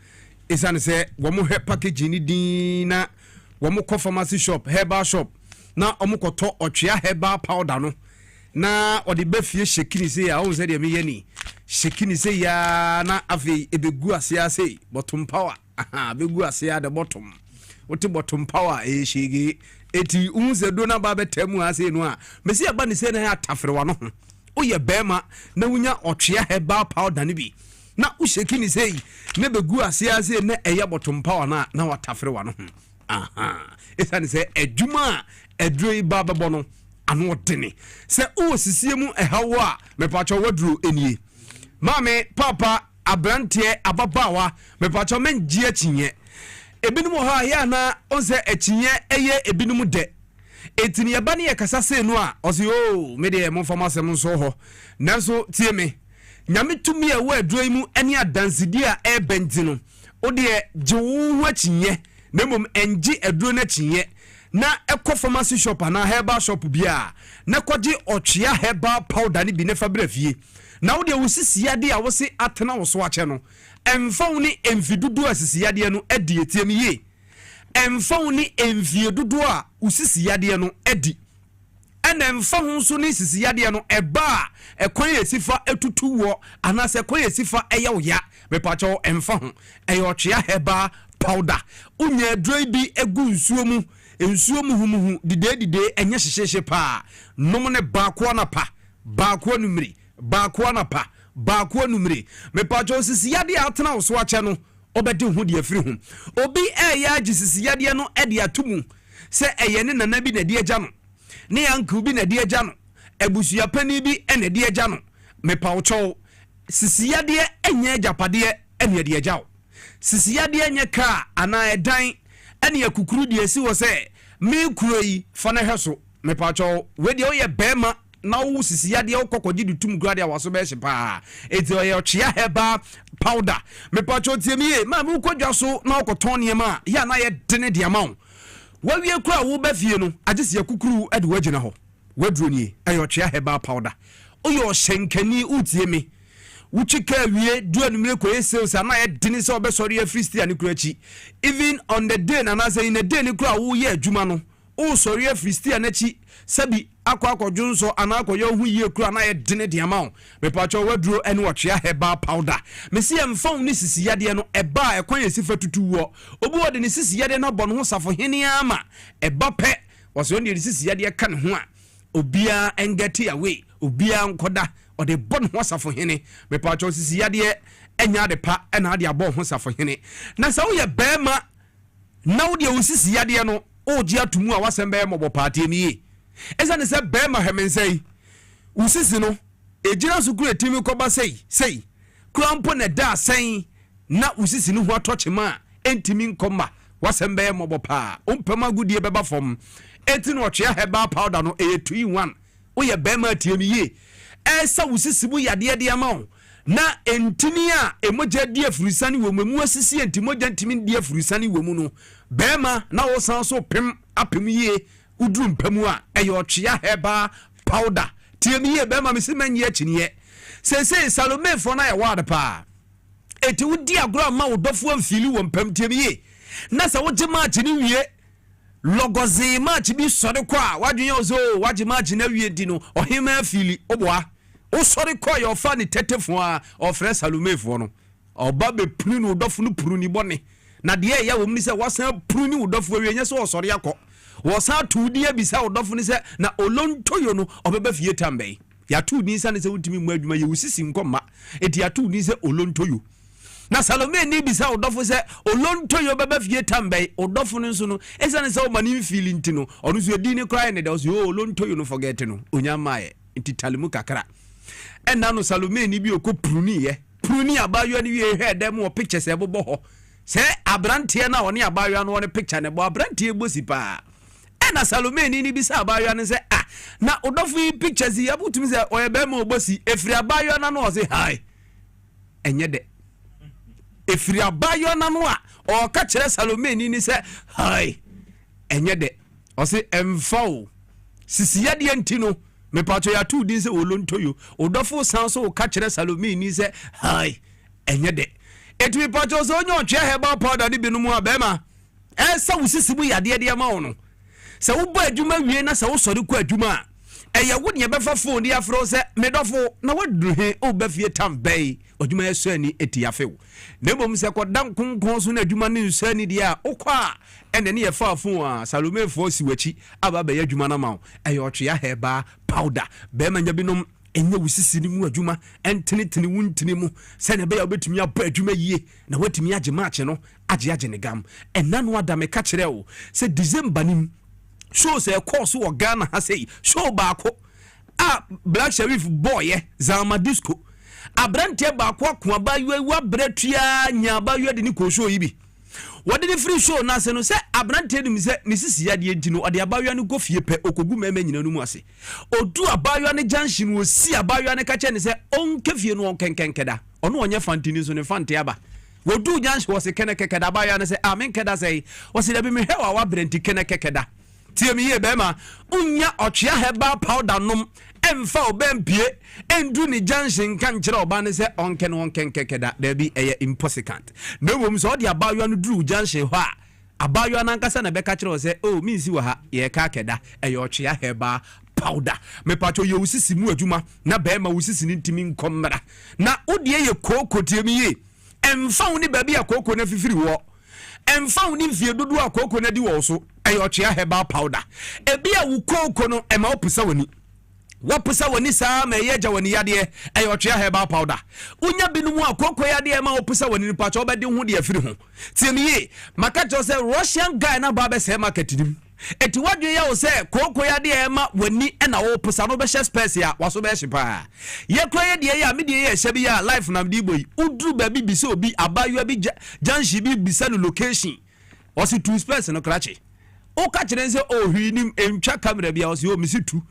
S11: isane se wo mo he packaging ni din na wo mo ko pharmacy shop herbal shop na omokoto ochia heba powder no na odi befie shekini se ya o se de me yeni shekini se ya na afi ebegu asia se bottom power aha begu asia the bottom oti bottom power shege eti unze do na ba betemu ase no a mesi aba ni se na ya tafrewa no o ye bema na wunya otwea herbal powder ni bi na usheki ni sei ne begu ase ase ne eye bottom power na watafre wa no aha esa ni se adwuma adroi baba bono ano dene se o sisie mu ehawo a mepacho wadru enie mame papa abrantie ababawa mepacho mengie chinye ebinum ha ya na onse achinye eye ebinum de etini eba ne yakasa se no a osi o me de mo fama sem nso ho nanso tie me nyame tumi a wa adroi mu ene adansidi a ebenti no o de jewu ho achinye na mom enji adro na chinye na ekọ pharmacy shop na herbal shop bia na kwaje otwea herbal powder ni bi ne fabrafie na wo de wosisiade a wose atena wo so ache no emfawo ni emfidudu asisiade no adi etiem ye emfawo ni emfiedudu a usisiade no adi ena emfawo so ni sisiade no eba ekwan yesifa etutu wo anase ekwan yesifa eya wo ya mepacho emfawo eyotwea herbal powder unya dry bi egu nsuo mu humuhu dide enye hyehye pa nom ne baako anapa baako anumri baako anapa baako anumri mepacho sisiyade atena wo so ache no obedi hu de afiri hu obi eya agisisiyade no ede atumu se eye ne nana bi na de agya no ne yanku bi na de agya no ebusuya pani bi ene de agya no mepacho sisiyade enye agapade ene de agya wo sisiyade enye ka ana edan ene yakukuru de esi wo se me kuro yi fa na hweso mepacho we de oye bema na wo sisiyade okokoji de tum grade a waso be hye pa eti oye ochia heba powder mepacho tie me ma me kodwa so na okoton ne ma ya na ye dene de ama wo wie kura wo ba fie no agese yakukuru ede wagina ho waduro ni ayo ochia heba powder oye ohyenkani utie me wuchika wie duanumre ko sales na ye dini se obesori afristi ani kurachi even on the day na say in the day ni kura wo ye adwuma no o sori afristi anachi sabi akwakodwonso ana akoyo hu ye kura na ye dini de ama me pacho waduro ene wochia heba powder me se emfon ni sisiyade no eba ekwan yesifa tutuwo obi wode ni sisiyade na bɔ no ho safo hene ama eba pe wɔso ne sisiyade ka ne ho a obia engeti away obia nkoda ode bon ho safo hene me pacho sisiyade enya de pa ena de abɔ ho safo hene na sa wo ye bema na wo de wosisiyade no o ji atumu a wasembe mobɔ paati mi eza ne se bema hemensei usisi no ejira sukuru etimi koba sei krampo ne da sen na usisi no ho atochema entimi nkoma wasembe mobɔ pa ompema gudie beba fom eti no ochia heba powder no e 2 in 1 wo ye bema tiemi esa usisi bu yade de ama na entini a emoja die afurusani wo mu asisi entimoja ntimi die afurusani wo mu no bema na wo san so pem apem ye uduru mpamu a eyo twea heba powder tiemi ye bema mesimanye akiniye sese salome fo na ye wade pa eti wudi agro ma wo dofo amfili wo mpam tiemi ye na sa wo gema akini wie logozi match bi sore kwa wadwen ozo wagye match na wie di no ohima afili oboa o sore kwa yo fa ni tetefo a ofre salomefo no oba be punu no dofo no puru ni bone na de ya wo mni se wasan puru ni dofo wie nya so osore akọ wo sa tu di abisa wo dofo ni se na olontoyo no obeba fie tambe ya tu ni sa ni se wutimi mu adwuma ye wusisi nkoma eti ya tu ni se olontoyo na salome ni bisa odofo se olontoyo beba fie tambe odofo no nso no esa ne se o mani feeling ti no onu so edi ni cry ne da so olontoyo no forget no onyamae nti talimu kakra ena no salome ni bi pruni abayo ni wie he dem o pictures e bobo ho se abrante na woni abayo no woni picture ne bo abrante bosi pa ena salome ni bisa abayo ne se na odofo pictures ya butumi se o ebe ma obosi efiri abayo na no o se hi enye de efiri abayo na no a o ka kire salome ni se hi enye de o se emfao sisiyade antino me pacho ya tu din se olontoyo odofo san so ka kire salome ni se hi enye de etu me pacho so onyo twa heba powder ni binu mu abema esa wusisibu yade de ma wo no se wo bo adwuma wie na se wo sori ko adwuma eya wo ne befa phone dia fro se medofo na waduru he o ba fie tambei adwuma yeso ani etiafewo na bom se ko dan konkon so na adwuma ne nso ani dia okwa ene ne ye fa phone a salome fo si wachi aba ba ya adwuma na ma eya otwe ya heba powder be ma nya binom enye wusisi ni mu adwuma entene wuntene mu se na be ya obetumi aba adwuma yie na watumi age match no age ne gam enna no ada me ka kire wo se December nim show se course wo Ghana ha sei show baako Black Sheriff boy Zama Disco abrante baako akwa bayo abretua nya bayo de ni ko show yi bi wode ni free show na se no se abrante nim se ni sisi ya de ntino ode abayo ne go fie pe okogu mema nyina no mu ase odu abayo ne junction wo si abayo ne ka che ne se onke fie no onkenkenkeda ono onye fantini so ne fante aba wodu junction wo se kenekekeda abayo ne se amen keda se wo se da bi me hewa wa brante kenekekeda tie me ye be ma unya ochia heba powder nom emfa obempie endu ni junction kan kire oba ne se onke no onkenkekeda da bi eye impossible no wom so odi abayo no duru junction ho a abayo na nkasa na beka kire o se oh mi nsi wa ha ye ka keda eye ochia heba powder me pacho ye usisi mu adwuma na be ma usisi ni ntimi nkomra na odi ye koko tie me ye emfa woni ba bi akoko na fifiri wo emfa woni mfie dodo akoko na di wo so eye ochia heba powder ebia wo koko no ema opusa woni wapusa woni saa ma yeja woni yade ayo twea heba powder unya binumu akoko yade ma opusa woni pa cha obedi hu de afiri ho tiemiye maka cho se Russian guy na ba be se market nim eti wadwe ya o se koko yade ma woni na opusa no be share space ya waso be hyepa ye kra ye de ya me de ye hye bi ya life na de boy udru ba bi bi se obi abayo bi janshi bi bisa no location wasi two space no krache o ka kire nse o hwinim entwa camera bia o se o misitu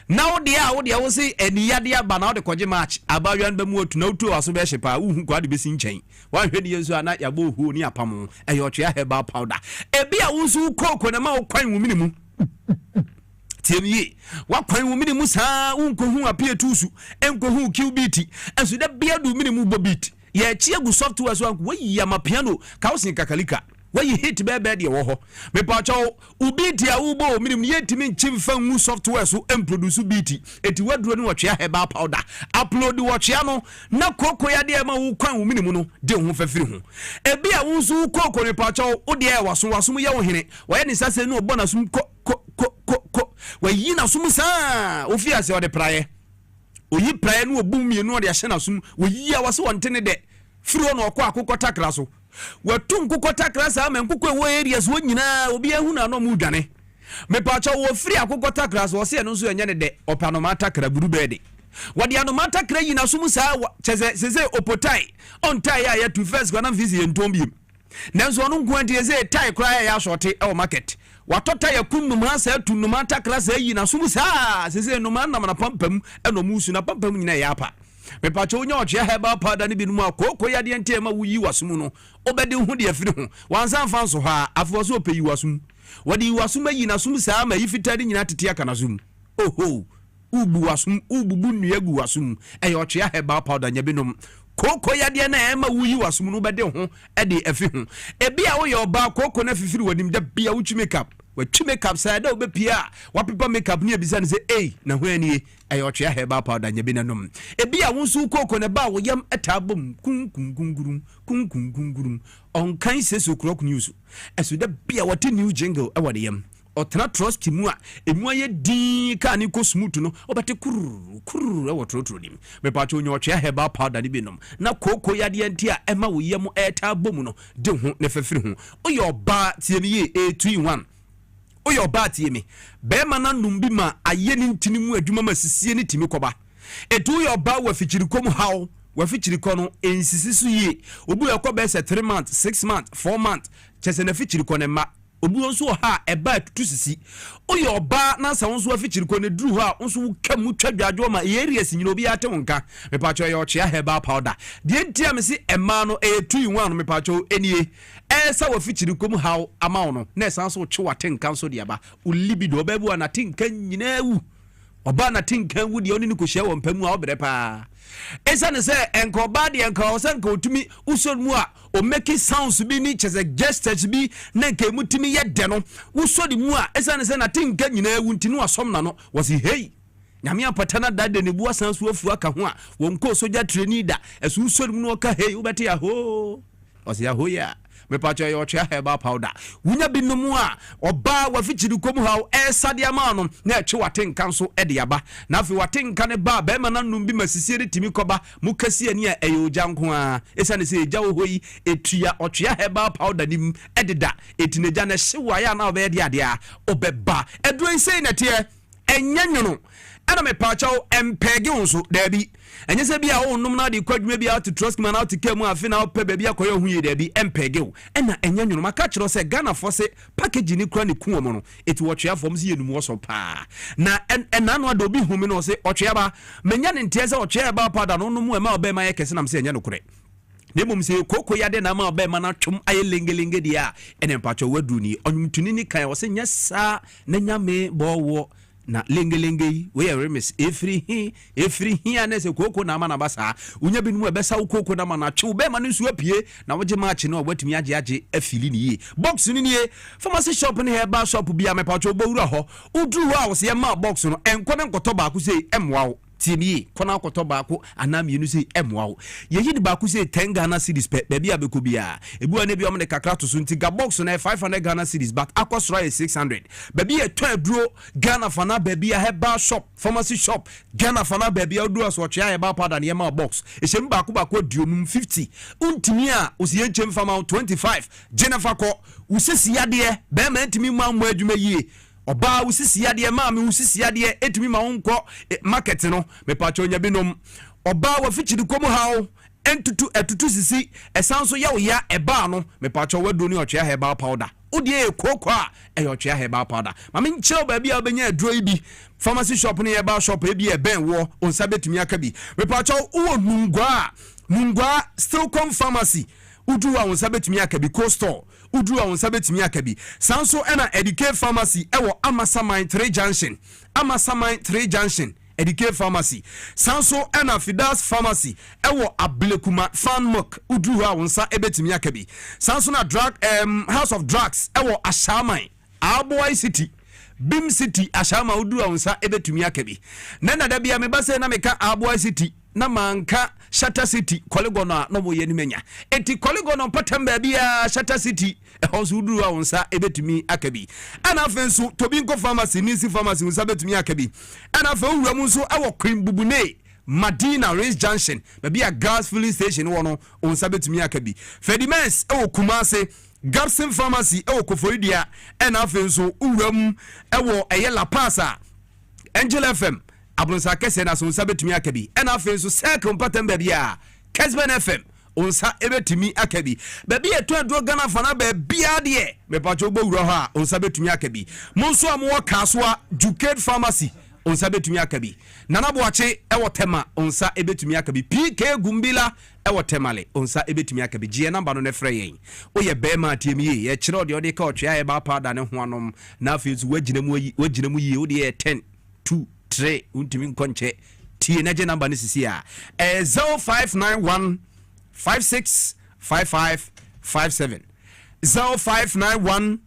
S11: na wo de wo se eniyade aba na wo de koje match abayan ba mu otu na otu aso be hyepa uhu kwa de besi nchen wan hwede yesu ana yabo hu ni apam eyo twea heba powder ebia wo nso kokko na ma wo kwan wo minimu tiemiye wa kwan wo minimu saa unko hu apie tusu enko hu qbt enso da bia du minimu bobit ye chi egu software so wo yi ama piano ka wo sin kakalika wayi hit bebe de wo ho me pa cha ubit ya ubo minim yetimi nchimfa ngu software so emproduce beat eti waduro ni wotwe heba powder upload wotwe no na koko ya de ma wo kwan wo minim no de ho fafiri ho ebi a wo so koko ne pa cha wo de waso ya wo hene waye ni sase no obo na sum ko wayi na sum sa ofi ase ode praye oyi praye no obum mi no de ahye na sum wayi a waso wontene de firo no okọ akokọ takra so watum kokota klasa ama nkukwe wo areas wo nyina obi ahu na no mu dwane me pacha wo free akokota klasa wo se no so enye ne de opanoma takra buru bede wadi anoma takra yi na sumu sa seze opotai on tai ya to first gwana visi entombiem nanso no nkwante eze tai kra ya short e market watota ya kunum ha sa tunuma takra sa yi na sumu sa seze no man na pampam eno musu na pampam nyina ya apa me pacho onya ochia heba pada ni binu akoko ya de ntema wuyi wasum no obede hu de afiri ho wansan fan so ha afo so opeyi wasum wadi wasum yi na sum saa ma yifitade nyina tete aka na sum oho ubu wasum ububu nu agu wasum e ochia heba pada nya binum koko ya de na ema wuyi wasum no bede ho e de afi ho e bia wo ye oba koko na fifiri wadim da bia wuchi makeup wachi makeup sa da obepia wapepa makeup ni ebisa ne se na ho ani ayochia heba powder nya bi nanom ebia wonsu koko ne ba wo yam etabum kunkungungurum on kan seso clock news esu da bia wote new jingle e wode yam otena trust mu a emu aye din ka ni ko smooth no obate kururu e wotrotro dim me pa cho nyochia heba powder ni bi nom na koko ya de anti a ema wo yam etabum no de ho ne fafiri ho oyo ba tie mi ye 821 oyo batie me be ma na numbi ma aye ni ntini mu adwuma ma sisie ni timi koba etu yo ba wa fichirikom hawo wa fichiriko no ensisi su ye obu yakoba 3 months 6 months 4 months chese na fichiriko ne ma obu onso ha eba tutu sisi oyo ba na sa onso wa fichiriko ne duru ha onso kamu twadwadwo ma area sinyina obi ate wonka me pa cho yo chia heba powder de ntia me si ema no 2-in-1 no me pa cho enie esa wa fichirikom hawo ama no na esa so chewa tenkan so de ba ulibido obabu na tenkan nyina wu oba na tenkan wu de oni ni ko hia wo mpamu a obere pa esa ne se enko ba de enko se enko tumi usor mu a o make sounds bi ni chese gestures bi na nke mutimi ye de no usori mu a esa ne se na tenkan nyina wu ntinu asom na no wasi hey nyame apatana dade ne bua sansu afu aka ho a wonko soja trainee da esu usori mu no ka hey ubete ya ho ɔsɛ ahoya mepacho yo chia herbal powder wunya binom a oba wafichiru kom ha esade ama no na eche watenka nso ede aba na afi watenka ne ba be ma nanum bi masisiere timi koba mukasi ani a eyo janko a esane se eja wo yi etua ochia herbal powder nim ededa etineja na hyewa ya na obe de ade a obeba eduen sei na te enya nwono ana mepacho empege nso da bi enye se bia wo nnum na de kwadwuma bia to trust man out kemu afi na ope bia akoye hu ye da bi empege wo ena enya nwono maka kiro se Ghana for se package ni kura ni ku omo no eti wotwea fom se yenum wo so pa na ena no ado bi hu mi no se otwea ba menya ne ntie se otwea ba pada no nnum e ma obe ma ye kese nam se enya no kure nemum se koko ya de na ma obe ma na twum aye lengelenge dia ene mpacho wadu ni onwumtuni ni kan wo se nya sa na nyame bowo na lengelenge we are remis every here na se koko na ma na basa unya binum ebesa wo koko na ma na twu be ma no nsu apie na wo je match no watumi age afili ni ye box ni nie pharmacy shop ni herbal shop bia me pacho bowura ho udru ho a wo se ma box no enko ne nkoto ba ku se emwa wo tini kona akoto baako anam yenu sei emwa wo yeyi di baako sei 10 Ghana cedis pe bia beko bia ebu ane bi omne kakra to so nti ga box na 500 Ghana cedis but akosra 600 baby e to aduro Ghana fana baby a herbal shop pharmacy shop Ghana fana baby a aduro so chia herbal powder na yema box e shem baako duonum 50 untimi a osiye nchem fama 25 Jennifer ko usisi yade be ma ntimi mu amwa adwuma yie oba usisi yade ma me usisi yade etumi ma wonko market no me pacho nya binom oba wafichiri komu hawo etutu sisi esanso ya oya eba no me pacho wadu ni ochia herbal powder odie ekoko a ochia herbal powder ma me nchiro ba bia obenya aduro ibi pharmacy shop ni herbal shop e bi e ben wo onsa betumi aka bi me pacho uwo nungwa still come pharmacy udu wa onsa betumi aka bi co store udu wa onsa betumi aka bi sanso ena educate pharmacy ewo Amasaman 3 junction educate pharmacy sanso ena Fidas pharmacy ewo Ablekuma Fanmok udu wa onsa ebetumi aka bi sanso na drug house of drugs ewo Ashaman Aboy City Bim City Ashama udu wa onsa ebetumi aka bi nena da bia me base na meka Aboy City na manka Shatter City Kolegona no mo yeni menya enti Kolegona patemba bia Shatter City house udu wa onsa ebetumi akabi ana afenso Tobinko pharmacy Nisi pharmacy onsa betumi akabi ana afa owuramu nso ewo Cream Bubune Madina Race Junction bia gas filling station wono onsa betumi akabi Fedimens ewo Kumase Garson pharmacy ewo Koforidia ana afenso owuramu ewo La Pasa Angel FM Abronsa kese na so nsa betumi akabi ena afenso circle patemba bia Kesben FM onsa ebetumi akabi baby eto adro Ghana fana ba bia de me pacho gbowuro ha onsa betumi akabi monso amwo kasoa Jucade pharmacy onsa betumi akabi Nana Boache ewo tema onsa ebetumi akabi PK Gumbila ewo temale onsa ebetumi akabi gie number no ne frɛ yen oye bema atiemi ye kyerɛ de ka otwea e ba pa da ne ho anom na afenso wagina mu yi wo de 10 2 3 untimi nkonche tie naje number ni sisi a 0591 565557 0591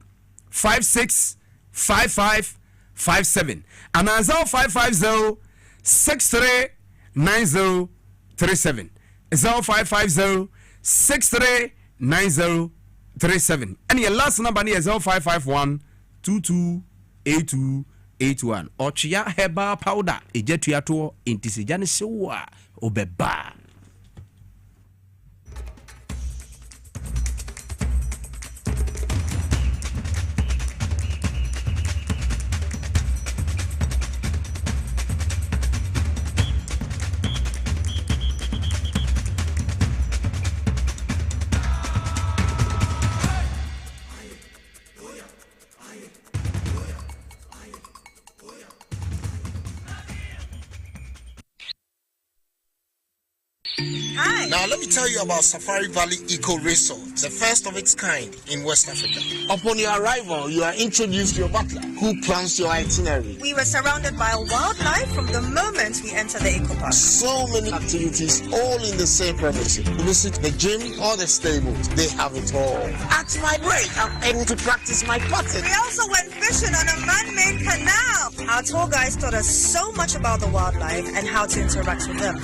S11: 565557 and 0550 639037 0550 639037 and your last number ni 0551 228281 ochia herbal powder ejetua to intisijane sewa obeba.
S12: Hi. Now let me tell you about Safari Valley Eco Resort, the first of its kind in West Africa. Upon your arrival, you are introduced to your butler, who plans your itinerary.
S13: We were surrounded by wildlife from the moment we entered the eco park.
S12: So many activities, all in the same premises. Visit the gym or the stables, they have it all. At my break, I'm able to practice my putting.
S13: We also went fishing on a man-made canal. Our tour guides taught us so much about the wildlife and how to interact with them.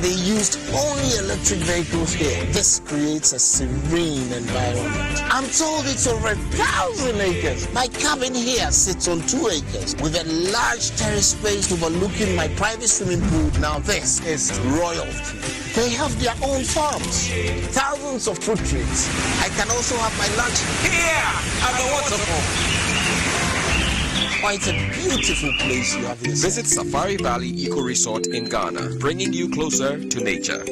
S12: they used only electric vehicles here. This creates a serene environment. I'm told it's over 1,000 acres. My cabin here sits on 2 acres with a large terrace space overlooking my private swimming pool. Now this is royalty. They have their own farms, thousands of fruit trees. I can also have my lunch here at the waterfall. Quite a beautiful place you have here.
S14: Visit Safari Valley Eco Resort in Ghana, bringing you closer to nature.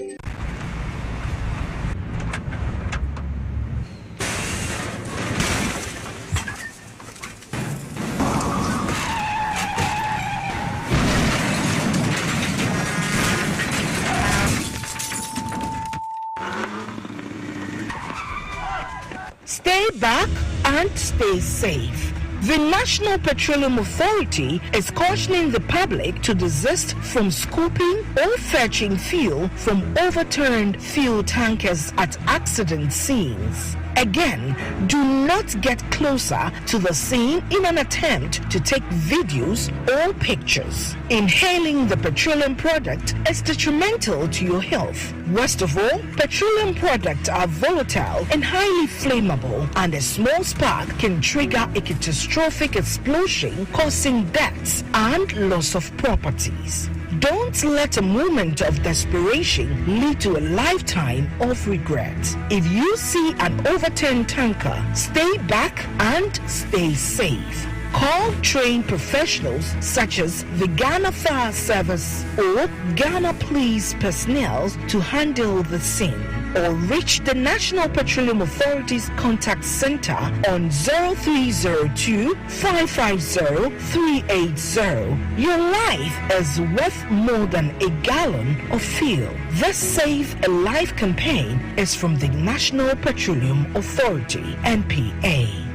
S15: Stay back and stay safe. The National Petroleum Authority is cautioning the public to desist from scooping or fetching fuel from overturned fuel tankers at accident scenes. Again, do not get closer to the scene in an attempt to take videos or pictures. Inhaling the petroleum product is detrimental to your health. Worst of all, petroleum products are volatile and highly flammable, and a small spark can trigger a catastrophic explosion, causing deaths and loss of properties. Don't let a moment of desperation lead to a lifetime of regret. If you see an overturned tanker, stay back and stay safe. Call trained professionals such as the Ghana Fire Service or Ghana Police personnel to handle the scene, or reach the National Petroleum Authority's contact center on 0302 550 380. Your life is worth more than a gallon of fuel. This Save a Life campaign is from the National Petroleum Authority, NPA.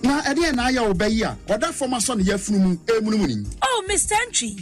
S16: Na ade na ya obayi a oda forma so ne yafunu emunumuni.
S17: Oh, Mr. Entry,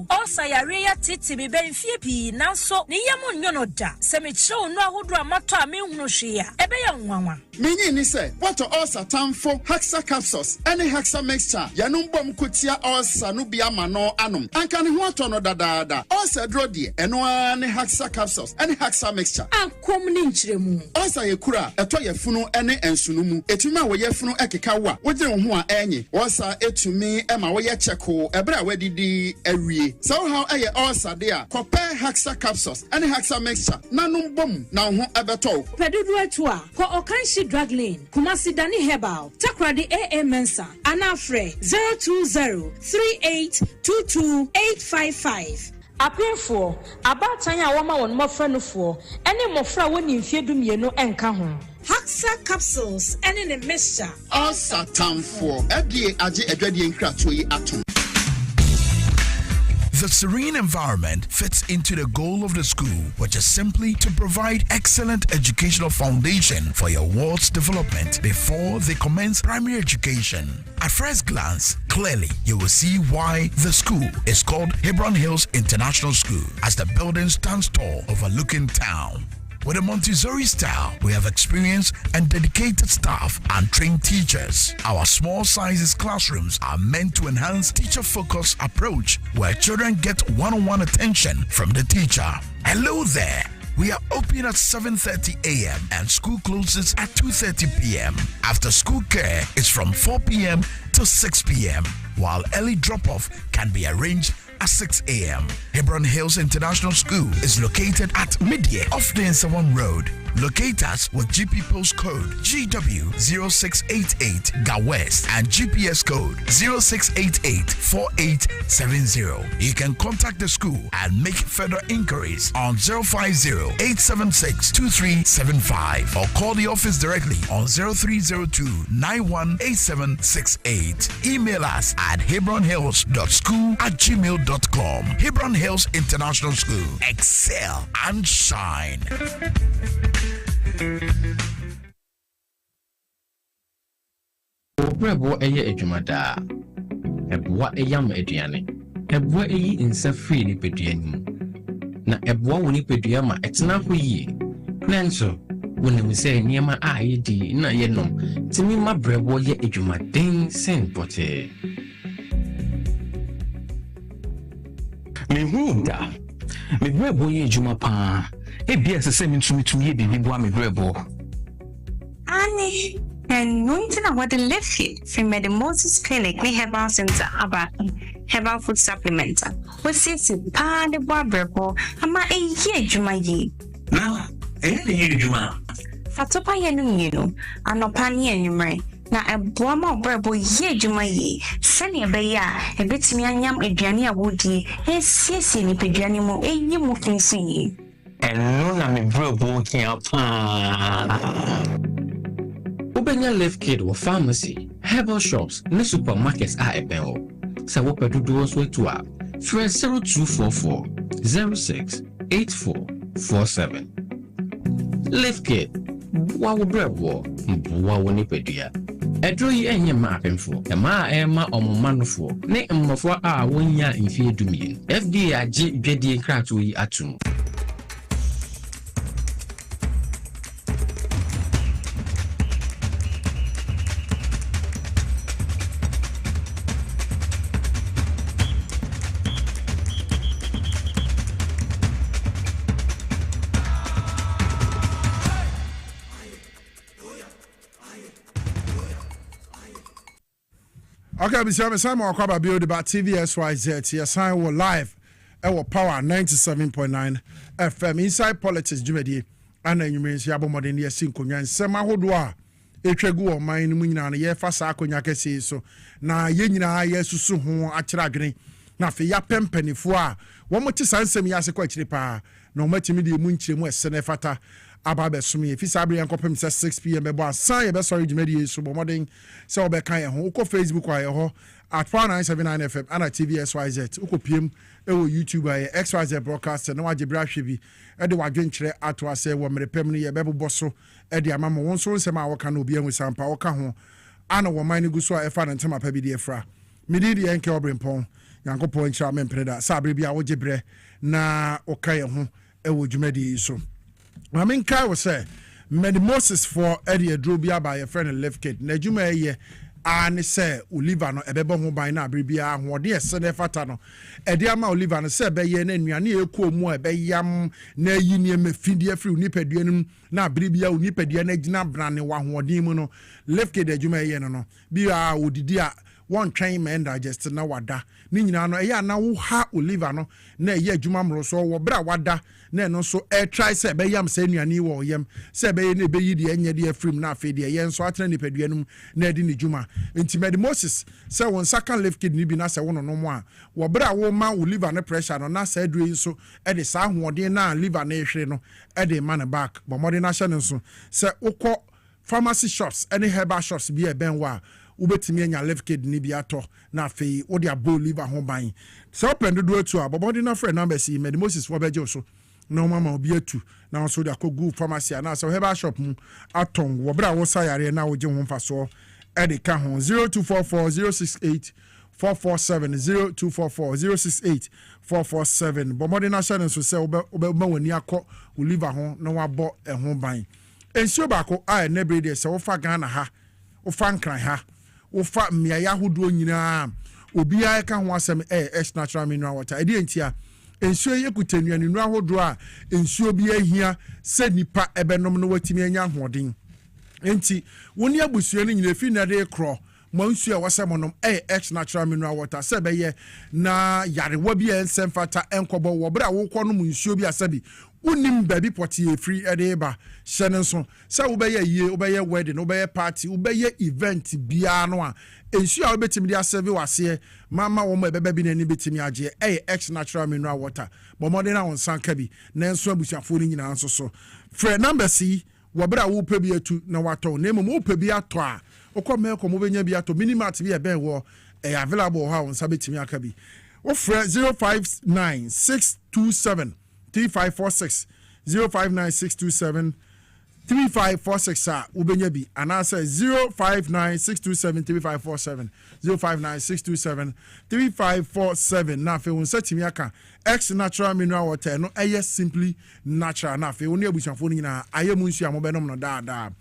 S17: also yare ya titi be benfie pi nanso ne yam nyo no da. Se me chew no ahodo amato a me hunu hwe a ebe ya nwanwa.
S16: Menyi ni se what ulcer tamfo hexa capsules any hexa mixture yanum bom kotia ulcer no bia ma no anom. Anka ne ho ato no dadaada. Ulcer dro de eno ne hexa capsules any hexa mixture.
S17: Akom ni nchiremu.
S16: Ulcer ye kura eto yafunu ene ensunumu. Etuma wo yafunu ekeka wa. Wogye wo ho a enyi. Ulcer etumi ema wo ye cheko ebra wadidi awie. So how eye ulcer de a compare hexa capsules any hexa mixture nanum bom na ho ebeto.
S17: Pedudu etu a ko okanshi drug lane Kumasi Dani Herbal Takradi AA Mensa Anafre 02038228855 Apefo abatanya woma won mofranofo ene mofra woni mfiedu mienu enka ho Haxa capsules ene ne mixture
S16: Ulcer tamfo edie age edwadie nkrato yi atom.
S18: The serene environment fits into the goal of the school, which is simply to provide excellent educational foundation for your ward's development before they commence primary education. At first glance, clearly you will see why the school is called Hebron Hills International School, as the building stands tall overlooking town. With a Montessori style, we have experienced and dedicated staff and trained teachers. Our small sizes classrooms are meant to enhance teacher-focused approach where children get one-on-one attention from the teacher. Hello there. We are open at 7:30 a.m. and school closes at 2:30 p.m. After school care is from 4 p.m. to 6 p.m., while early drop-off can be arranged at 6 a.m. Hebron Hills International School is located at Midye off the Nsawam Road. Locate us with GP postcode GW0688 GA West and GPS code 06884870. You can contact the school and make further inquiries on 050-876-2375 or call the office directly on 0302-918768. Email us at hebronhills.school@gmail.com. Hebron Hills International School. Excel and shine.
S19: Obrempong eye adwumada eboa eyam aduane eboa eyi nsa free ni peduanim na eboa woni pedua ma etena ho yi nanso wonim se niema a yedi na yenom timi ma brebo ye adwumaden sen pote
S20: Me who da? Me brebo ye juma pa. E bia se me tumi ye bibi bo me brebo.
S21: Annie, and nointing a what the left hit from the Moses Clinic, we have our center about herbal food supplement. What sits it pa the barberbo, ama a ye juma ye.
S20: Now, ye juma.
S21: Fatopa yenu, and no pani and you may. Na eboama obrebo ye juma ye sene be ya ebetimi anyam aduane awodi esiesie ni peduane mu eyi mu finso ye
S20: eno na me brebo kia pa Ubenya Left Kid or pharmacy herbal shops ne supermarkets a ebeo sa wo pedudo so etu a frɛ 0244 06 8447 Left Kid wa wo brebo wa wo ni pedua Edro yi enye mapemfo ema ema omomanofo ne mmofo a wonya mfie dumie FDA age dwedie nkrato yi atum
S3: Okay, we see Simon Akwaba build about TVSYZ. Yes, I will live. Our power 97.9 FM inside politics. Jumedi and then you mean Siabo Modern Year Sinkonya and Sema Hodwa. Echegu or mine Munana ye fasa konya so na yenina yesusu ho atragene na fe ya pempeni foa wo mo ti sansem ya se kwachire pa na o matimi de munchire mu esenefata ababe sumi fi sabre yankopem 6 pm be bo asan ye be sorry jimedi so bo modern se obe kan ye ho ko Facebook wa ye ho at 979 FM and at TVSYZ uko pm ewo YouTube aye XYZ broadcast na waje bra hwebi e de wadwenkyere ato ase wo merepem ne ye be bo so e de amama won so nsem a wo kan obi anwu sampa wo ka ho ana wo man gu so a e fa na ntema pa bi de efra mididi enke Obrempong yankopon nkyira mempreda sabre bia wo gebre na okaye ho ewo dwumadi so I mean, Kai was say, many Moses for Eddie Drobia by a friend and left kid. Najuma ye, and say, Olivano, a bebo by na bribia, what dear Sunday Fatano. Ediama Olivano said, Bay and Yani, Ko Moe, Bayam, Ne Union, Fidia Free, Nipedianum, na bribia, Nipedian, na brand, one demono, left kid, Juma Yeno, be our Udia. One train man digest na wada ni nyina no eya na wo ha Oliver no na eya adwuma mroso wo bra wada na no so e try say be yam say nuane wo yam say be na be yi de enye de afrim na afi de ye nso atena ni paduanum na de ni dwuma enti Moses say won second left kid ni bi na say wono no mo a wo bra wo ma Oliver no pressure no na say adru nso e de sa hoɔden na liver na ehwe no e de man back but modern nation nso say ukɔ pharmacy shops any herbal shops bi e ben wa ubetimi anya left kid ni bi ato na afei wo de abo liver ho ban so open do atu a bobodi na friend number si Moses wo beje so na mama obi atu na so de akogu pharmacy na so herbal shop mu aton wo bra wo sayare na wo je ho mfaso e de ka ho 0244 447 0244 447 bobodi na channel so se wo ma wani akọ liver ho na wo abo e ho ban ensio ba ko a na brede se wo fa Ghana ha wo fa nkran ha ufa mmia hodo nyina obi a ka ho asem ex natural mineral water edi entia ensuo ye kutenua ninu ahodo a ensuo bi ahia se nipa ebenom no watimi anya hoden enti woni abusuo no nyina fi na de kro mansu a wasemonom ex natural mineral water se be ye na yarewa bi ensem fata enkobo wo bra wo kɔ no munsuo bi asabi unim baby poti free edeba shenenso sa ubeye ye ubeye wedding ubeye party ubeye event bia no a ensu a obetimi dia serve wase mama wo mo ebebe bi na ni betimi age ex natural mineral water but modern na wonsan ka bi na enso abusiafo ni nyina nso so free number C wo bra wo pe bi atu na wato na emo wo pe bi ato a okọ ko mo benya bi ato minimat bi ebe wo available ha wonsa betimi aka bi wo free 059627 3546 059627 3546 ubenya bi anasa 059627 3547 059627 3547 na fe won satimi aka ex natural mineral water no eye simply natural na fe woni abusuafo nyina ayemu nsu amobenom no da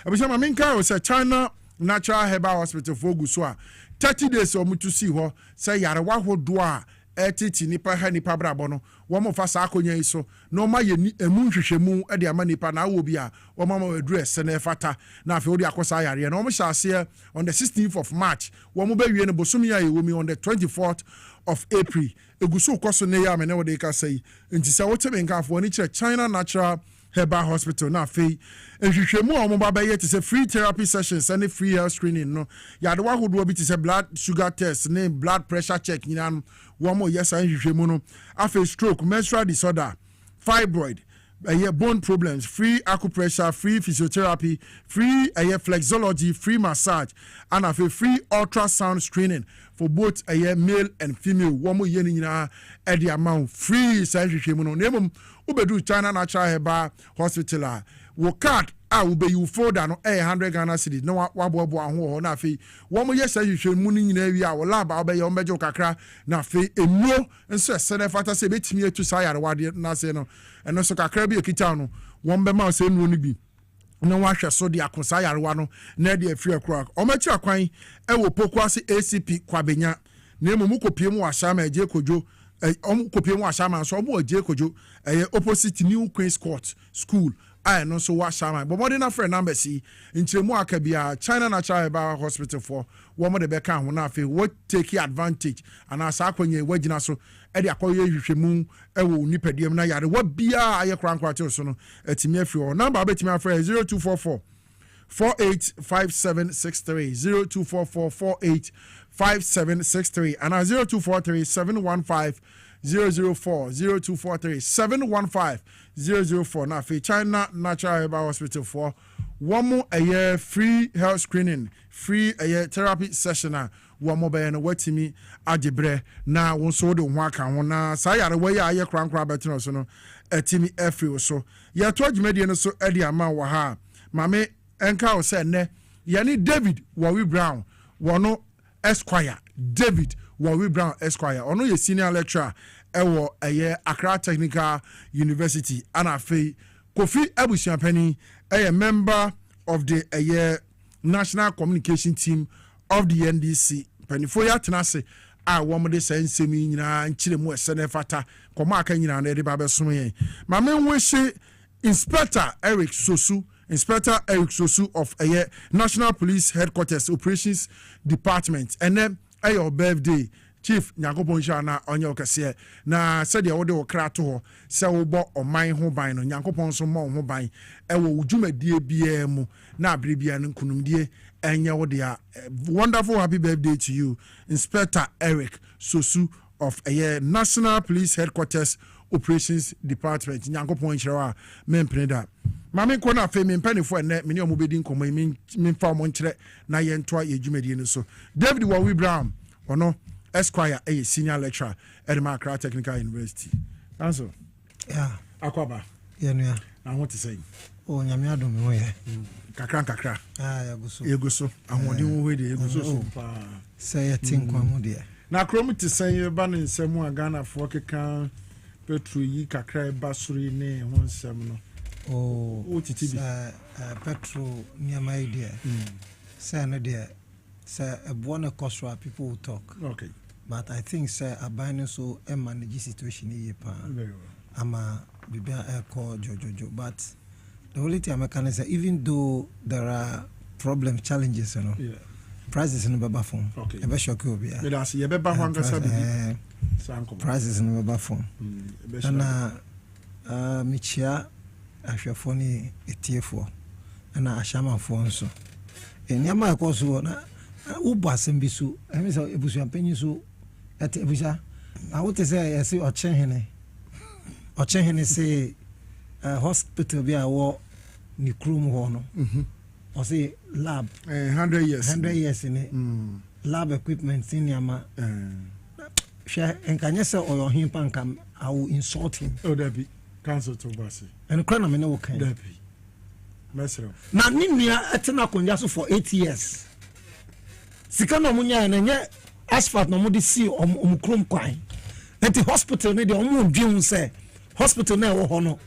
S3: abusama minka o se China Natural Herbal Hospital for Guswa 30 days o mutu si ho say yarewa hodo a etiti nipa ha nipa brabo no wo mo fa sa akonya yi so no ma ye emu nhwehwemu de ama nipa na wo bi a wo ma address na fata na afi wo de akosa yare na wo mo hyase on the 16th of March wo mo ba wie no bosomi ya ye on the 24th of April eguso koso ne ya me ne wo de ka sai nti se wo tebe nka afo ni kire China Natural Herbal Hospital na afei ehwehwemu a mo ba ba ye te se free therapy sessions and free health screening no ya de wa hodo bi te se blood sugar test ne blood pressure check nyina no wo mo yes ehwehwemu no afei stroke menstrual disorder fibroid bone problems, free acupressure, free physiotherapy, free flexology, free massage, and a free ultrasound screening for both male and female. One more year at the amount free surgery. Name ubedu China Natural Herbal Hospital. Wo card ube you for down 100 Ghana cedis. No wabo na fe. One more year surgery muni in area. Wo lab abe your major kakra na fe emo and so send fata se betimi to say award na se no. And also kakra bi okita no. One be ma se no ni bi. No wahwe so de akosa yarewa no na de afiri akura omachi akwan e wo pokwase ACP kwabenya na emu kopie mu ashama eje kojo kopie mu ashama so omo eje kojo opposite New Queen's Court School I no so washama but more than friend number C nchiremu akabia China Natural Herbal Hospital for wo mo de beka ho na afi what take advantage and asa akwanye wagina so e de akoye hwehwemu e wo nipadiem na yare wa bia aye krankwa te so no atimi afi o number betimi afre 0244 485763 0244 485763 and 0243 715 004 0243 715 004 na fe China Natural Herbal Hospital for one more a year free health screening free a year therapy session one more by no watimi ajebre na won so de ho aka ho na sayare we ya aye krankra betino so no atimi efri so ya to adwumade no so ade ama wa ha mame enka o se ne ye ni David Wawi Brown wono Esquire David Wawi Brown Esquire ono ye senior lecturer ewo eye Accra Technical University ana fe Kofi Abusiapani a member of the National Communication Team of the NDC penifo ya tenase a wo de sensemi nyina nchire mu esene fata koma aka nyina na de ba beso yen ma me nwehye Inspector Eric Sosu of National Police Headquarters Operations Department and then your birthday Chief Nyankopon Shana onye okese na said ya wode okra to ho se wo bo oman ho ban no Nyankopon so mo ho ban e wo dwumadie bia mu na abribia no nkunumdie enye wode a wonderful happy birthday to you Inspector Eric Sosu of National Police Headquarters Operations Department Nyankopon Shira mempreda mame ko na fe mempanifo ene me ne omobedi nkomo me fa mo nkyere na ye ntoa ye dwumadie no so David Wawi Brown ono Esquire a senior lecturer at Accra Technical University. Answer.
S1: Yeah.
S3: Akwaba.
S1: Yeah, no.
S3: I want to say.
S1: Oh, nyame adom me hoye.
S3: Kakra.
S1: Ah, yaguso.
S3: Yaguso. Ahodi wo we de yaguso so pa.
S1: Say tin kwa mu de.
S3: Na krom ti say ye ba ne nsem a Ghana fo keka petro yi kakra ba suri ne ho nsem no.
S1: Oh,
S3: o titi bi.
S1: Petro nyama ide. Say no de. Sir, a bona cosra people will talk.
S3: Okay.
S1: But I think, sir, a binary so a manage situation here.
S3: Very well.
S1: I'm a air call Jojo. But the only thing I can say, even though there are problems, challenges, you know, prices in the Baba phone.
S3: Okay.
S1: A shock will be. Prices in the Baba phone. And Michia, I shall phone a tier for, and I shama phone so. And Yama also. Uba sembisu emi say ebusu ampanyi so ete ebusa I want to say I say ochenhene say hospital bi a wo ni krum ho no o say lab
S3: 100 years
S1: in lab equipment in yama share enkanye say oyo himpa nkam I will insult him
S3: that be cancel to basi
S1: and kra na me no kan
S3: that be mesro
S1: na ninia etena konya so for 8 years sika no munya na nye asphalt no mudi si omukrom kwan enti hospital ne de omudwin say hospital na wo ho no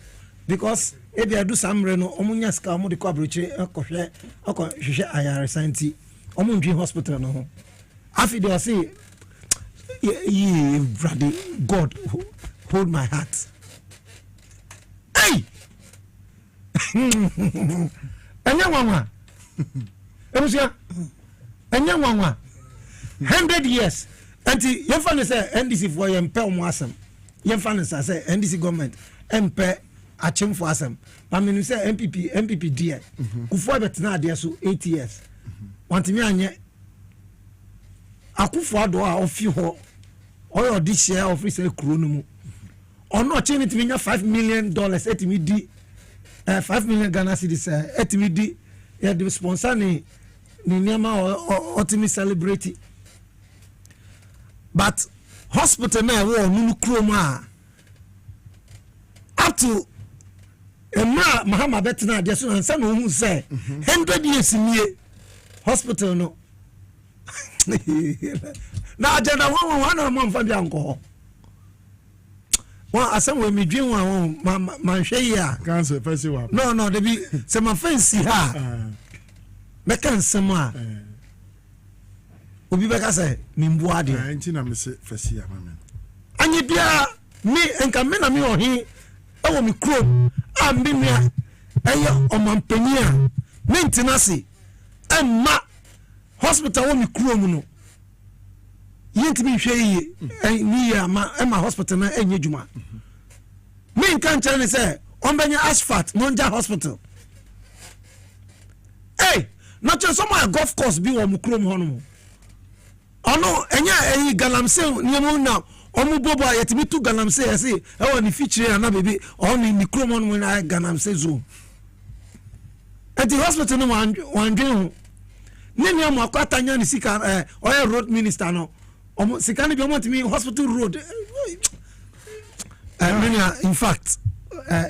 S1: because e bia do samre no omunya sika omudi ko abrochire akohwe akɔhwehwɛ ayare santi omudwin hospital no ho afi de say brother, God, hold my heart. Hey! Anya mama. Ebusia. Anya mama. 100 years. Anti yefane say NDC for yempe omo asem. Yefane say NDC government empe achim for asem. But me say MPP die. Kufo betena ade so 8 years. Want me anye akufo ado a ofi ho. Oyo di share of say kuro no mu. Ono chini timinya $5 million etimi di 5 million Ghana cedis etimi di ya the sponsor ni niema otimi celebrate. But hospital na wo nunu kuro mu a up to Emma Mahama betena de so ansa no hu say 100 years nie hospital no na agenda one man fa bi anko wa asem we mi dwen wa man hwe ya
S3: cancer person wa
S1: no they be se ma fancy ha me kan sem a obi be ka say mi mbu ade
S3: nti na me se fasi ya mama
S1: anyi bia mi enka me na mi ohi e wo mi krom a mi nua eyo omampani a maintenance emma hospital wo mi krom no yenti mi hwe yi ni ya ma emma hospital na enye juma me nkan chane say ombenya asphalt monja hospital hey not just some golf course bi wo mu krom ho no ono enya galamse niemu na omu bobo ayetimi tu galamse yesi e wo ni feature na baby oni ni krom no na galamse zo at the hospital no wandwen nini amu akwata nya ni sika oil road minister no omu sika ni bi omo timi hospital road in fact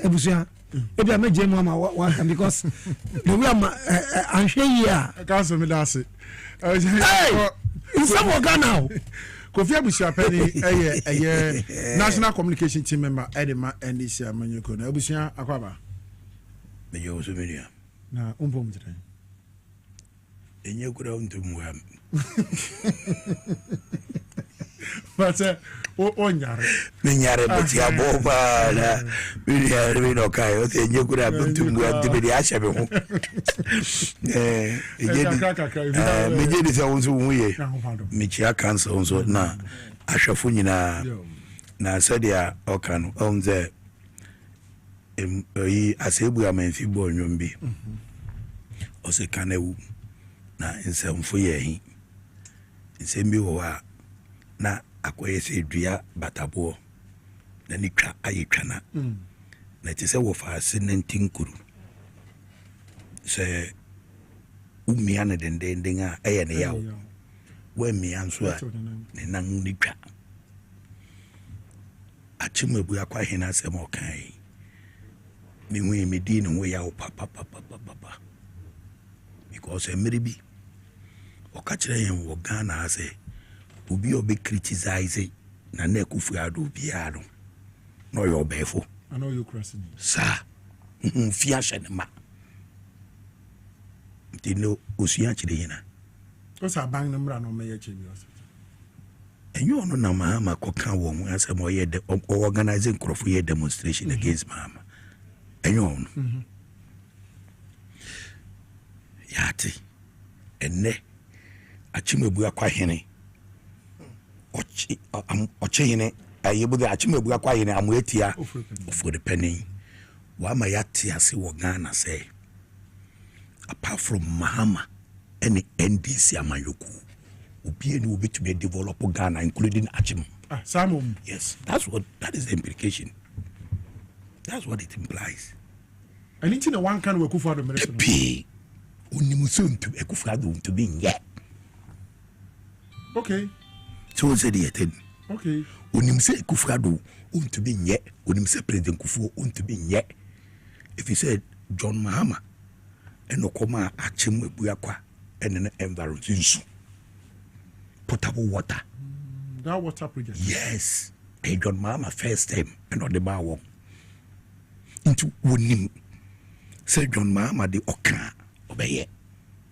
S1: ebusia ebi ameje mu ama one because the way am anhwe here
S3: cancer me dase
S1: hey in some Ghana
S3: Kofi Abusia Penny national communication team member Edema NDC amanyuko na Abusia akwaba
S2: me yo so media
S3: na umpom tire
S2: enye kura untum wa
S3: but o nyare
S2: me nyare beti aboba na media we no kai o te enye kura untum wa de media acha be ho me je di se wonso wuye me chia cancer wonso na ahwafo nyina na sadia okano onze yi asebu amanfi bo nwombi o se kanewu na nsemfo yehi nsembi wo a na akoye se dua batabo na nitwa ayetwana na tise wo fa se nantinkuru se umia na dendenden a eye ne yawo wa mia nso a ne nan nitwa achimebu akwa hena asem okai mi medi ne wo yawo papa because emiribi okachire yen wo Ghana ase obi obi criticize na na kufu ado bia no no yo befo
S3: I know you crossing
S2: sa fia shenema tino osia chire hina
S3: o sa bang numra no me yeche bi osa
S2: enyo no na Mahama koka wo mu ase mo ye de organizing crofo ye demonstration against Mahama enyo no yati enne achimebu akwa hene oche hene ayebude achimebu akwa hene amuetia ofo de penny wa ma yati ase wo Ghana say apart from Mahama any NDC amayoku obi eni obi to be develop Ghana including Achim
S3: Samum
S2: yes that is the implication that's what it implies
S3: anything one can we kufa do mercy
S2: be onimuso to ekufa do to be nye
S3: okay
S2: so said it
S3: okay
S2: onimse ekufa do to be nye onimse president kufu to be nye if he said John Mahama eno koma Achim ebuakwa ene environment nsu potable water
S3: that water project
S2: yes John Mahama first time eno de ba wo into wonim say John Mahama de oka obeye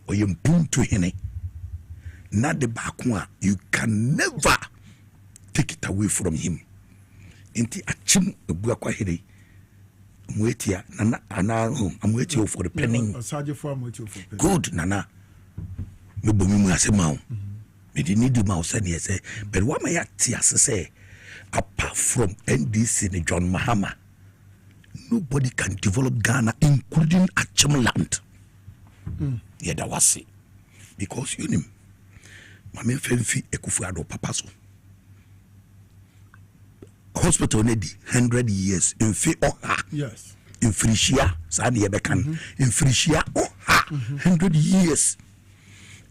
S2: oyempum to hene na de ba ko a you can never take it away from him. Inti achim ebuakwa here. Mwetia nana I'm waiting for the penning. Good nana. Me bomi mu asema o. Me di need ma o say but what may I say apart from NDC and John Mahama, nobody can develop Ghana, including Achim land. Yeah, that was it. Because you know, Mame Femfi Ekufuado Papaso. Hospital need 100 years in Fe Oha.
S3: Yes.
S2: In Frisia, Sani Ebekan. In Frisia Oha. 100 years.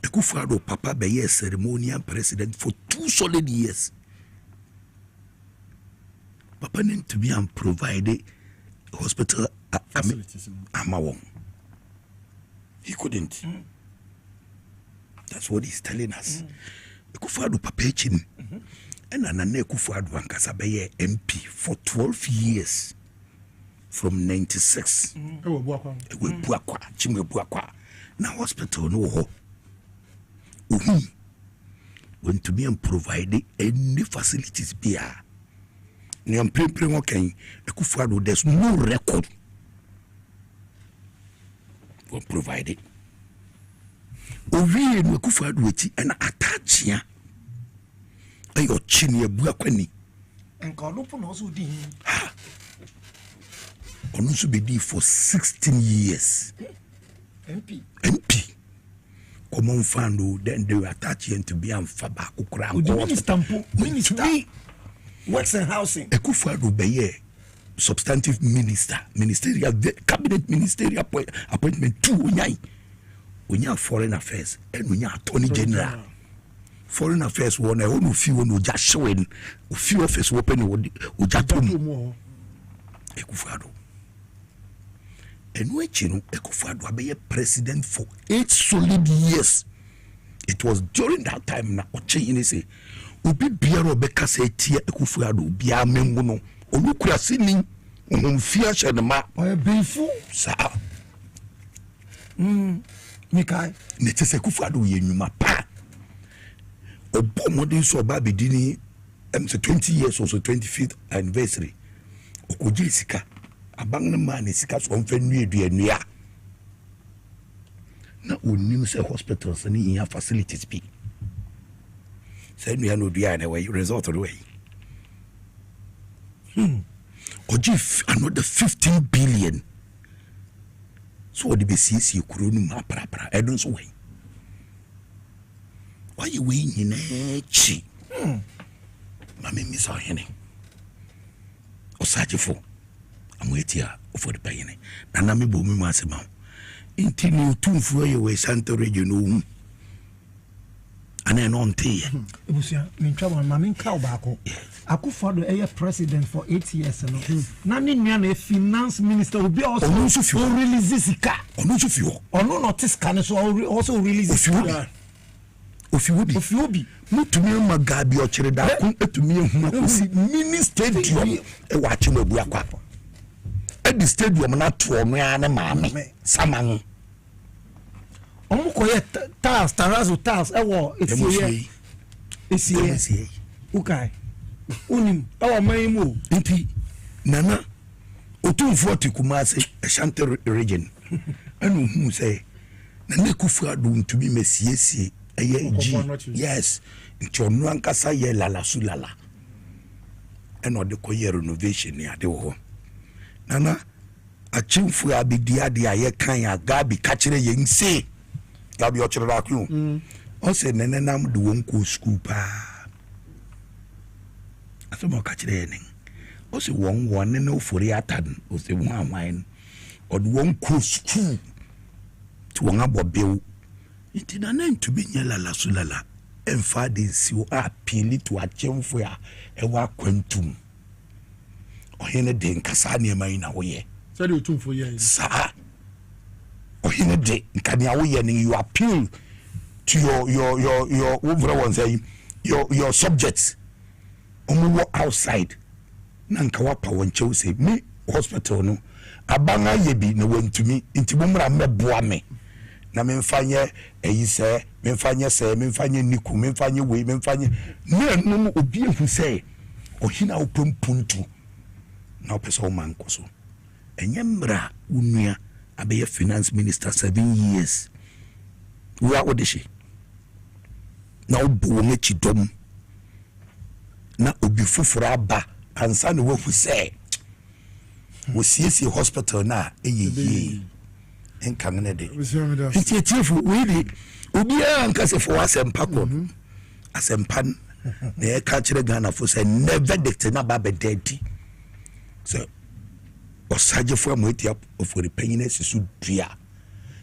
S2: Ekufuado Papa be a ceremonial president for 2 solid years. Papa need to be and provide hospital amawong. He couldn't. That's what he's telling us. Ekufuado Papa Echin. And Anane Ekufuado Ankasa be MP for 12 years. From 96. Buakwa. Chimwe Buakwa. Now hospital no ho. When to be and provide any facilities be there's no record for provided. Ovi no Ekufuado weti and attach ya. Ayo chini ya buakwani.
S1: Enkalupo no so di.
S2: Onu so be di for 16 years.
S1: MP.
S2: Common fund then they attach him to be and faba ukra.
S1: Minister works and housing.
S2: Ekufuado be substantive ministerial cabinet ministerial appointment 2 unya foreign affairs and unya attorney general. Foreign affairs one who few no just showing few office open ujatum Ekufuado. And which Ekufuado be a president for 8 solid years. It was during that time na oche say obi biara obeka say tie Ekufuado bia mengu no onukura sini onfia hyenema
S1: oye benfu
S2: sa
S1: Mikai
S2: ne tese Ekufuado ye nwuma pa obo modern so ba bedini 20 years or so 25th anniversary okoje sika abang na man sika so onfa nwie aduanua na onim say hospitals ni in facilities be say nua no dua na way result the way oje another 15 billion so the BCC kuro no ma pra I don't so way why you we in chi mama mi so hene osajefo amwetia for the payne na me bo mi asema inti ni otumfu ye we Santo region o ana no nte
S1: ebusia mi ntwa mama mi nka obaako Akufuado president for 8 years no na ni nua na finance minister obi also release sika
S2: onu so fio
S1: onu no tiska ne so also release sika
S2: Ofiwobi mutumi magabi ochire da kun etumi ehun akosi mini stadium e wa chimo buakwa e di stadium na to no ya ne maame saman
S1: omukoye tiles tarazo tiles e wo esie ukai unim awa mayimu
S2: nti nana otumfo tikumase Ashanti region anu hu say na Ekufuado ntumi mesiesie yes nti onu ankasa ye lala sulala eno de koye renovation ya de ho nana achimfu abidi ade aye kan ya gabi kachire ye nse gabi ochire da ku o se nene nam de won ko school pa asomo kachire ye nen o se won ne no fori atad o se won anwan o de won ko school to won abobew iti na to be nyala sulala emfa de si o apili to achemfo ya ewa kwantum ohene de nkasa ne mai na woye
S3: say the otumfo ye
S2: sa ohene de nkania woye ne you appeal to your over one say your subjects omo outside na nka wapa wonche say me hospital no abanga ye bi na wantumi inti bomra meboa me na memfanye eyi se memfanye say memfanye niku memfanye we memfanye na no obi ehu say ohina opompuntu na opese o man koso enyemra unua abeye finance minister 7 years wa odeshi na obo ngechi dom na obi fufura aba ansa na wahu say wo siesie hospital na eyeye enkamene de titifu we obi anka se for asempa ko asempan na e ka kire Ghana for say never dictate na ba bedadi so osaje for amotia of repayiness su dua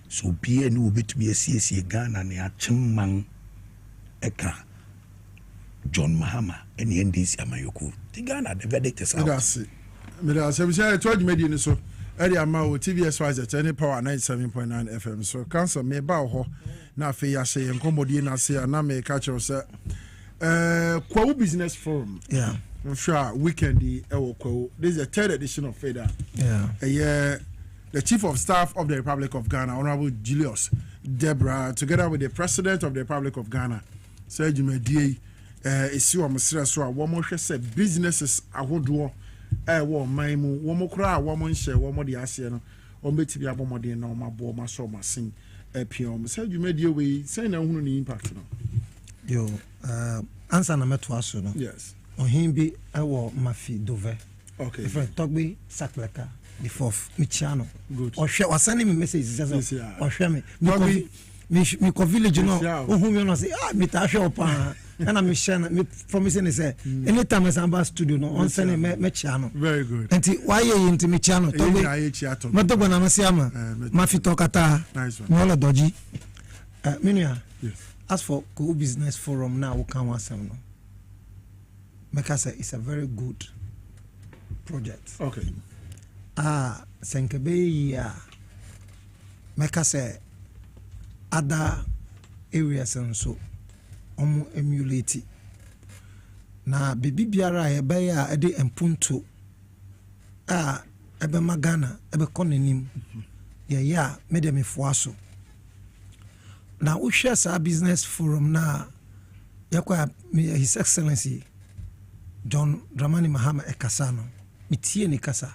S2: so bi ani obetumi asiesie Ghana na achimman eka John Mahama eni NDC amayoku ti Ghana the verdict is out.
S3: That's it. I told you media so area ama o TVSY any power 97.9 FM so council me ba ho na afi ya se enkomodi na se na me catch us Kwahu Business Forum.
S1: Yeah.
S3: I'm sure weekend Kwahu. This is the 3rd edition of FEDA.
S1: Yeah.
S3: The Chief of Staff of the Republic of Ghana, Honorable Julius Deborah, together with the President of the Republic of Ghana, Sir Jumedi, issue of Mr. So, one more said businesses ahodoɔ ɛwɔ man mu wɔn mo kora wɔn mo nhyɛ wɔn mo de aseɛ no wɔn bɛti bi abɔ mɔden na wɔn abɔ wɔn asɔ wɔn asen ɛpia wɔn sɛ dwumadie wei sɛn na ehunu ne impact no.
S1: Yo answer na mɛto aso no.
S3: Yes.
S1: Ɔhin bi ɛwɔ mafi dove.
S3: Okay.
S1: Efrɛ tɔgbe sakleka the 4th michiano.
S3: Good.
S1: Ɔhwɛ ɔsɛn mi message sɛ ɔhwɛ mi mi kɔ village no ohun mi no say mi ta hwɛ ɔpa. And I'm promising say anytime I am studio no on send me channel.
S3: Very good.
S1: And why you into me channel? To be mato bana masiama mafito kata mola doji. Minia.
S3: Yes.
S1: As for Kwahu Business Forum now we can wasem no. Make say it's a very good project.
S3: Okay.
S1: Senkebe ya make say other areas and so omo emulate na bibi biara ebe ya ede empunto ebe magana ebe konenim ya me dem foaso na wo share sa business forum na yakwa His Excellency John Dramani Mahama ekasa no mitie ni kasa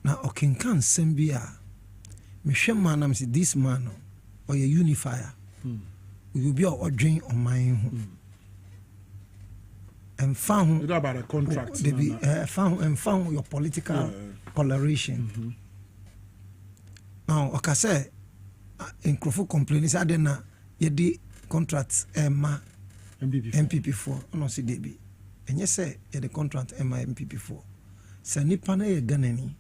S1: na okenkan sembia me hwema na me this man no or a unifier we will be ordering on my own. And found
S3: about a contract.
S1: They be found your political coloration. Now, like I say, in Crawford complaints, I didn't the contracts MPP4. No, see, Debbie. And yes, say, the contract MPP4. Say, Nipana ye ganeni.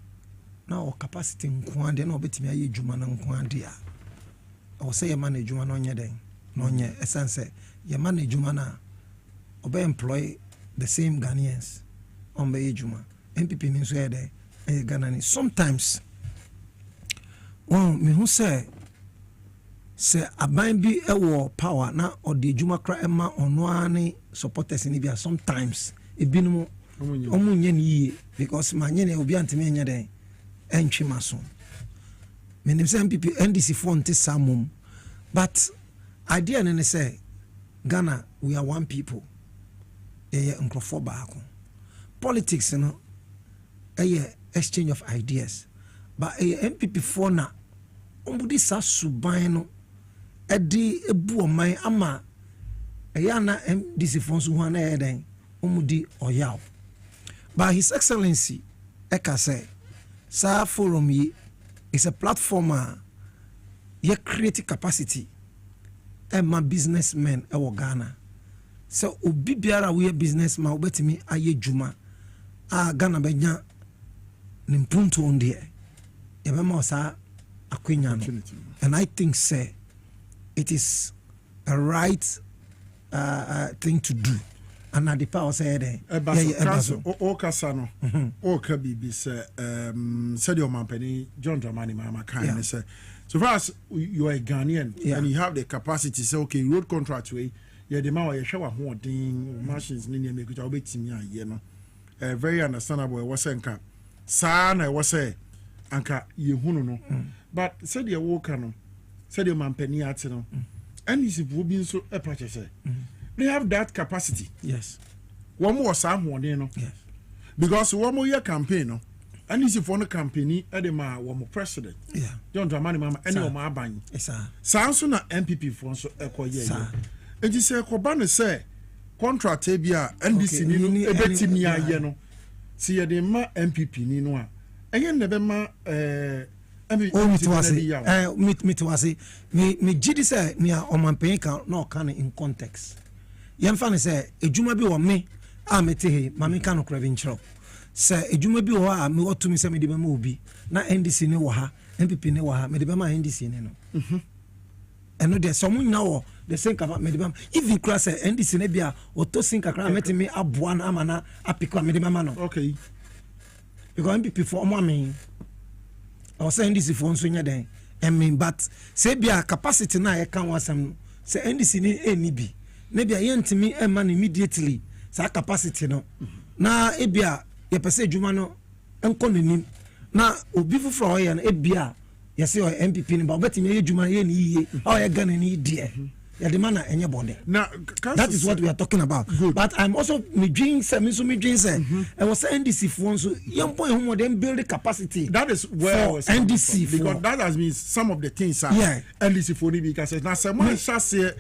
S1: Now, capacity in Kwandi, no bet me a Jumana Kwandia. Or say a man a Jumana on your day. No, essence, your man Jumana obey employ the same Ghanaians on the Juma. MPP means where they Ghanani. Sometimes, well, me who say a bind be a war power now or the Juma cry Emma on one supporters in Libya. Sometimes it be no omunye because my nyene will be anti-mania day and chimason. Me name say MPP NDC phone to some but idea and say Ghana we are one people. Politics, you know, exchange of ideas. But MPP4 na ombudi sa subano edi ebu omai ama na MDC fonso ho na eden omudi oyaw. But His Excellency eka say sa forum yi is a platform ye create capacity my businessmen ewo Ghana. So obi biara we businessman obetimi aye juma Ghana benya nimpunto onde yebema osa akwenya no. And I think say it is a right thing to do. And at the power say
S3: o kasano o ka bibi say said your mampeni John Dramani Mahama kind say so far as you are a Ghanaian and you have the capacity to say okay road contract way the man you show holding machines ni make which obetimi aye no very understandable was nka sa na was say anka ye hunu no but said your worker no said your mampeni ate no and is being so a purchase. They have that capacity.
S1: Yes.
S3: One more someone, you know.
S1: Yes.
S3: Because one more year campaign, no. And if you company, Edema, one more president.
S1: Yeah.
S3: John Dramani Mama, any of my bang.
S1: Yes, sir.
S3: Sounds on MPP for so echo year. And you say, Kobana say, contract Tabia, and this in a betty near Yeno. See a dema MPP Ninoa. And you never ma me to say, me Jidi say, me are on my paying count, no can in context. Young fan say, a juma be on me, I'm a tehe, mammy cannot craving chop. Say, a juma be or me ought to me say me the movie, not NDC ne waha, MPP ne waha, me the Bama NDC no. And no, there's someone now, the same about Medibam. If you cross NDC nebia, or to sink a crime, me abuan amana, apicua medimano. Okay. Because MPP for me. I was saying this if one swing then. I mean, but say be a capacity now. I can't want some say NDC any be. Maybe I ent me a man immediately. Say capacity no. Na ebia ye pese jumano enkonim. Na obi fufro ye na ebia ye say MPP ni ba beti me juma ye ni ye. How ye gan ni die. Yeah, the man any body. Now that is what we are talking about. Good. But I'm also me dream say I was NDC for so young boy who then build the capacity. That is where NDC because that has been some of the things NDC for because now someone say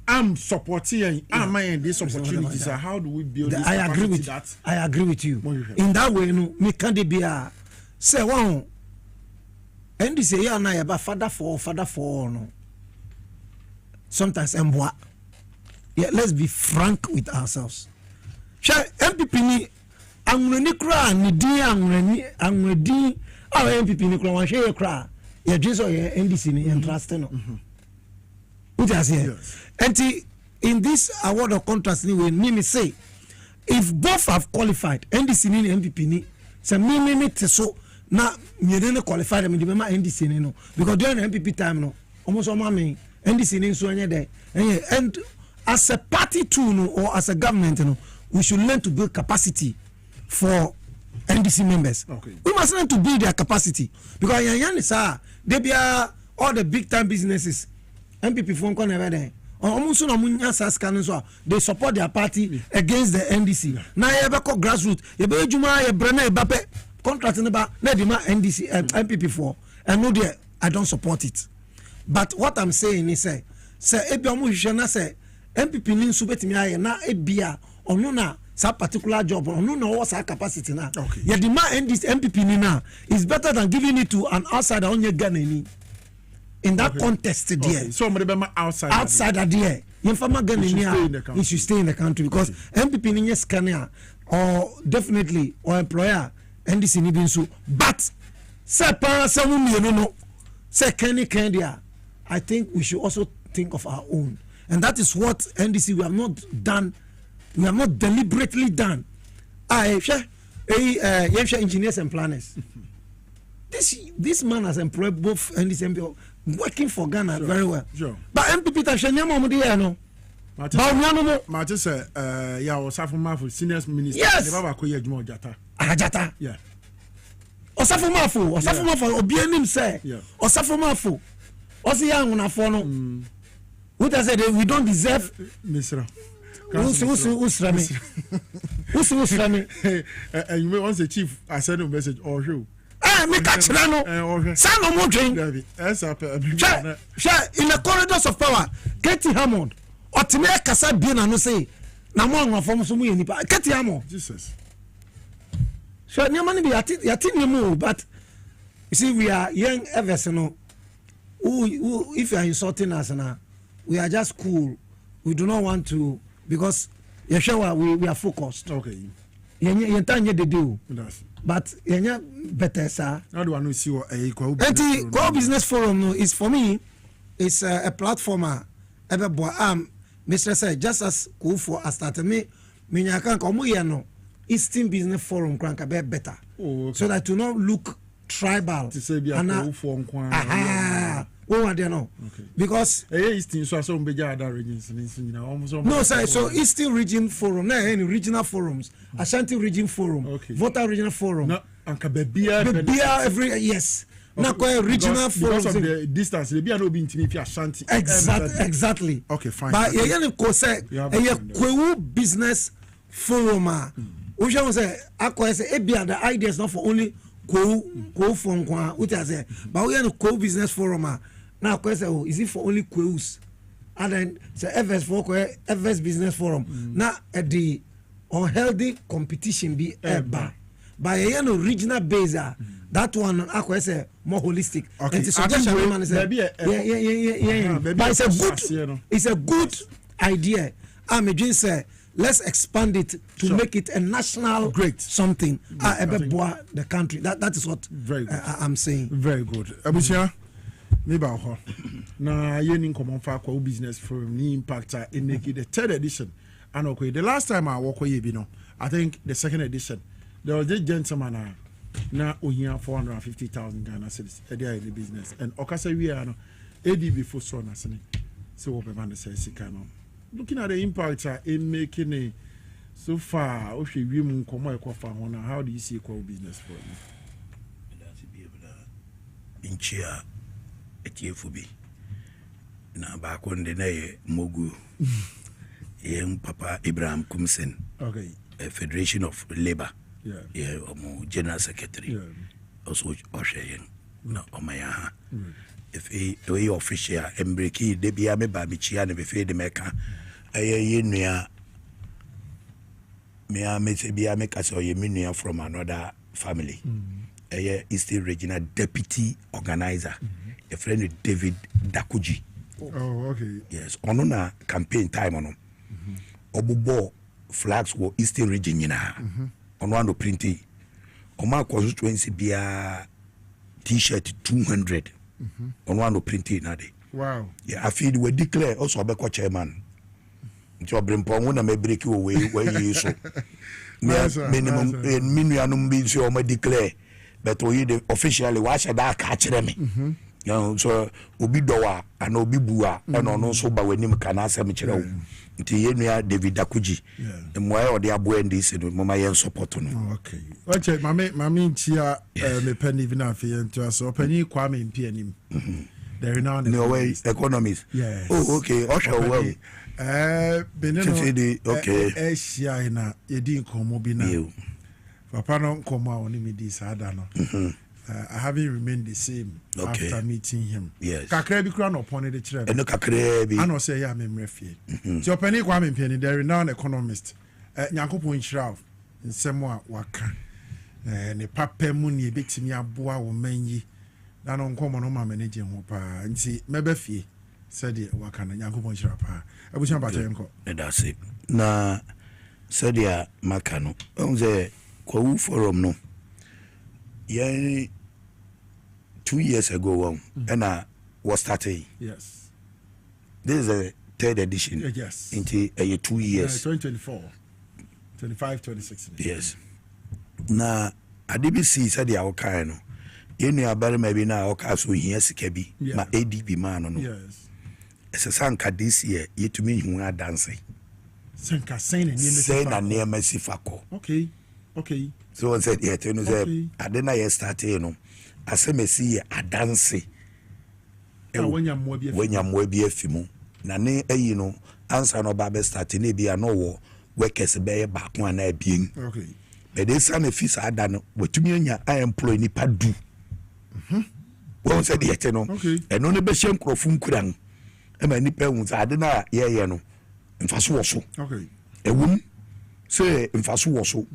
S3: I'm supporting I'm in this opportunities. How do we build this I agree with that? I agree with you. In that way no me can be a say one NDC ya na ya father for no. Sometimes emboa. Yeah, let's be frank with ourselves. Sha MPP ni anwani kra ni din anwadi our MPP ni kra wan hwe kra. Yeah, Jesus yeah NDC ni interest no. What has here? And in this award of contrast ni we me say if both have qualified NDC ni MPP ni say me so na me dey qualified me dey ma NDC ni no because during MPP time no almost all me NDC in so and as a party too no, or as a government no, we should learn to build capacity for NDC members. Okay. We must learn to build their capacity because they be all the big time businesses MPP phone call never there. Almost no they support their party against the NDC. Now you have grassroots. You be Juma, you Brene, Bape contracting about NDC MPP for and no there I don't support it. But what I'm saying is say ebia mo hwehwe say MPP ni nso betimi aye na ebia ono na sa particular job ono na what sa capacity na ya the man and this MPP ni na is better than giving it to an outsider on your Ghana ni in that context there. So somebody be outsider there you farmer Ghana ni he should stay in the country because MPP ni scanner or definitely or employer NDC ni bin so but say pa say we no say Kenny Kendia I think we should also think of our own. And that is what NDC we have not done. We have not deliberately done. Engineers and planners. This man has employed both NDC and MPP working for Ghana very well. Sure. But MPP Tasha no. Martin said, yeah, was Safuma senior minister. Yes. Jata. Yeah. Osafumafo obienim say. Osafumafo. Osi yang una fono. What I said we don't deserve Misra. Usrami. You may want the chief I send a message or you. Me catch no. San no more drink. In the corridors of power, Katie Hammond. Otime kasa bien no say. Na mo anwa fom so mu yenipa. Katie Hammond. Jesus. So nyamani be yati nimu but you see we are young everson who if you are insulting us now we are just cool. We do not want to because we are focused. Okay. Yentanye the deal. But yenya better sir. How do I know see what Kwahu Business Forum is for me it's a platformer Mr. Say just as cool for us started me nyaka komo ye no Eastern Business Forum crank better. Oh, okay. So that to not look tribal. To say be a no. Okay. Because Eastern so other regions no sir so Eastern Region Forum na any regional forums Ashanti Region Forum voter regional forum no every yes
S1: na ko regional
S3: because of the distance they be no be intimi fi Ashanti
S1: exactly
S3: okay fine
S1: but ye no ko say Kwahu business forum we shall say akwa say ebia the idea is not for only Kwahu from kwa what I say but we no Kwahu business forum now akwa say is it for only Kwahus and then say FS business forum now at the unhealthy competition be eba by a regional base that one akwa say more holistic and the suggestion woman say but it's a good idea I'm say let's expand it to make it a national great something the country that is what I'm saying.
S3: Very good abusia maybe na yeni common fa Kwahu business forum ni impact in make the third edition and okay the last time I walk away bi no I think the second edition there was this gentleman na ohia 450,000 Ghana cedis there in the business and okasa we are no ADB for so na sene so we be say sika no looking at the impact in making it so far o hwe wi mu nkomo ekofa ho na how do you see Kwahu business for you
S2: that be able inchia etiefobi na ba ko nde na ye mogu yen papa Ibrahim Kumsen
S3: okay
S2: Federation of Labor yeah general secretary also osheyen na omaya if we official embreki de bia me ba bichia na be fe de meka ye nua me amete bia me kase oye me nua from another family Eastern Regional Deputy Organizer a friend David Dakuji.
S3: Oh okay
S2: yes ono na campaign time ono obubo flags wo Eastern Region nyina ono ando printing oma constituency bia t-shirt 200 ono ando printing na de
S3: wow
S2: yeah I feel we declare also obeko chairman nti Obrempong na me break we so minimum minimum be so o declare but we officially watch that catch them so obi dowa and obi bua and ono so ba wanim kana asem kire wo nti yenua David Dakuji moye ode abo ndi se no mama yen support no
S3: okay okay mame nchia me penny even afi nto so penny Kwame mpianim there are now
S2: no way economists
S3: yes
S2: oh okay osho well
S3: beneno
S2: okay
S3: Asia na yedi nkomo bi na papa no nkomo a oni me di sada no I haven't remained the same after meeting him.
S2: Yes.
S3: Kakra bi kura no pon de kire.
S2: Eno kakra bi.
S3: Ano say ya memre fie. So Penny Kwame Mpiani the renowned economist. Nyankopon Nhyira nsemo a waka. Ne papa mu ne betimi aboa wo manyi. Na no nkomo no ma manage ho pa. Nti mebe fie. Said waka na Nyankopon Nhyira pa. Abucha ba tenko.
S2: That's it. Na said ya makano. Onze Kwahu forum no. Yeah, 2 years ago, and was starting.
S3: Yes.
S2: This is a third edition.
S3: Yes.
S2: Into 2 years.
S3: 2024, 25, 26.
S2: Yes. Now, ADBC said the Okano. You know about maybe now Okaso here Sikabi, my ADB man.
S3: Yes.
S2: It's a sanka this year, you to me who are dancing.
S3: Sanka saying
S2: near Messi Fako.
S3: Okay. Okay.
S2: So I said, yeah, you know, I didn't start, you know, I say, me see a dance.
S3: When you're more
S2: be a fimo, Nane, you know, answer no Babel starting, maybe a no war, workers a back one air being.
S3: Okay.
S2: But this son of his I done what to me, I employ Nipa do. Well said, yet, you know, and only Besham Crofun Kurang. And my nipples, I didn't know, yeah, you know, and fast also.
S3: Okay.
S2: A woman say, in fast also.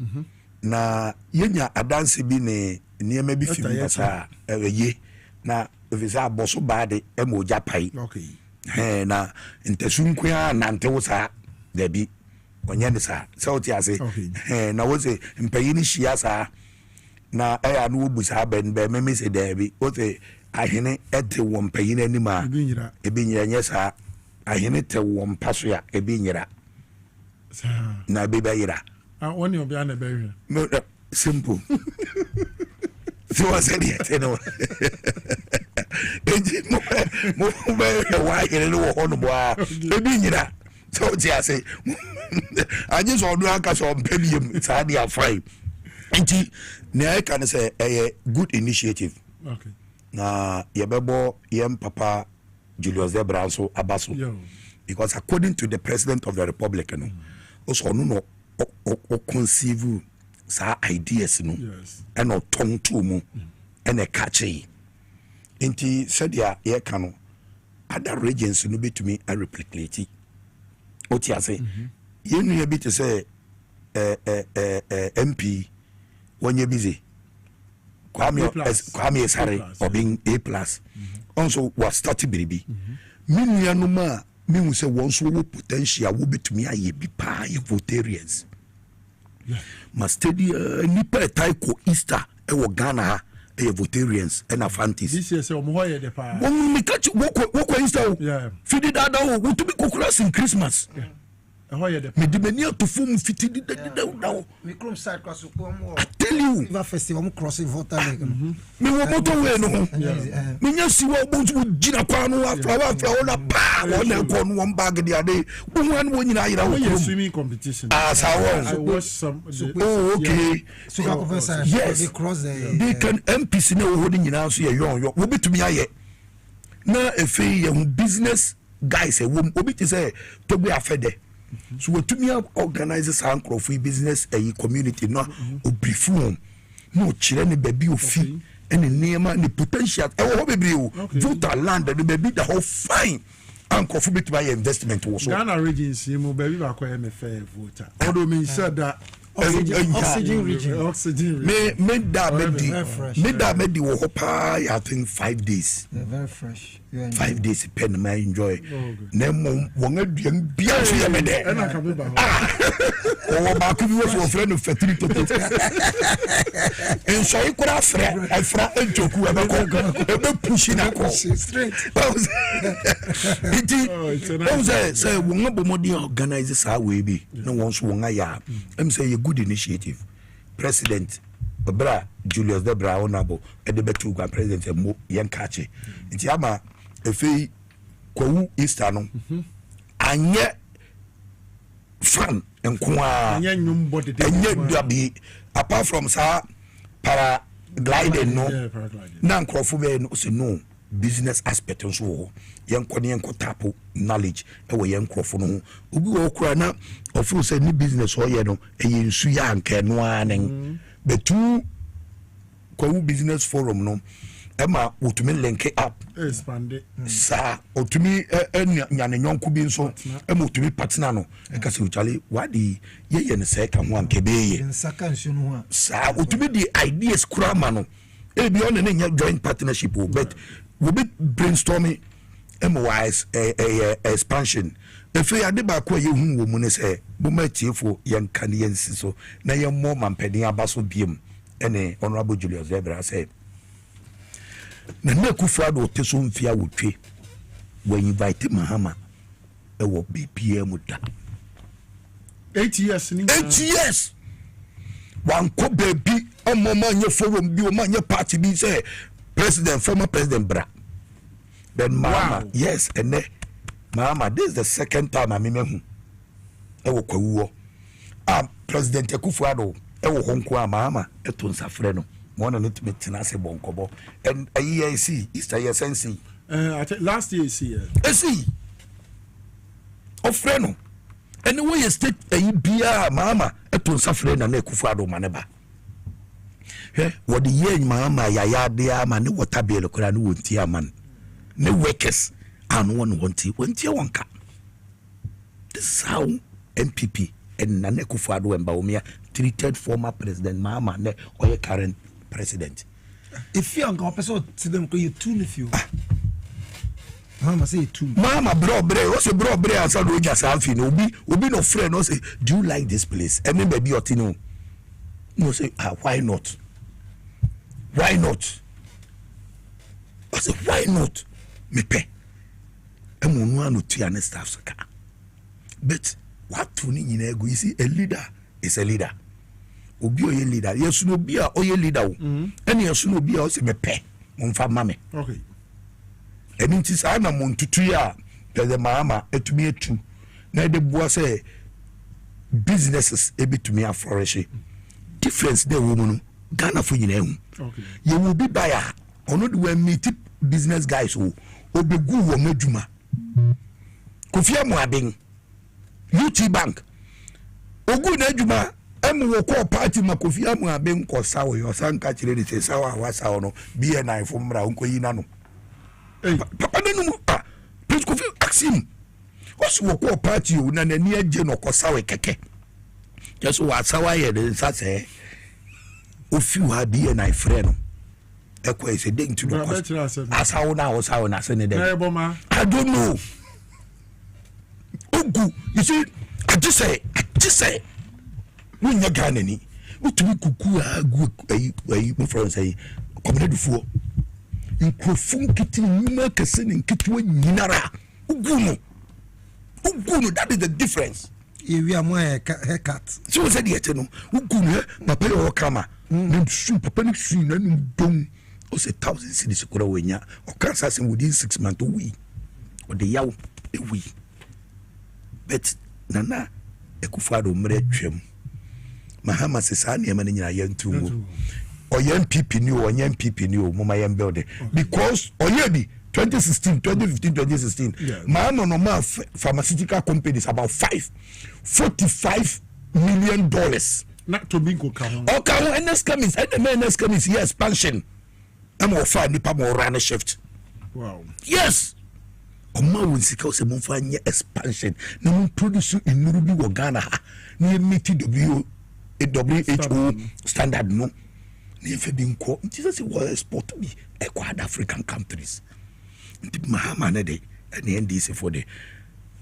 S2: Na yenya adanse bi ne niema bi fimu basa ye na visa boso baade e mo japai
S3: okay
S2: na ntasunku ya nante wo sa da bi onye ne sa so ti ase na wo se mpayini hia sa na aya no bu sa ben be me se da bi wo se ahene ete wo mpayini anima e bi nyira nye sa ahene te wo mpaso ya e bi nyira na bi ba yira
S3: when you be an a barrier.
S2: Simple. So I said, you know, why you know, on the so I say, I just want to ask on Pelium, it's hardly a fine. And I can say a good initiative.
S3: Okay.
S2: na yebebo yem papa Julius Zebra so abaso because according to the president of the republic no also no conceive sa ideas no and no tongue to mu and a catchy inti said ya ye kanu other regions no be to me a replicate what you say you know a bit to say MP when you're busy Kwame Sare or being A+. Also was starting baby. Many no ma me say once we potential will be to me a be pie votarians. Must study nipa Kwahu Easter e wo Ghana e votarians and a fantasy.
S3: This year say omoye de pa.
S2: When me catch Kwahu Easter. Yeah. Feed that down to be cookers in Christmas. Yeah. Me di mania to form fiti di down.
S1: Me crom side cross
S2: I tell you.
S1: Viva festival crossing voter leg.
S2: Me wo moto we no. Me nya si wo bo gina kwa no afra na pa won na ko no bag di ade. Wo wan wo nyina yira wo
S3: swimming competition.
S2: I
S3: watched some.
S2: Oh okay.
S1: So
S2: yes.
S1: They cross
S2: they can MPC na wo hodi nyina so ye yon wo betumi aye. Na efe ye business guys e wo obi ti say to be afede. So we to me organize some crowdfunding business a community no obrifu no chire ne baby ofi and the name and the potential e wo bebre o voter land the baby the whole fine and crowdfunding buy investment also
S3: Ghana regions mu baby ba kwa MFA voter although me said that
S1: oxygen region
S2: me da medi wo hopa I think 5 days.
S1: They're very fresh.
S2: 5 days pen my enjoy. Nemo won aduan bia so ye me de.
S3: Na ka be ba.
S2: O ba ku bi wo so friend of fatiri toto. En so ikura fra enjoku e be push na ko.
S1: Straight.
S2: It say won abomodi organize sa we bi. No won so won aya. Em say a good initiative. President Obra Julius Debra Honorable Edebetu Gwan President Mo Yenkache. Nti ama efe Kwahu Easter no. Anye fan enkoa.
S3: Anye nyum body.
S2: Anye dabi apart from sa para gliding no. Na nkrofo be no se no business aspect nso yenko tapo knowledge e we yenkrofo no obi wo kura na ofuru say ni business o ye no e yensu ya anka no anen betu Kwahu business forum no ema otumi link up
S3: expand
S2: sa otumi nyane nyonko bi nso ema otumi partner no e ka se uchale wadi ye ne se ka ho anka be ye
S1: nsaka nsu no ha
S2: sa otumi di ideas kura ma no e bi on ne joint partnership but we be brainstorming MWise expansion if you ade ba ko ye hu wo mu ne se bo ma tiefo ye nka ne yensi so na ye mo mampeni abaso biem ene honorable Julius Zebra said na Kufuor do teso mfia wotwe we invite Mahama e wo BPM da
S3: 8 years ni
S2: 8 years wan ko baby omoma nye forum bi o ma nye party bi say president former president bra then Mama wow. Yes and Mama this is the second time I mean e wo Kwahu president Kufuor e wo honko Mama e to nsafre no mo na to metina se bonkobo and IEC Easter year sense
S3: last year see
S2: of freno anyway you state e bia Mama e to nsafre na Kufuor ma ne ba what the year Mama ya de ama ne water bill kura no wonti aman ne workers and one wonti wonka this is how MPP and Nane Kufuor and Baumia treated former president Mama ne or your current president
S1: if you are person to them you tune if you Mama say two
S2: Mama bro what's a bro and so do just have no be no friend no say do you like this place and then baby otino no say why not I say why not me pay emu no tia ne staff saka but what to ni nyina ego you see a leader is a leader obi oye leader yesu no bia oye leader o ene yesu no bia o se me pay mo mfa mame
S3: okay
S2: eni nti sa na mo ntutu ya the Mama etumi etu na de boa say businesses ebitumi aflourish difference dey wo mu no Ghana for nyina hu okay you will be buyer ono de we meet business guys who obegu wo madwuma Kofi Amuaben UT Bank ogu na adwuma emu wo ko party ma Kofi Amuaben ko sawo yo sanka kire ni se sawo awasa no BNI fo mra onko yi na no papa nanu Prince Kofi Axim osi wo ko party o na nani agye no ko sawo keke just wa sawo ye de sase ofi wa BNI friend no ekwa ise dey to no asawo na o sawo na se ne dey I don't know Ogu, you see, I just say, when you're Ghanani, what we cuckoo, my friend say, community for in Krofun kitting, you make a sin in Kitwin Yinara. Uguno, that is the difference.
S1: We are more haircut.
S2: So said yet, no, Uguno, my pay or kama, then super panic scene and don't. Or say 1,000 cities could win ya, or Kansas within 6 months a week, or the yow a week. But nana ekufado mre twem mahama sesane yema nyina yentumu oyen PP ni o oyen PP ni o mama yem build because oyebi 2016 2015 2016 man no ma pharmaceutical companies about $45 million
S3: not to bingo kaho
S2: okay NS chemist and the NS chemist here expansion am offer nipa mo run shift
S3: wow
S2: yes Oma won sika se mo fa nye expansion na mo produce enuru bi wo Ghana ha na meet WHO standard no na fe bi nko nti se wo export bi e kwa African countries nti mahama na de na NDC for the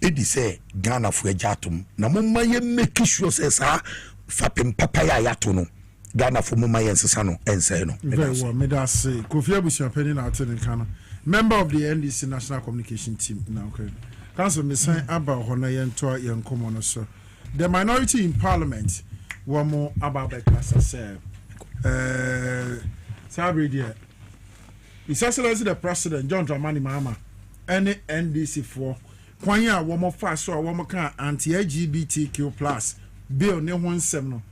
S2: edi say Ghana fo ajatom na mo maye make sure say sa fapem papaya yato no Ghana fo mo maye nsesa no ense no
S3: very well me da say Kofi Abusia Penny na aten kana member of the NDC National Communication Team now. Okay, Council Misan Abba Hona Yentoa Yankomono so the minority in Parliament were more about the class say Sabri dear. His Excellency the President John Dramani Mahama any NDC for Kwanya woman fast or woman can anti-LGBTQ plus bill ne 17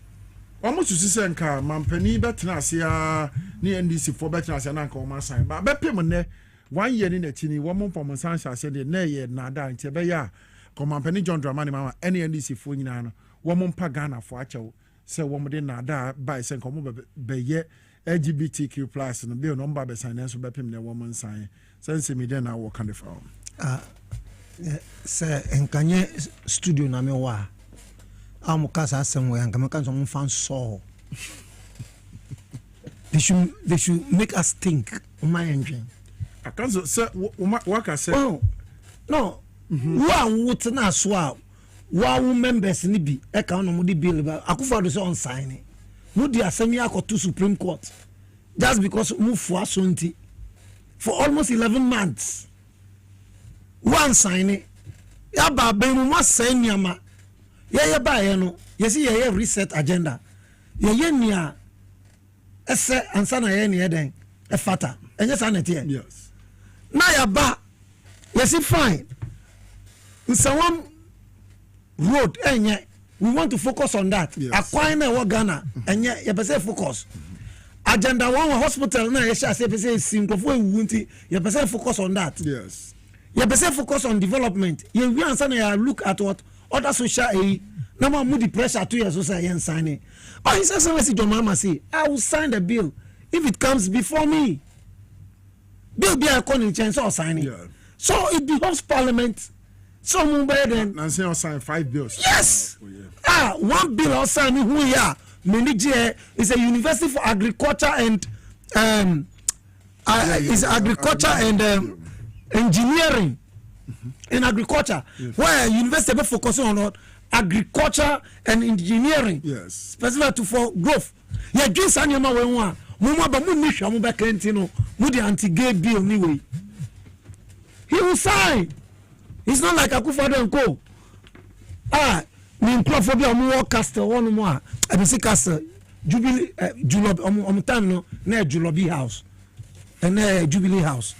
S3: almost to see nka mampani betina asia ni NDC for betina asia na nka o ma sign ba be pem ne 1 year ni na chini wo mo pom san sha de na ye na da nche be ya ko mampani John Dramani Mahama any NDC for nyina no wo mo mpa Ghana for achew se wo mo de na da by se nka mo be ye LGBTQ plus no bill no mba be sign so be pem ne wo mo sign sense me den na wo kan de fa
S1: se enkanye studio na me wa amukasa asem we ankama kan so fan so they should make us think my engine
S3: akanzo se waka se
S1: no wa wut na so a wa members ni bi e kan no mo di bill ba akufo do so on sign mo di asem ya to Supreme Court just because mo fu asonti for almost 11 months one sign ya ba ben mo sign nyama ye ba ye no ye si ye reset agenda ye nia ese ansa na ye ne den e fata enye sa na tie
S3: yes
S1: na ya ba ye si fine nsawam road enye we want to focus on that akwan na wo Ghana enye ye be say focus agenda one hospital na ye sha say be say sinkofo ewu nti ye be say focus on that
S3: yes
S1: ye be say focus on development ye wi ansa na ya look at what other social na ma moody pressure to your society and sign it. But he says, John Mama say, I will sign the bill if it comes before me. Bill be a calling chance or signing.
S3: Yeah.
S1: So it becomes Parliament. So then
S3: Nancy will sign 5 bills.
S1: Yes. One bill or sign who here. Minijie is a university for agriculture and is agriculture and engineering. In agriculture, where university be focusing on agriculture and engineering,
S3: yes,
S1: specifically for growth. Yeah, just anyama we want. Mama ba mu nisha mu ba kentino. Mu the anti-gay bill anyway. He will sign. It's not like Akufo-Addo and Co. Me Nkrofobia mu work castle one more. I be say castle Jubilee Julobi time no na Julobi house. And Jubilee house.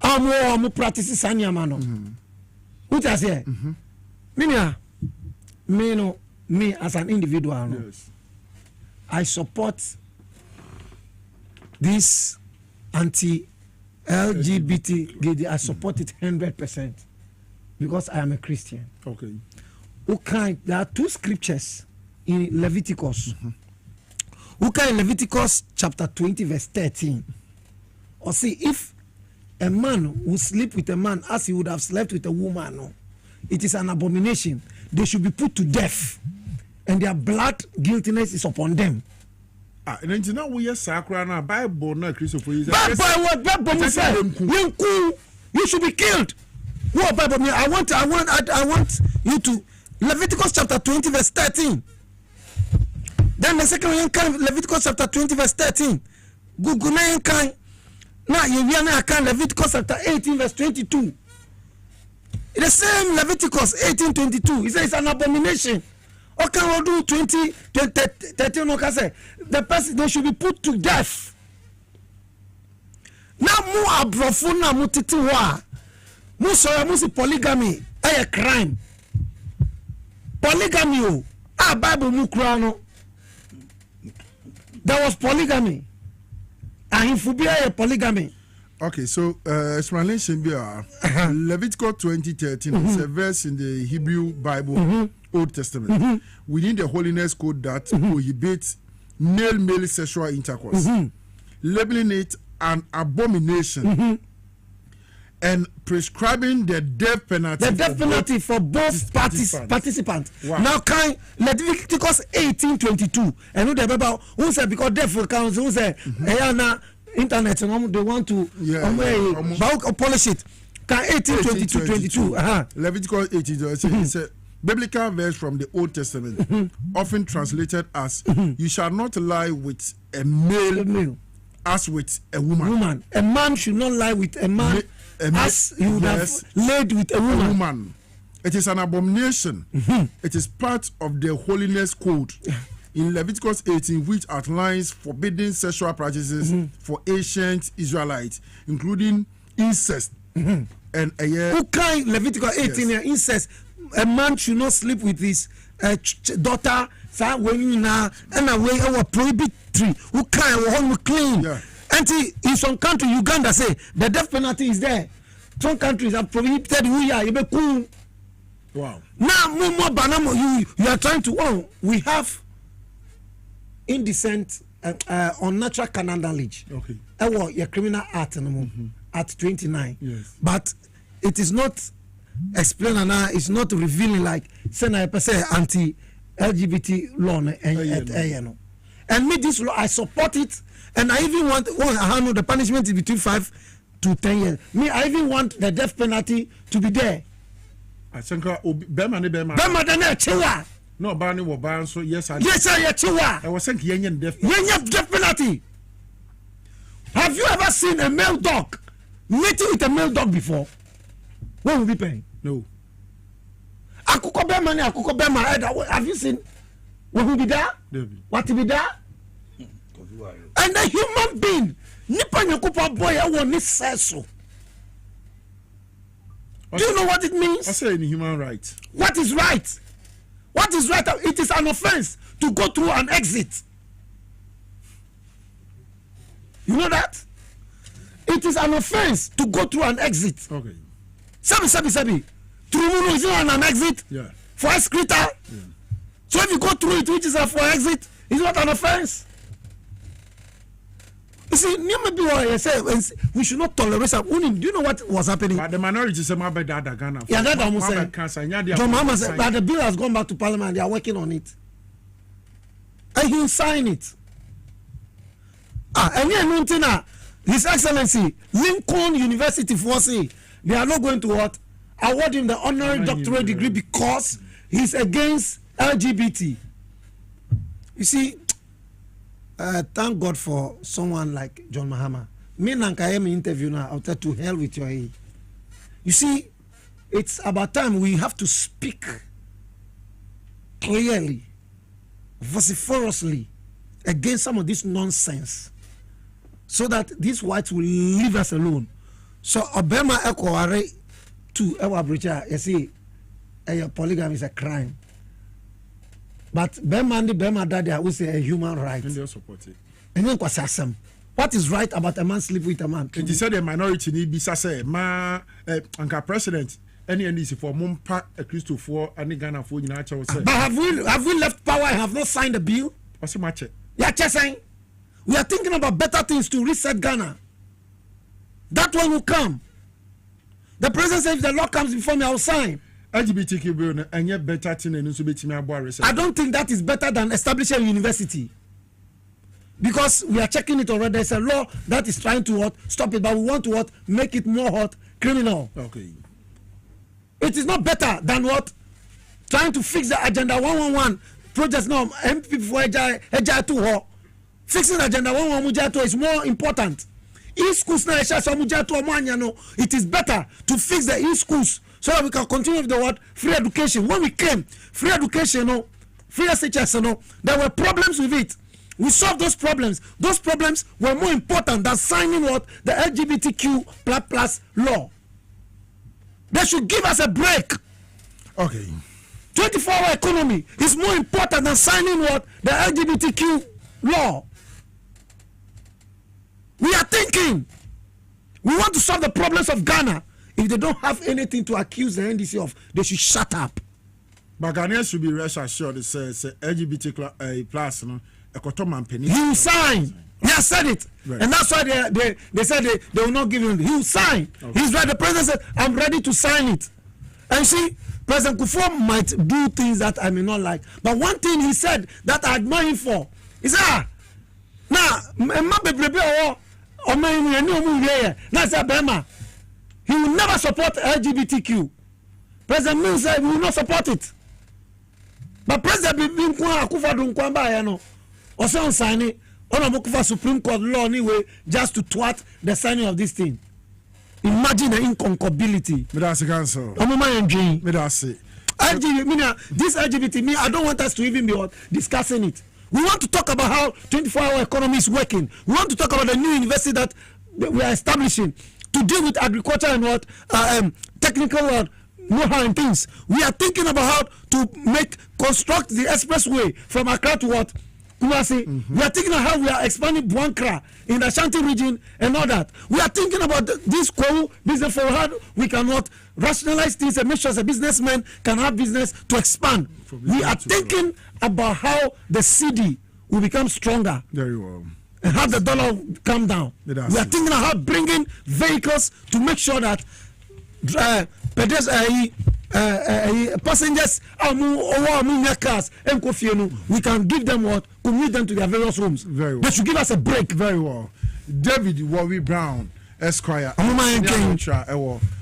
S1: Amu practice sanyama no. What I say? Me as an individual,
S3: yes.
S1: I support this anti-LGBT, I support it 100% because I am a Christian.
S3: Okay.
S1: Okay, there are 2 scriptures in Leviticus. Okay, in Leviticus chapter 20 verse 13. Or see, if a man will sleep with a man as he would have slept with a woman, no, it is an abomination. They should be put to death, and their blood guiltiness is upon them.
S3: And then now we are sacred now. Bible not Christopher.
S1: Bible say you should be killed. What Bible mean? I want you to Leviticus chapter 20 verse 13. Then the second one can Leviticus chapter 20 verse 13. Google na can. Now you can Leviticus chapter 18 verse 22. The same Leviticus 18:22. He says it's an abomination. Okay, we'll do 13. Okay, say the person they should be put to death. Now mu abrofo na mu titi wa. Mu so mu si polygamy a crime. Polygamy o. Bible mu kura no. There was polygamy. And if we a polygamy.
S3: Okay, so explanation be Leviticus 20:13 is a verse in the Hebrew Bible, Old Testament. Within the holiness code that prohibits male sexual intercourse, labeling it an abomination, and prescribing the death penalty.
S1: The death penalty for both participants. Wow. Now, can Leviticus 18:22, and who the Bible who said because death will count, who said, internet, they want to polish it. Can 18:22.
S3: Leviticus 18 it's a biblical verse from the Old Testament, often translated as "You shall not lie with a male as with a woman."
S1: A man should not lie with a man as he would have laid with a woman.
S3: It is an abomination. It is part of the holiness code in Leviticus 18, which outlines forbidden sexual practices for ancient Israelites, including incest and a year.
S1: Who can Leviticus 18 incest? A man should not sleep with his daughter. When you now and away our prohibitory. Who can clean? Yeah. And in some country, Uganda say the death penalty is there. Some countries have prohibited we are cool.
S3: Wow.
S1: Now more banana you are trying to we have indecent unnatural carnal knowledge. Okay. Your criminal act at 29.
S3: Yes.
S1: But it is not explaining now, it's not revealing like say anti-LGBT law and me this law I support it, and I even want the punishment is between 5 to 10 years. Me I even want the death penalty to be there.
S3: I think Bema
S1: Chewa.
S3: No, Barney will ban so yes, I
S1: was saying Yenyan death penalty. Have you ever seen a male dog meeting with a male dog before? What will be paying?
S3: No.
S1: Akuko Bema, have you seen? What will be there? What will be there? And a human being, Nipa Nyakupa boy, I want this so. Do you know what it means?
S3: I say in human rights.
S1: What is right? What is right? It is an offense to go through an exit. You know that? It is an offense to go through an exit.
S3: Okay.
S1: Sabi. Through is not an exit.
S3: Yeah.
S1: For excreta. Yeah. So if you go through it, which is a for exit, it's not an offense. You see, we should not tolerate. Do you know what was happening?
S3: But the minority say my bad Ghana.
S1: Yeah, that almost said. John Mahama said, but the bill has gone back to Parliament. They are working on it, and he will sign it. And here, His Excellency Lincoln University for say they are not going to award him the honorary doctorate degree because he's against LGBT. You see. Thank God for someone like John Mahama. Me and Nkayemi interview now, I'll tell to hell with your A. You see, it's about time we have to speak clearly, vociferously against some of this nonsense so that these whites will leave us alone. So, Obama Ekware to Ewa Brecha, you see, polygamy is a crime. But Bema Daddy, I would say a human right.
S3: And they support it.
S1: And then Kwasasam. What is right about a man sleep with a man?
S3: It is said the minority need be say ma anka president any NDC for mumpa a Christo for any Ghana for United.
S1: But have we left power and have not signed the bill?
S3: What's the match?
S1: Yeah, just saying. We are thinking about better things to reset Ghana. That one will come. The president said if the law comes before me, I will sign.
S3: LGBTQ bill and yet better thing and
S1: I don't think that is better than establishing a university. Because we are checking it already. There's a law that is trying to stop it, but we want to make it more criminal.
S3: Okay.
S1: It is not better than trying to fix the agenda 111 projects now. MP for Eja 2 fixing agenda 111 is more important. E-schools now it is better to fix the e-schools so that we can continue with the free education. When we came, free education, free SHS, there were problems with it. We solved those problems. Those problems were more important than signing the LGBTQ plus law. They should give us a break.
S3: Okay.
S1: 24-hour economy is more important than signing the LGBTQ law. We are thinking. We want to solve the problems of Ghana. If they don't have anything to accuse the NDC of, they should shut up.
S3: But Ghanaians should be rest assured. It says LGBT plus,
S1: he will sign. He has said it. Right. And that's why they said they will not give him. He will sign. Okay. He's right. The president said, I'm ready to sign it. And see, President Kufuor might do things that I may not like. But one thing he said that I admire him for, he said, he will never support LGBTQ. President Mills said he will not support it. But President Akufo-Addo also signing on Supreme Court law anyway, just to thwart the signing of this thing. Imagine the incompatibility.
S3: This
S1: LGBT, I don't want us to even be discussing it. We want to talk about how 24-hour economy is working. We want to talk about the new university that we are establishing to deal with agriculture and technical know-how and things. We are thinking about how to construct the expressway from Accra to Kumasi. We are thinking of how we are expanding Buankra in the Ashanti region and all that. We are thinking about this Kwahu business for how we cannot rationalize things and make sure the businessmen can have business to expand. We are thinking about how the CD will become stronger.
S3: Very well.
S1: And how the dollar come down. We are thinking of how bringing vehicles to make sure that passengers cars we can give them commute them to their various homes.
S3: Very well.
S1: They should give us a break.
S3: Very well. David Warwi Brown, Esquire,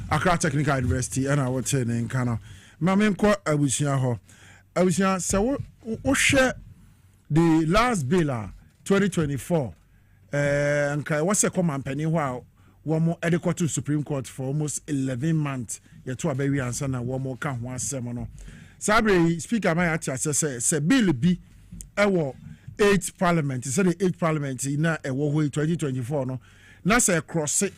S3: Accra Technical University, and I would say in Ghana. Mamenko Abusia ho. Abusia, so we share the last bill 2024. And what's a common penny while one more adequate to Supreme Court for almost 11 months. Yet to a baby answer and one more can one sermon. Sabre speaker my say bill be a 8th parliament. He said the 8th parliament in a war 2024 no. Na say cross it.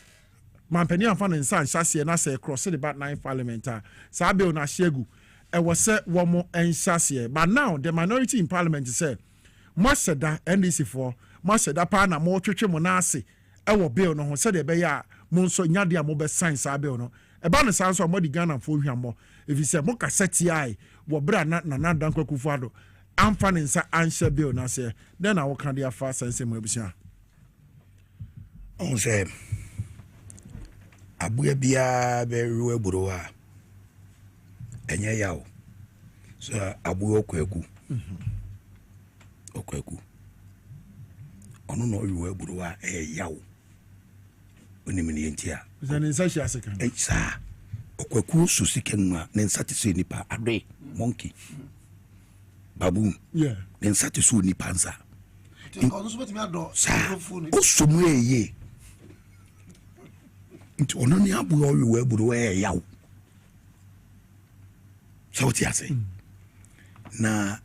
S3: Man penny and fan and san chassis na say cross it about 9th parliament. Sabe na shegu. E was say one more and chassis. But now the minority in parliament say Maseda NDC for Maseda pa na mo twetwe mo na ase. Ewo bill no ho said be ya mo nso nyade a mo be sign sa bill no. Eba no san so mo di Ghana for hwammo. If you say mo kaseti ai wo bra na dan Kwaku-Addo amfa ne nsa anhye bill na say then I will can dia fa sense mo abusia.
S2: On say abuya bia be ruwe buru a enye yawo. So abuya Kwaku ono no ruwe buru a yawo. Onimini entia
S3: zani sashi aseka
S2: sa Kwaku susikenwa ne nsatise nipa ade monkey babu
S3: yeah
S2: ne nsatise nipa nsa
S1: ono so betimi ado
S2: osumu eye nti ono ni abu owe buru yawo so ti ase na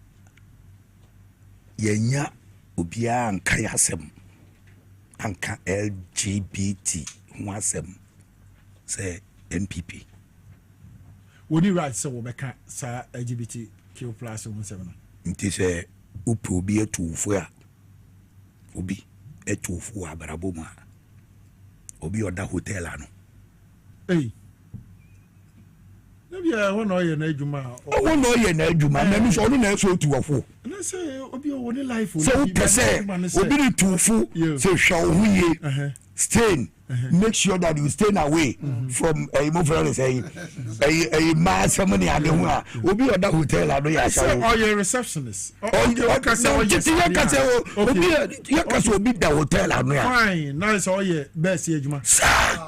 S2: yenya obia anka yasem anka LGBT wasem say NPP
S3: woni right say wo beka sa LGBTQ plus 17
S2: nti say upo obi atufo a obi etufu abaraboma obi oda hotel ano
S3: hey maybe I want to na adwuma
S2: o won no ye na adwuma na mi so no na so tuwafo
S3: na say obi o woni life o
S2: so pese obi ni tufu so hwa ho ye stain make sure that you stay away from a move say a mass money ade ho a obi oda hotel ado ya sha
S3: or your receptionist
S2: you can say obi you can say obi da hotel ado ya
S3: fine nice all your best ejuma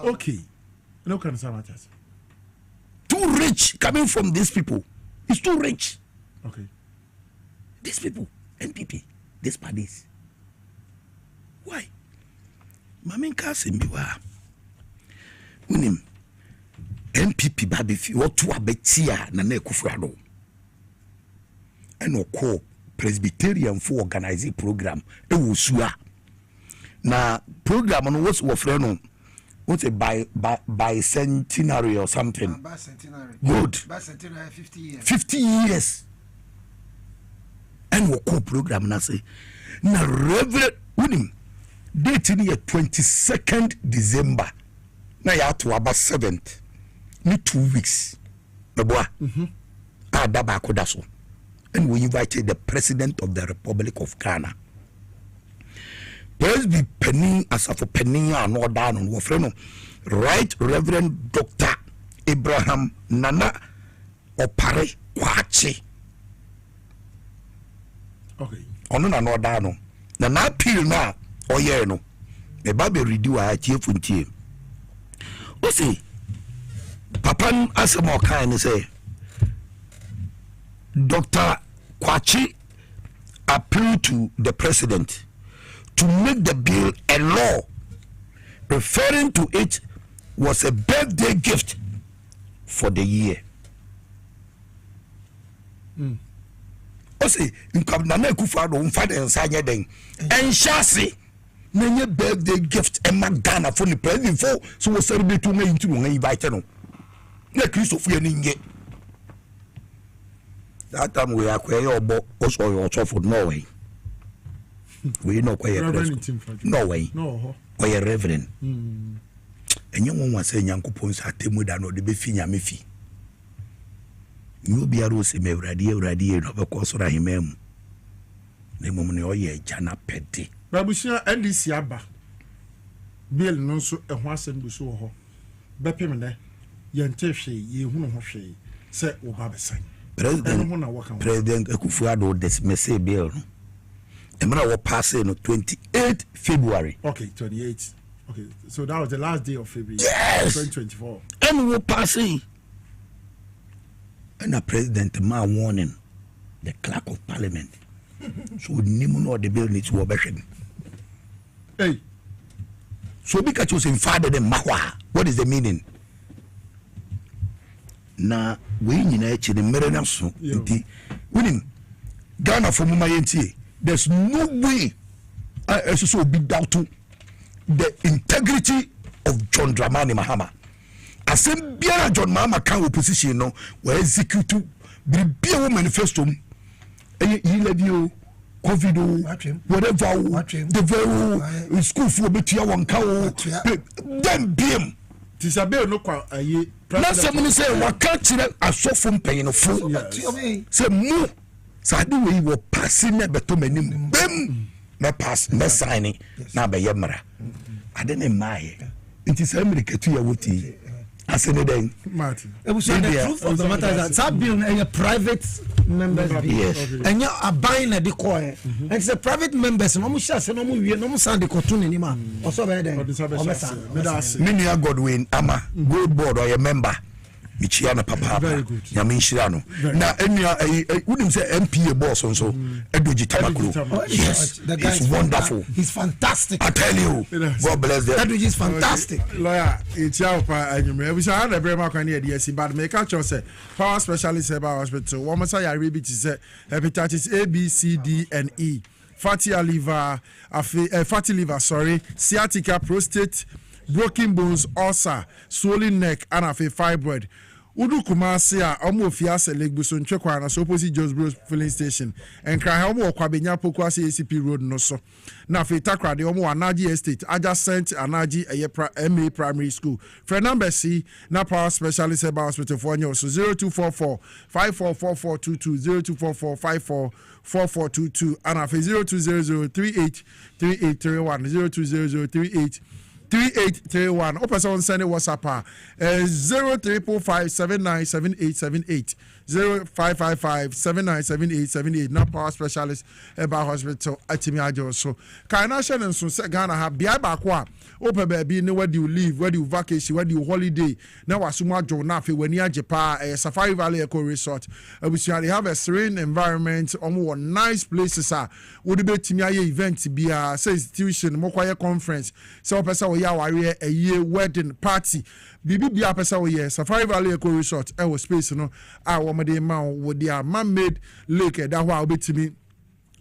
S3: okay no can say matters
S2: too rich coming from these people. It's too rich.
S3: Okay.
S2: These people, NPP, these parties. Why? Mamin Kasimbiwa. Unim NPP baby what to abetia na ne kufrado. Eno ko Presbyterian for organizing program e wosua. Na program no was wofre what's a bicentenary or something?
S1: Bicentenary.
S2: Good.
S1: Bicentenary 50 years.
S2: 50 years. And we call program na say na Reverend Unim date in the 22nd December. Na ya to about 7th. Ni 2 weeks. Meboa. Adaba kodaso. And we invited the President of the Republic of Ghana. Presby Penny Asafo Penny and all down on Wofreno. Right Reverend Dr. Abraham Nana Opare Kwachi.
S3: Okay.
S2: Ono na no down. Na appeal na oye no. Me ba be ready wa chiefu ntie. O say Papa asemo kan say Dr. Kwachi appealed to the president to make the bill a law. Referring to it was a birthday gift for the year. O say nkam na kufa do mfa den sanye den enhyase na nye birthday gift e magana for the president for so we celebrate to ngai ntunu ngai invite no na Christopher ni nye that time we akwaye obo also your for Norway. We know quite no way.
S3: No.
S2: Or a reverend. And you won't say Yankupons at Temuda no de Befinia Mifi. You be a rose me radio of a course or a him. The moment or ye Jana Petty.
S3: Babusia and this Yaba. Bill no so a Wasson Busso. Bepimene, Yanteshi, ye who she said, O Babasai.
S2: President Kufuado dismiss bill. The man was passing on 28 February.
S3: Okay, 28. Okay, so that was the last day of February.
S2: Yes.
S3: 2024.
S2: And we were passing. And the president man warning the clerk of parliament. So Nimuno the bill needs to obey.
S3: Hey.
S2: So because you say father than Mahwa. What is the meaning? Na we in actually mirror so. Winning Ghana for Mumayenti. There's no way I also be doubting the integrity of John Dramani Mahama. I said, Biara John Mahama can opposition no, where execute be a manifesto. You COVID, whatever, the very school for Betia one cow, then beam.
S3: Tisabel no kwa aye.
S2: Not someone say, what can't I saw from paying a fool? Say, more. So I do we were passing never to many bim me pass me signing na be yemra I didn't my it is America to your wuti I said then
S3: Martin
S1: it was the truth of the matter is that bill a private members
S2: yes
S1: and you are buying the coin and it's a private members no mo share no mo wie no mo sand the cartoon ni ma also be there
S2: Minia Godwin ama gold board or a member Michiana Papa, Yaminshirano. Now, wouldn't say MPA boss so Eduji Tamakuru. Yes, it's wonderful.
S1: He's fantastic.
S2: I tell you, God bless them.
S1: Eduji is fantastic.
S3: Lawyer, it's your and we shall have a very much on the DSC, but make a choice. Power specialist about hospital. One must I read it is hepatitis A, B, C, D, and E. Fatty liver, sciatica, prostate, broken bones, ulcer, swollen neck, and a fibroid. Udu Kumasi a omo fiase Lake Buso ntwekwa na so opposite Jones Bros filling station enkra ha omo kwabenya pokwase ACP road no so na fe takra de omo Anaji estate adjacent Anaji MA primary school for number C na power specialist about hospital for nyo so 0244 544422 0244 544422 and afi 0200 3831 02003831 or person send a WhatsApp 0345797878 0555797878 na power specialist about hospital atimi ajo so can I share and so Ghana have bia ba kwa open baby no where do you live, where do you vacation, where do you holiday na wasuma jo na fe wani ajepa Safari Valley Eco Resort we have a serene environment omo nice places would be timi aye event bia say institution mo kwa conference so person we ya ware a year wedding party bibi bia person we Safari Valley Eco Resort e space no womade ma wo dia man-made lake that wa obetimi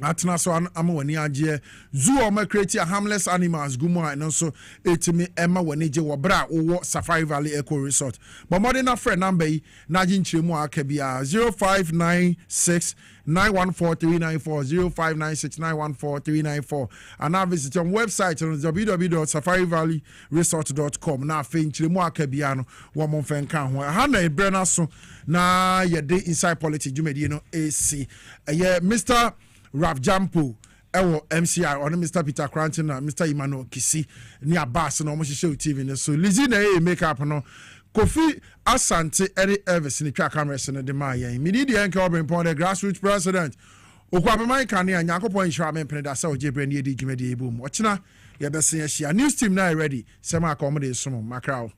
S3: atena so ama wani agye zoo o ma create a harmless animals gumo and so etimi ema wani je wo bra wo Safari Valley Eco Resort but more than a friend number na agye nchiremu aka bia 0596 914394 0596914394 and now visit our website on www.safarivalleyresort.com na fe nchiremu aka bia no wo mo fen kan ho ha na ebrana so na ye dey inside politics jumedi no AC Mr. Raf Jampo ewo MCI or Mr. Peter Cranton and Mr. Emmanuel Kisi ni Abbas no mo hye TV ne so Lizzie na make up no Kofi Asante Elvis ni twa cameras no de ma yen me di enke Obrempong the grassroots president okwapeman kan ya nyakopon hwa me pene da sa oje brani edi dwumadi ebom ochina ye bese ya news team na ready sema akomode som makrao